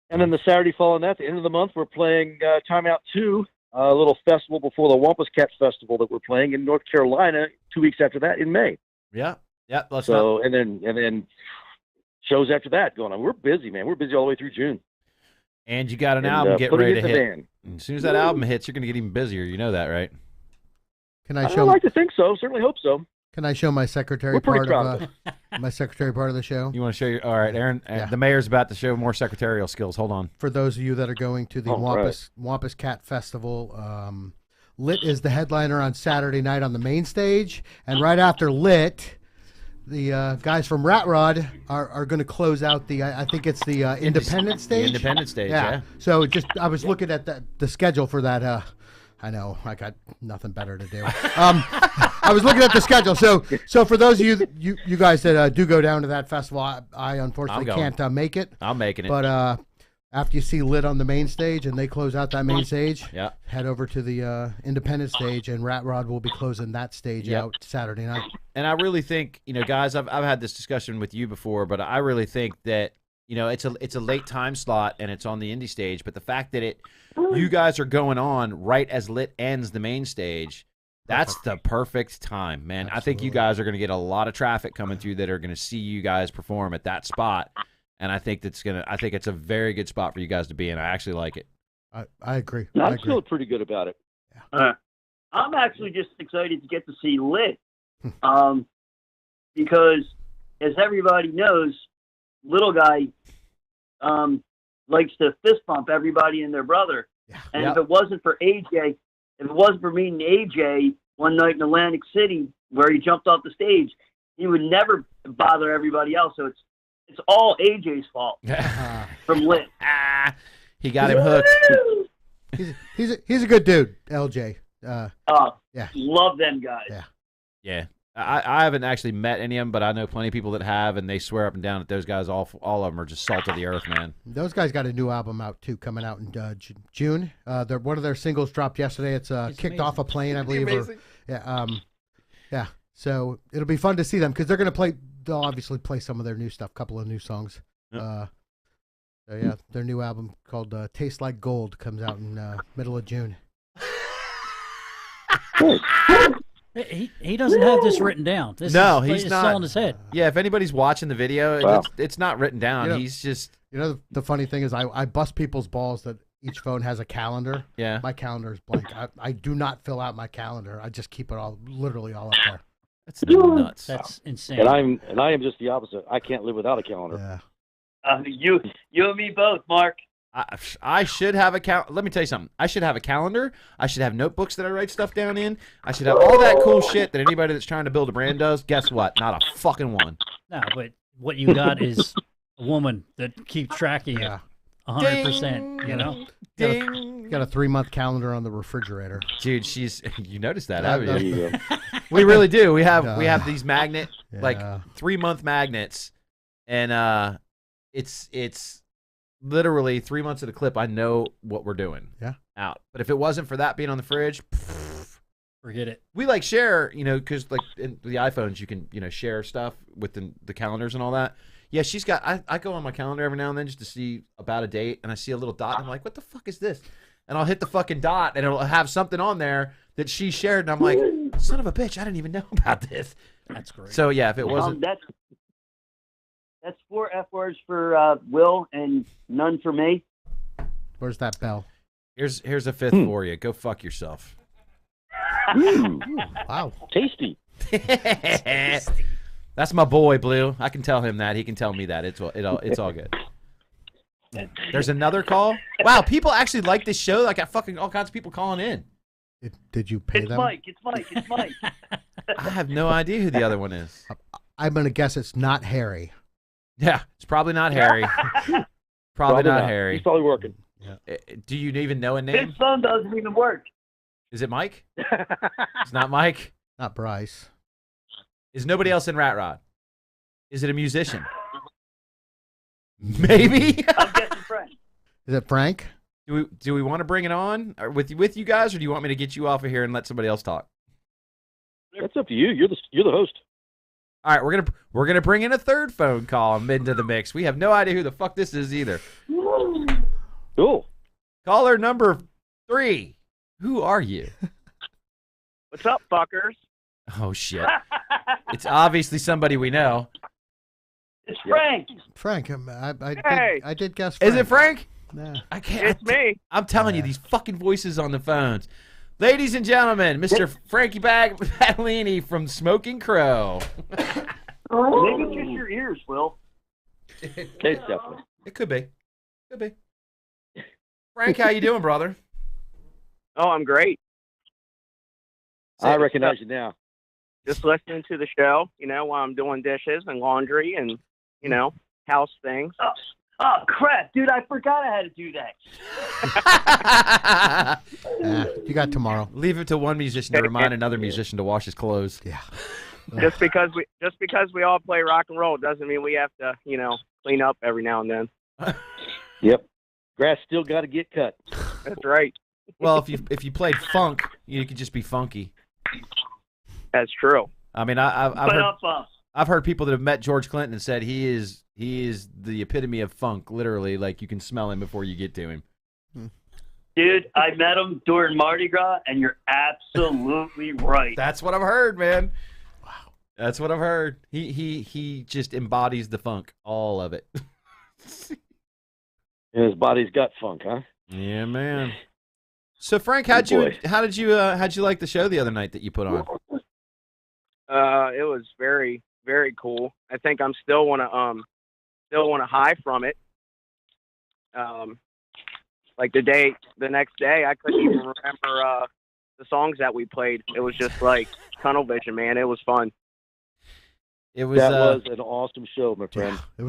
K: And then the Saturday following that, the end of the month, we're playing Time Out 2, a little festival before the Wampus Cat Festival that we're playing in North Carolina 2 weeks after that in May.
F: Yeah.
K: And then shows after that going on. We're busy, man. We're busy all the way through June.
F: And you got an album getting ready to hit.
K: Van.
F: As soon as that album hits, you're going to get even busier. You know that, right?
B: Can I
K: I'd like to think so. Certainly hope so.
B: Can I show my secretary part of my secretary part of the show?
F: You want to show your? All right, Aaron. The mayor's about to show more secretarial skills. Hold on.
B: For those of you that are going to the Wampus Cat Festival, Lit is the headliner on Saturday night on the main stage, and right after Lit, the guys from Rat Rod are going to close out the. I think it's the Independent stage.
F: The Independent stage. Yeah.
B: So I was looking at the schedule for that. I know I got nothing better to do. I was looking at the schedule. So for those of you guys that do go down to that festival, I unfortunately can't make it.
F: I'm making it.
B: But after you see Lit on the main stage and they close out that main stage, head over to the Independent stage, and Rat Rod will be closing that stage out Saturday night.
F: And I really think, guys, I've had this discussion with you before, but I really think that it's a late time slot and it's on the indie stage, but the fact that you guys are going on right as Lit ends the main stage, that's the perfect time, man. Absolutely. I think you guys are going to get a lot of traffic coming through that are going to see you guys perform at that spot, and I think it's a very good spot for you guys to be in. I actually like it.
B: I agree.
K: I'm feeling pretty good about it.
L: I'm actually just excited to get to see Lit, because as everybody knows, little guy likes to fist bump everybody and their brother. Yeah. And if it wasn't for AJ, if it wasn't for meeting AJ one night in Atlantic City where he jumped off the stage, he would never bother everybody else. So it's all AJ's fault from Lit.
F: He got him hooked.
B: He's a good dude, LJ.
L: Love them guys.
F: Yeah. I haven't actually met any of them, but I know plenty of people that have, and they swear up and down that those guys, all of them, are just salt of the earth, man.
B: Those guys got a new album out, too, coming out in June. One of their singles dropped yesterday. It's Kicked amazing. Off a Plane, I believe. So it'll be fun to see them, because they'll obviously play some of their new stuff, a couple of new songs. So yeah, their new album called "Taste Like Gold" comes out in middle of June.
G: He doesn't have this written down. This
F: No,
G: is,
F: he's
G: it's
F: not.
G: all in his head.
F: Yeah, if anybody's watching the video,
H: Wow.
F: it's not written down.
B: You know-
F: He's just
B: The funny thing is, I bust people's balls that each phone has a calendar.
F: Yeah.
B: My calendar is blank. I do not fill out my calendar. I just keep it literally all up there.
F: That's nuts.
G: That's insane.
K: And I am just the opposite. I can't live without a calendar.
B: Yeah.
L: You and me both, Mark.
F: I should have a Let me tell you something. I should have a calendar. I should have notebooks that I write stuff down in. I should have all that cool shit that anybody that's trying to build a brand does. Guess what? Not a fucking one.
G: No, but what you got is a woman that keeps tracking it 100%. You know?
F: Ding.
B: Got a 3-month calendar on the refrigerator.
F: Dude, you noticed that,
B: Yeah,
F: haven't you?
B: yeah.
F: We really do. We have these magnet, like
B: Yeah.
F: 3-month magnets, and it's literally 3 months at a clip. I know what we're doing.
B: Yeah.
F: Out. But if it wasn't for that being on the fridge,
G: Forget it.
F: we like share, because like in the iPhones you can, share stuff with the calendars and all that. Yeah, she's got. I go on my calendar every now and then just to see about a date, and I see a little dot, and I'm like, what the fuck is this? And I'll hit the fucking dot, and it'll have something on there that she shared, and I'm like, son of a bitch, I didn't even know about this.
G: That's great.
F: So yeah, if it wasn't,
L: That's 4 F words for Will and none for me.
B: Where's that bell?
F: here's a 5th for you. Go fuck yourself.
K: Ooh,
B: Wow.
K: tasty.
F: That's my boy, Blue. I can tell him that. He can tell me that. It's all good. There's another call. Wow, people actually like this show. I got fucking all kinds of people calling in.
B: Did you pay
L: It's
B: them?
L: Mike. It's Mike. It's Mike.
F: I have no idea who the other one is.
B: I'm gonna guess it's not Harry.
F: Yeah, it's probably not Harry. Probably not Harry.
K: He's probably working.
F: Do you even know a name?
L: His phone doesn't even work.
F: Is it Mike? It's not Mike.
B: Not Bryce.
F: Is nobody else in Rat Rod? Is it a musician? Maybe.
L: I'm guessing Frank.
B: Is it Frank?
F: Do we want to bring it on with you guys, or do you want me to get you off of here and let somebody else talk?
K: That's up to you. You're the host.
F: All right, we're gonna bring in a third phone call into the mix. We have no idea who the fuck this is either.
K: Cool.
F: Caller number 3. Who are you?
M: What's up, fuckers?
F: Oh shit! It's obviously somebody we know.
L: It's Frank.
B: Frank.
M: Hey.
B: I did guess Frank.
F: Is it Frank?
B: Nah.
F: I can't.
M: It's me.
F: I'm telling you, these fucking voices on the phones. Ladies and gentlemen, Mr. Frankie Baglini from Smoking Crow.
L: Maybe it's just your ears, Will.
K: It's definitely.
F: It could be. Could be. Frank, how you doing, brother?
M: Oh, I'm great.
K: I recognize you now.
M: Just listening to the show, while I'm doing dishes and laundry and, house things.
L: Oh, crap. Dude, I forgot I had to do that.
B: You got tomorrow.
F: Leave it to one musician to remind another musician to wash his clothes.
B: Yeah.
M: Just because we all play rock and roll doesn't mean we have to, clean up every now and then.
K: Yep. Grass still got to get cut.
M: That's right.
F: Well, if you played funk, you could just be funky.
M: That's true.
F: I mean, I've heard people that have met George Clinton and said he is the epitome of funk. Literally, like you can smell him before you get to him.
L: Dude, I met him during Mardi Gras, and you're absolutely right.
F: That's what I've heard, man. Wow, that's what I've heard. He just embodies the funk, all of it.
K: And his body's got funk, huh?
F: Yeah, man. So Frank, how did you like the show the other night that you put on?
M: It was very, very cool. I think I'm still want to high from it. Like the next day, I couldn't even remember the songs that we played. It was just like tunnel vision, man. It was fun.
F: It was
K: an awesome show, my friend.
B: Yeah,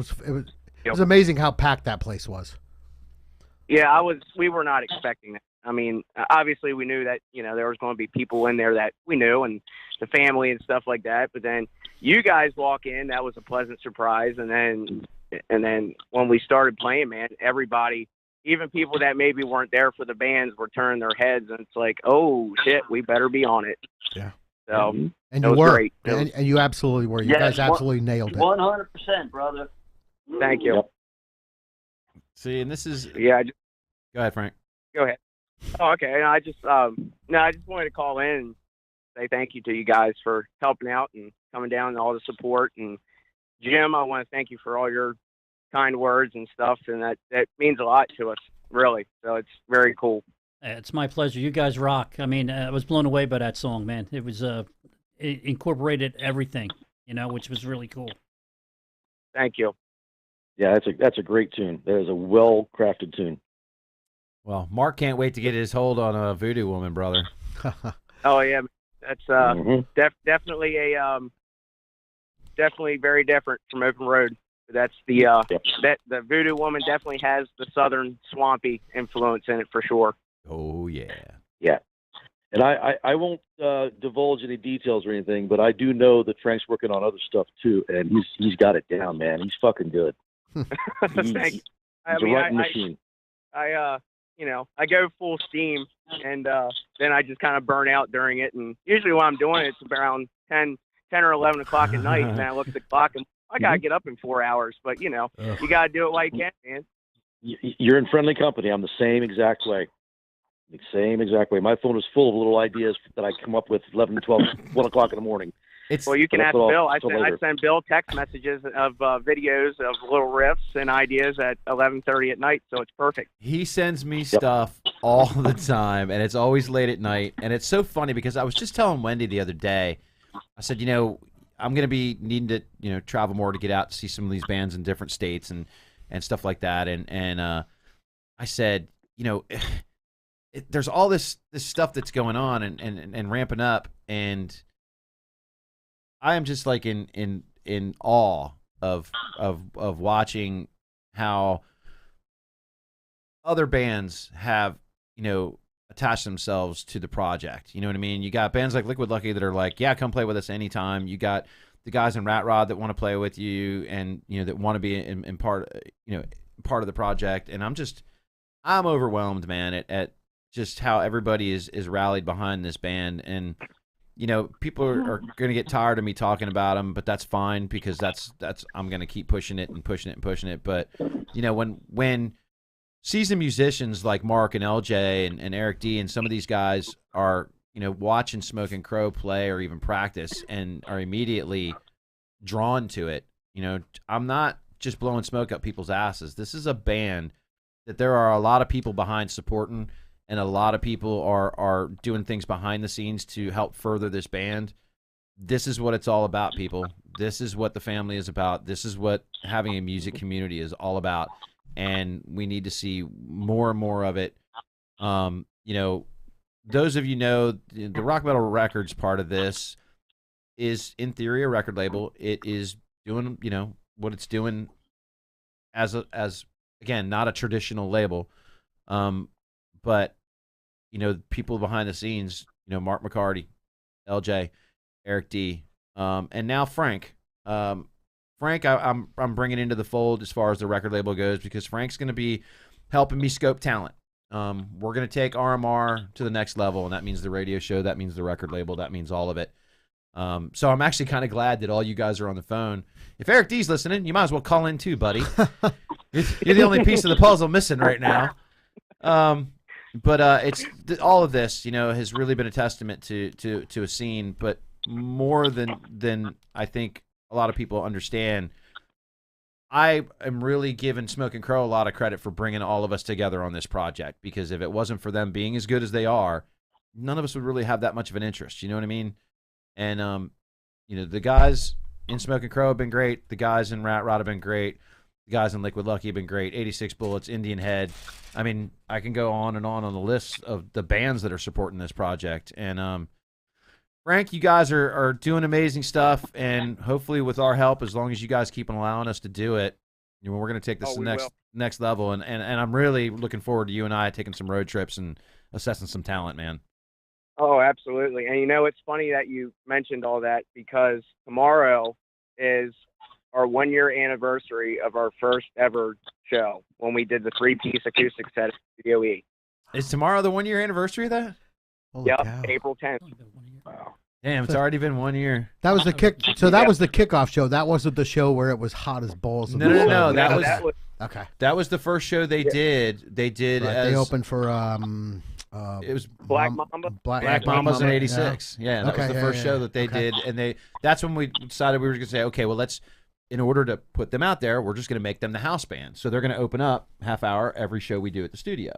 B: it was amazing how packed that place was.
M: Yeah, we were not expecting that. I mean, obviously we knew that, there was going to be people in there that we knew and the family and stuff like that. But then you guys walk in, that was a pleasant surprise. And then when we started playing, man, everybody, even people that maybe weren't there for the bands, were turning their heads, and it's like, oh shit, we better be on it.
B: Yeah.
M: So
B: and
M: it
B: you
M: was
B: were,
M: great.
B: and you absolutely were. You guys absolutely nailed it.
L: 100%, brother.
M: Thank you.
K: Yep.
F: See, and this is
M: Yeah.
F: Go ahead, Frank.
M: Go ahead. Oh, okay. And I just wanted to call in and say thank you to you guys for helping out and coming down and all the support. And Jim, I want to thank you for all your kind words and stuff, and that means a lot to us, really. So it's very cool.
G: It's my pleasure. You guys rock. I mean, I was blown away by that song, man. It was it incorporated everything, which was really cool.
M: Thank you.
K: Yeah, that's a great tune. That is a well-crafted tune.
F: Well, Mark can't wait to get his hold on a Voodoo Woman, brother.
M: Oh yeah, that's definitely definitely very different from Open Road. That's the the Voodoo Woman definitely has the southern swampy influence in it for sure.
F: Oh yeah.
K: Yeah. And I won't divulge any details or anything, but I do know that Frank's working on other stuff too, and he's got it down, man. He's fucking good.
M: Thank you.
K: He's a right machine.
M: I go full steam, and then I just kind of burn out during it. And usually when I'm doing it, it's around 10 or 11 o'clock at night, and I look at the clock, and I got to get up in 4 hours. But, you got to do it while you can, man.
K: You're in friendly company. I'm the same exact way. The same exact way. My phone is full of little ideas that I come up with 11, 12, 1 o'clock in the morning.
M: Well, you can ask Bill. I send Bill text messages of videos of little riffs and ideas at 11:30 at night, so it's perfect.
F: He sends me stuff all the time, and it's always late at night. And it's so funny because I was just telling Wendy the other day, I said, I'm going to be needing to, travel more to get out to see some of these bands in different states and stuff like that. And I said, there's all this stuff that's going on and ramping up, and I am just like in awe of watching how other bands have attached themselves to the project. You know what I mean? You got bands like Liquid Lucky that are like, yeah, come play with us anytime. You got the guys in Rat Rod that want to play with you, and that want to be in part of the project. And I'm overwhelmed, man, at just how everybody is rallied behind this band. And people are going to get tired of me talking about them, but that's fine because that's I'm going to keep pushing it and pushing it and pushing it. But when seasoned musicians like Mark and LJ and Eric D and some of these guys are watching Smoking Crow play or even practice and are immediately drawn to it, I'm not just blowing smoke up people's asses. This is a band that there are a lot of people behind supporting. And a lot of people are doing things behind the scenes to help further this band. This is what it's all about, people. This is what the family is about. This is what having a music community is all about. And we need to see more and more of it. Those of the Rock Metal Records part of this is, in theory, a record label. It is doing, what it's doing as again, not a traditional label. But people behind the scenes, Mark McCarty, LJ, Eric D, and now Frank. Frank, I'm bringing into the fold as far as the record label goes because Frank's going to be helping me scope talent. We're going to take RMR to the next level, and that means the radio show, that means the record label, that means all of it. So I'm actually kind of glad that all you guys are on the phone. If Eric D's listening, you might as well call in too, buddy. You're the only piece of the puzzle missing right now. But it's all of this, has really been a testament to a scene. But more than I think a lot of people understand, I am really giving Smoking Crow a lot of credit for bringing all of us together on this project. Because if it wasn't for them being as good as they are, none of us would really have that much of an interest. You know what I mean? And the guys in Smoking Crow have been great. The guys in Rat Rod have been great. The guys in Liquid Lucky have been great. 86 Bullets, Indian Head. I mean, I can go on the list of the bands that are supporting this project. And Frank, you guys are doing amazing stuff. And hopefully with our help, as long as you guys keep allowing us to do it, we're going to take this to the next level. And I'm really looking forward to you and I taking some road trips and assessing some talent, man.
M: Oh, absolutely. And it's funny that you mentioned all that because tomorrow is our 1-year anniversary of our first ever show when we did the 3-piece acoustic set at Studio E.
F: Is tomorrow the 1-year anniversary of that?
M: Yep, April 10th.
F: Wow. Damn, it's already been 1 year.
B: That was the kick. So that was the kickoff show. That wasn't the show where it was hot as balls.
F: No.
B: Okay.
F: That was the first show they did. They did.
B: Right,
F: As,
B: they opened for
F: it was
M: Black Mamba.
F: Black Mambas in '86. Yeah, that was the first show that they
B: Okay.
F: did, and that's when we decided we were going to say, okay, well, in order to put them out there, we're just going to make them the house band. So they're going to open up half hour every show we do at the studio,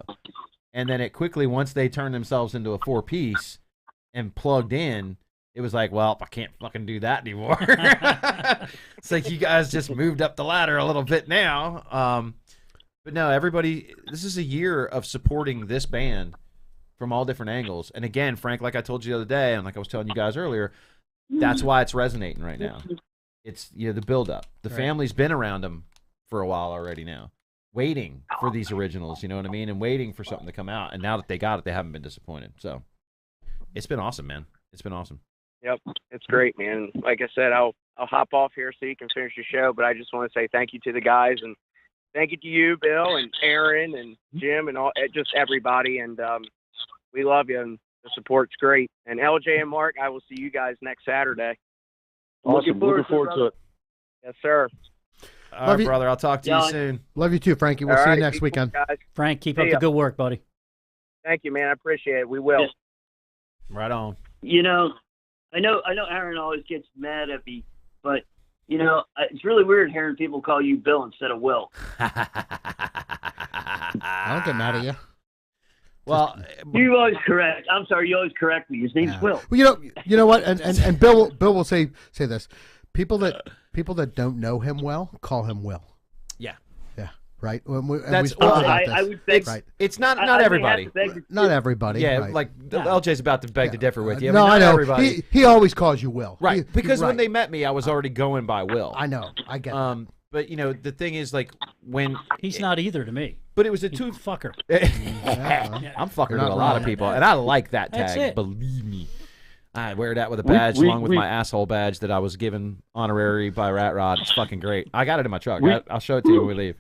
F: and then it quickly, once they turned themselves into a 4-piece and plugged in, it was like, well, I can't fucking do that anymore. It's like you guys just moved up the ladder a little bit now. But no, everybody, this is a year of supporting this band from all different angles. And again, Frank, like I told you the other day, and like I was telling you guys earlier, that's why it's resonating right now. It's the build-up. The family's been around them for a while already now, waiting for these originals, you know what I mean? And waiting for something to come out. And now that they got it, they haven't been disappointed. So it's been awesome, man. It's been awesome.
M: Yep, it's great, man. Like I said, I'll hop off here so you can finish your show, but I just want to say thank you to the guys, and thank you to you, Bill, and Aaron, and Jim, and just everybody. And we love you, and the support's great. And LJ and Mark, I will see you guys next Saturday.
K: Awesome. Looking forward to it.
M: Yes, sir.
F: All right, brother. I'll talk to you soon.
B: Love you too, Frankie. We'll see you next weekend.
M: Guys.
G: Frank, keep
M: See
G: up
M: ya.
G: the good work, buddy.
M: Thank you, man. I appreciate it. We will.
F: Right on.
L: You know, I know Aaron always gets mad at me, but you know, it's really weird hearing people call you Bill instead of Will.
B: I don't get mad at you.
F: Well,
L: you always correct. I'm sorry, you always correct me. His name's Will.
B: Well, you know what? And Bill will say this. People that don't know him well call him Will.
F: Yeah.
B: Yeah. Right. When we
F: That's
B: spoke about
L: I
B: this.
L: would beg,
B: Right.
F: It's not
L: I may
F: everybody.
L: have to beg
B: Not everybody.
F: Yeah,
B: right.
F: like LJ's about to beg to differ with you.
B: No,
F: not
B: I know.
F: Everybody.
B: He always calls you Will.
F: Right, because when
B: right.
F: they met me, I was already going by Will.
B: I know. I get that.
F: But you know, the thing is, like, when
G: He's not either to me.
F: but it was a
G: He's
F: two
G: a fucker.
F: I'm fucking
B: You're
F: with a
B: not
F: lot
B: wrong.
F: of people, and I like that
G: That's
F: tag.
G: it.
F: Believe me, I wear that with a badge along with my asshole badge that I was given honorary by Rat Rod. It's fucking great. I got it in my truck. I'll show it to you when we leave.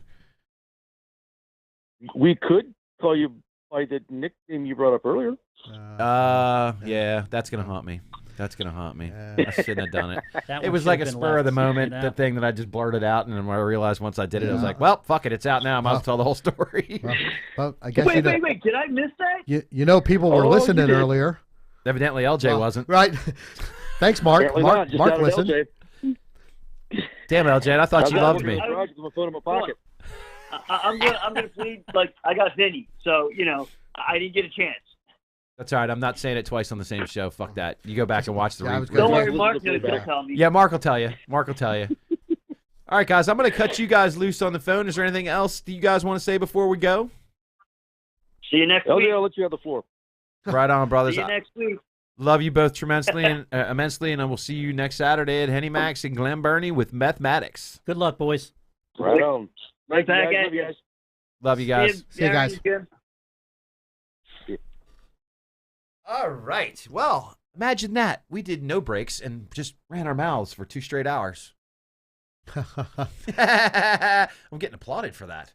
K: We could call you by the nickname you brought up earlier.
F: Yeah, that's gonna haunt me. That's gonna haunt me.
B: Yeah.
F: I shouldn't have done it.
G: That
F: It
G: one
F: was
G: should
F: like a
G: have been
F: spur of the
G: left,
F: moment,
G: you know?
F: the thing that I just blurted out, and then I realized once I did it, I was like, "Well, fuck it, it's out now. I might as well tell the whole story."
B: Well, I guess
L: wait, did I miss that?
B: you know people were
K: Oh,
B: listening
K: you did.
B: earlier.
F: Evidently, LJ wasn't.
B: Right. Thanks, Mark.
K: Apparently
B: Mark,
K: not, just
B: Mark
K: out of
B: listened.
K: LJ.
F: Damn, LJ, I thought
K: I'm
F: you
K: not
F: loved
K: working
F: me.
K: on the project with my phone in my pocket.
L: I'm gonna plead like I got Vinny, so you know I didn't get a chance.
F: That's all right. I'm not saying it twice on the same show. Fuck that. You go back and watch the
B: Yeah, I was
F: replay.
B: gonna
L: Don't
B: Yeah,
L: worry, Mark knows he'll tell me.
F: Yeah, Mark will tell you. Mark will tell you. All right, guys, I'm going to cut you guys loose on the phone. Is there anything else that you guys want to say before we go?
L: See you next week.
K: LJ, I'll let you have the floor.
F: Right on, brothers.
L: See you next week.
F: Love you both tremendously and immensely, and I will see you next Saturday at Henny Max in Glen Burnie with Mathematics.
G: Good luck, boys.
K: Right on.
L: Right back
K: Love
L: at
K: you
L: you.
K: guys.
F: Love you guys.
B: See you guys.
L: Good.
F: All right. Well, imagine that. We did no breaks and just ran our mouths for 2 straight hours. I'm getting applauded for that.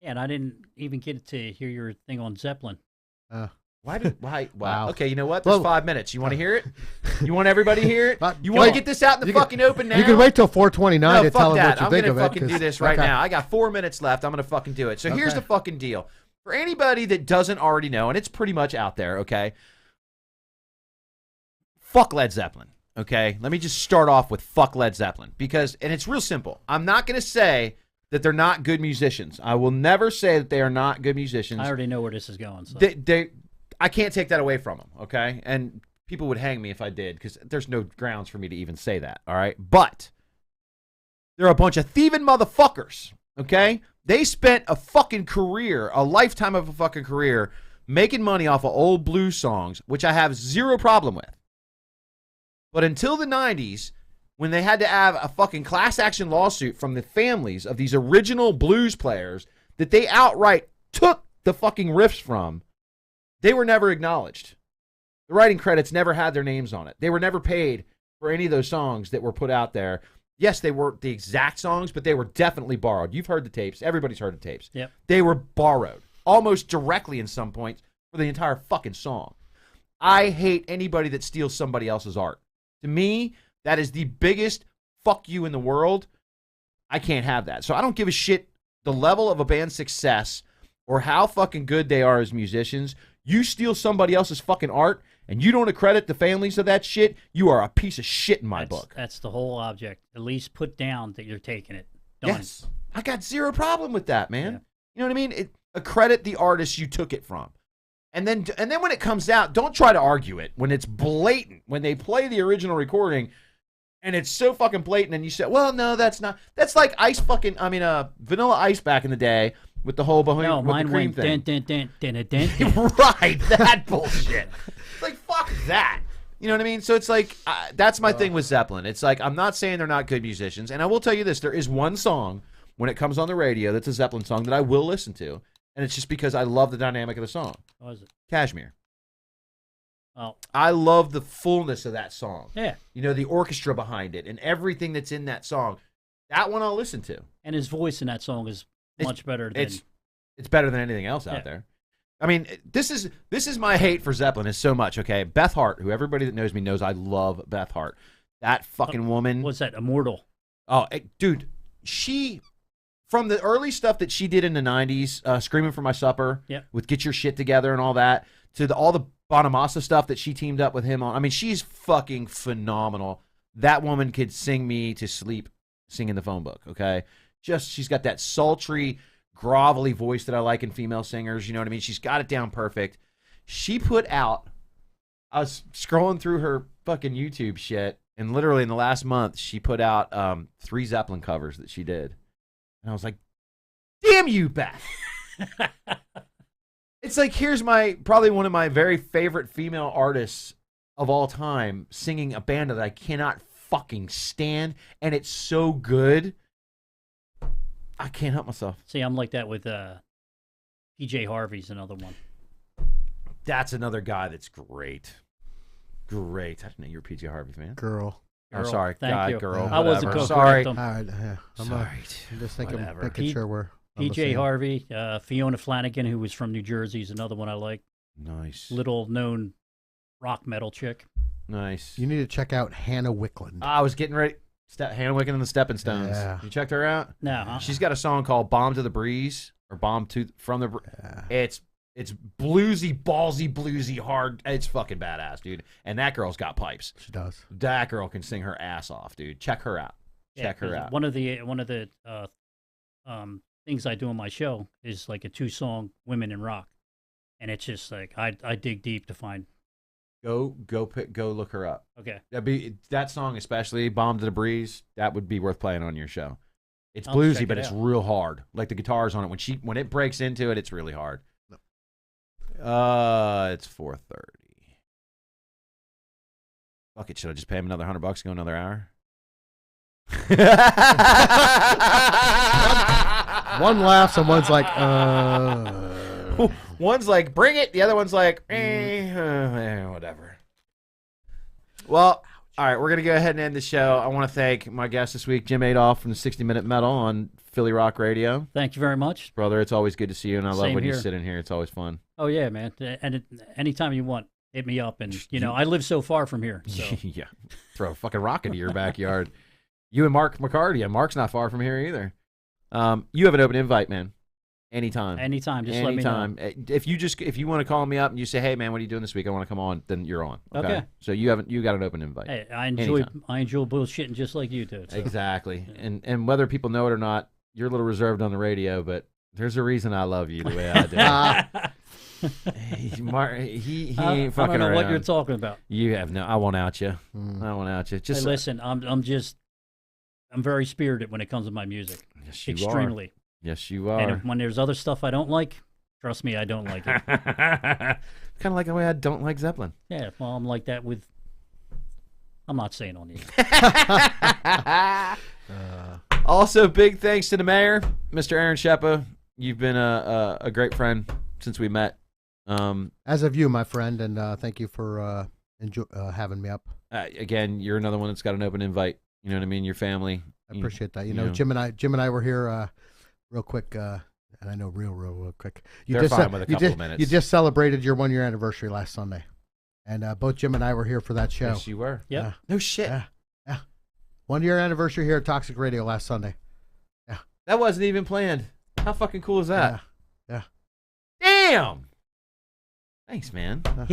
G: Yeah, and I didn't even get to hear your thing on Zeppelin.
F: Why? Wow.
B: Wow.
F: Okay, you know what? There's
B: Well-
F: 5 minutes. You want to hear it? You want everybody to hear it?
B: But-
F: You want to
B: Well,
F: get this out in the
B: you can-
F: fucking open now?
B: You can wait till 4:29
F: No,
B: to
F: fuck
B: tell them
F: that.
B: what you
F: I'm
B: think
F: gonna
B: of it.
F: fucking
B: 'cause-
F: do this right
B: okay.
F: now. I got 4 minutes left. I'm gonna fucking do it. So here's
B: Okay.
F: the fucking deal. For anybody that doesn't already know, and it's pretty much out there, okay? Fuck Led Zeppelin, okay? Let me just start off with fuck Led Zeppelin. And it's real simple. I'm not gonna say that they're not good musicians. I will never say that they are not good musicians.
G: I already know where this is going. So.
F: I can't take that away from them, okay? And people would hang me if I did, because there's no grounds for me to even say that, all right? But they're a bunch of thieving motherfuckers, okay? They spent a fucking career, a lifetime of a fucking career, making money off of old blues songs, which I have zero problem with. But until the 90s, when they had to have a fucking class action lawsuit from the families of these original blues players that they outright took the fucking riffs from, they were never acknowledged. The writing credits never had their names on it. They were never paid for any of those songs that were put out there. Yes, they weren't the exact songs, but they were definitely borrowed. You've heard the tapes. Everybody's heard the tapes.
G: Yep.
F: They were borrowed, almost directly in some points, for the entire fucking song. I hate anybody that steals somebody else's art. To me, that is the biggest fuck you in the world. I can't have that. So I don't give a shit the level of a band's success or how fucking good they are as musicians, you steal somebody else's fucking art and you don't accredit the families of that shit, you are a piece of shit in my book.
G: That's the whole object. At least put down that you're taking it. Done.
F: Yes. I got zero problem with that, man.
G: Yeah.
F: You know what I mean? Accredit the artist you took it from. And then when it comes out, don't try to argue it. When it's blatant, when they play the original recording and it's so fucking blatant and you say, well, no, that's not. That's like Vanilla Ice back in the day with the whole Bohemian
G: No, mine
F: the cream
G: went
F: thing.
G: dent.
F: Right, that bullshit. It's like, fuck that. You know what I mean? So it's like, that's my thing with Zeppelin. It's like, I'm not saying they're not good musicians. And I will tell you this, there is one song when it comes on the radio that's a Zeppelin song that I will listen to. And it's just because I love the dynamic of the song.
G: What was it?
F: Kashmir.
G: Oh.
F: I love the fullness of that song.
G: Yeah.
F: You know, the orchestra behind it and everything that's in that song. That one I'll listen to.
G: And his voice in that song is much better than...
F: It's better than anything else out there. I mean, this is my hate for Zeppelin is so much, okay? Beth Hart, who everybody that knows me knows I love Beth Hart. That fucking woman.
G: What's that? Immortal.
F: Oh, dude, from the early stuff that she did in the 90s, Screaming for My Supper, with Get Your Shit Together and all that, to all the Bonamassa stuff that she teamed up with him on. I mean, she's fucking phenomenal. That woman could sing me to sleep singing the phone book, okay? She's got that sultry, grovelly voice that I like in female singers, you know what I mean? She's got it down perfect. She put out, I was scrolling through her fucking YouTube shit, and literally in the last month, she put out 3 Zeppelin covers that she did. And I was like, damn you, Beth. It's like, here's probably one of my very favorite female artists of all time singing a band that I cannot fucking stand, and it's so good. I can't help myself.
G: See, I'm like that with PJ Harvey's another one.
F: That's another guy that's great. Great. I didn't know you were PJ Harvey fan.
B: Girl.
F: Oh, sorry.
G: Thank
F: God,
G: you.
F: girl.
G: I wasn't
F: whatever.
G: sorry.
B: All right, I'm just thinking, making sure we're on the
G: PJ
B: same.
G: Harvey, Fiona Flanagan, who was from New Jersey, is another one I like.
F: Nice.
G: Little known rock metal chick.
F: Nice.
B: You need to check out Hannah Wickland.
F: I was getting ready. Hannah Wickland and the Stepping Stones.
B: Yeah.
F: You checked her out?
G: No. Huh?
F: She's got a song called "Bomb to the Breeze" or from the." It's bluesy, ballsy, bluesy, hard. It's fucking badass, dude. And that girl's got pipes.
B: She does.
F: That girl can sing her ass off, dude. Check her out. Check her out.
G: One of the things I do on my show is like a 2-song Women in Rock, and it's just like I dig deep to find.
F: Go look her up.
G: Okay.
F: That song especially, "Bomb to the Breeze." That would be worth playing on your show. It's
G: I'll
F: bluesy,
G: check
F: but
G: it
F: it's
G: out.
F: real hard. Like the guitars on it when it breaks into it, it's really hard. It's 4:30. Fuck it, should I just pay him another $100 to go another hour?
B: One laughs and one's like,
F: One's like, bring it. The other one's like, whatever. Well, all right, we're going to go ahead and end the show. I want to thank my guest this week, Jim Adolph from the 60-Minute Metal on Philly Rock Radio.
G: Thank you very much.
F: Brother, it's always good to see you, and I love
G: Same
F: when you
G: here.
F: sit in here. It's always fun.
G: Oh yeah, man. And anytime you want, hit me up. And I live so far from here. So.
F: Yeah, throw a fucking rock into your backyard. You and Mark McCarty, and Mark's not far from here either. You have an open invite, man. Anytime.
G: Just let me know.
F: If you want to call me up and you say, hey man, what are you doing this week? I want to come on, then you're on. Okay. So you got an open invite.
G: Hey, I enjoy bullshitting just like you do. So.
F: Exactly. And whether people know it or not, you're a little reserved on the radio, but there's a reason I love you the way I do. Mark, he ain't fucking
G: I don't know
F: around.
G: what you're talking about.
F: You have no. I won't out you. I won't out you. Just
G: hey, listen. I'm very spirited when it comes to my music.
F: Yes, you
G: Extremely.
F: are. Yes, you are.
G: And when there's other stuff I don't like, trust me, I don't like it.
F: Kind of like the way I don't like Zeppelin.
G: Yeah, well, I'm like that with. I'm not saying on the air.
F: Also, big thanks to the mayor, Mr. Aaron Sheppa. You've been a great friend since we met.
B: As of you, my friend, and thank you for having me up.
F: Again, you're another one that's got an open invite. You know what I mean? Your family.
B: I appreciate that. You know, Jim and I were here real quick, and I know real quick.
F: They're fine with a couple of minutes.
B: You just celebrated your 1-year anniversary last Sunday, and both Jim and I were here for that show.
F: Yes, you were.
G: Yeah.
F: No shit.
B: Yeah. 1-year anniversary here at Toxic Radio last Sunday. Yeah.
F: That wasn't even planned. How fucking cool is that?
B: Yeah.
F: Damn. Thanks, man.
G: I'm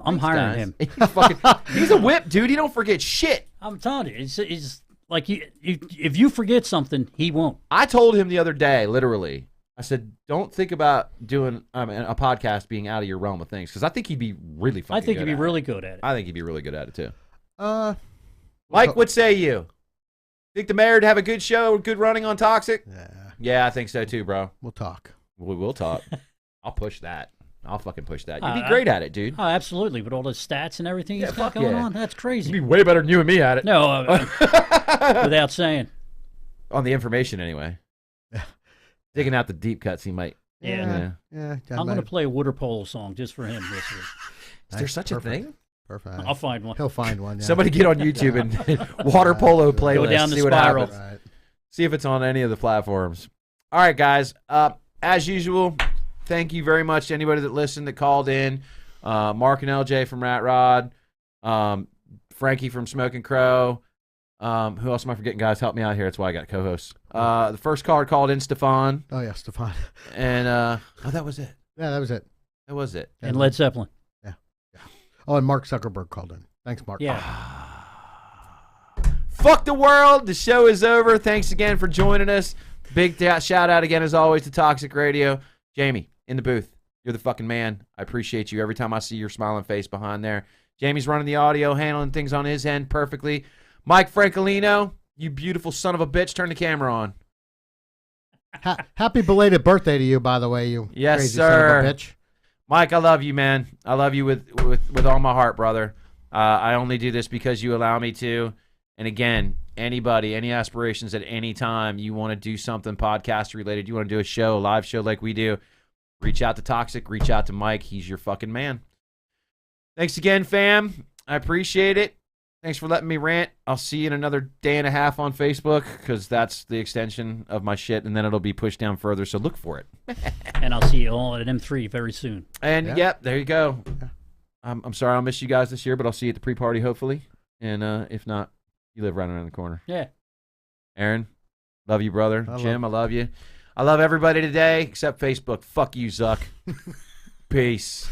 F: Thanks,
G: hiring
F: guys.
G: him.
F: He's a whip, dude. He don't forget shit.
G: I'm telling you, it's like if you forget something, he won't.
F: I told him the other day, literally. I said, don't think about doing a podcast being out of your realm of things, because I think he'd be really fucking good.
G: I think he'd be
F: at
G: really
F: it.
G: good at it.
F: I think he'd be really good at it too.
B: Mike,
F: what say you? Think the mayor would have a good show, good running on Toxic? Yeah, I think so too, bro.
B: We'll talk.
F: We will talk. I'll push that. I'll fucking push that. You'd be great at it, dude.
G: Oh, absolutely. With all the stats and everything he's got going on, that's crazy.
F: You'd be way better than you and me at it.
G: No, without saying.
F: On the information, anyway. Digging out the deep cuts, he might.
G: Yeah. I'm going to play a water polo song just for him this week.
F: Is there such a thing?
B: Perfect.
G: I'll find one.
B: He'll find one. Yeah.
F: Somebody get on YouTube and water polo playlist.
G: Go down the
F: see
G: spiral.
F: what happens. See if it's on any of the platforms. All right, guys. As usual, thank you very much to anybody that listened, that called in. Mark and LJ from Rat Rod. Frankie from Smoking Crow. Who else am I forgetting, guys? Help me out here. That's why I got co-hosts. The first caller called in, Stefan.
B: Oh, yeah, Stefan.
F: And, that was it.
B: Yeah, that was it.
F: That was it.
G: And Led Zeppelin.
B: Yeah. Oh, and Mark Zuckerberg called in. Thanks, Mark.
G: Yeah.
F: Fuck the world. The show is over. Thanks again for joining us. Big shout out again, as always, to Toxic Radio. Jamie, in the booth. You're the fucking man. I appreciate you every time I see your smiling face behind there. Jamie's running the audio, handling things on his end perfectly. Mike Francolino, you beautiful son of a bitch. Turn the camera on.
B: Happy belated birthday to you, by the way, you
F: yes,
B: crazy
F: sir.
B: son of a bitch.
F: Mike, I love you, man. I love you with all my heart, brother. I only do this because you allow me to. And again, anybody, any aspirations at any time, you want to do something podcast related, you want to do a show, a live show like we do, reach out to Toxic, reach out to Mike. He's your fucking man. Thanks again, fam. I appreciate it. Thanks for letting me rant. I'll see you in another day and a half on Facebook, because that's the extension of my shit, and then it'll be pushed down further, so look for it.
G: And I'll see you all at M3 very soon.
F: And, yep, there you go. I'm sorry I'll miss you guys this year, but I'll see you at the pre-party, hopefully. And if not, you live right around the corner.
G: Yeah.
F: Aaron, love you, brother. Jim, I love you. I love everybody today except Facebook. Fuck you, Zuck. Peace.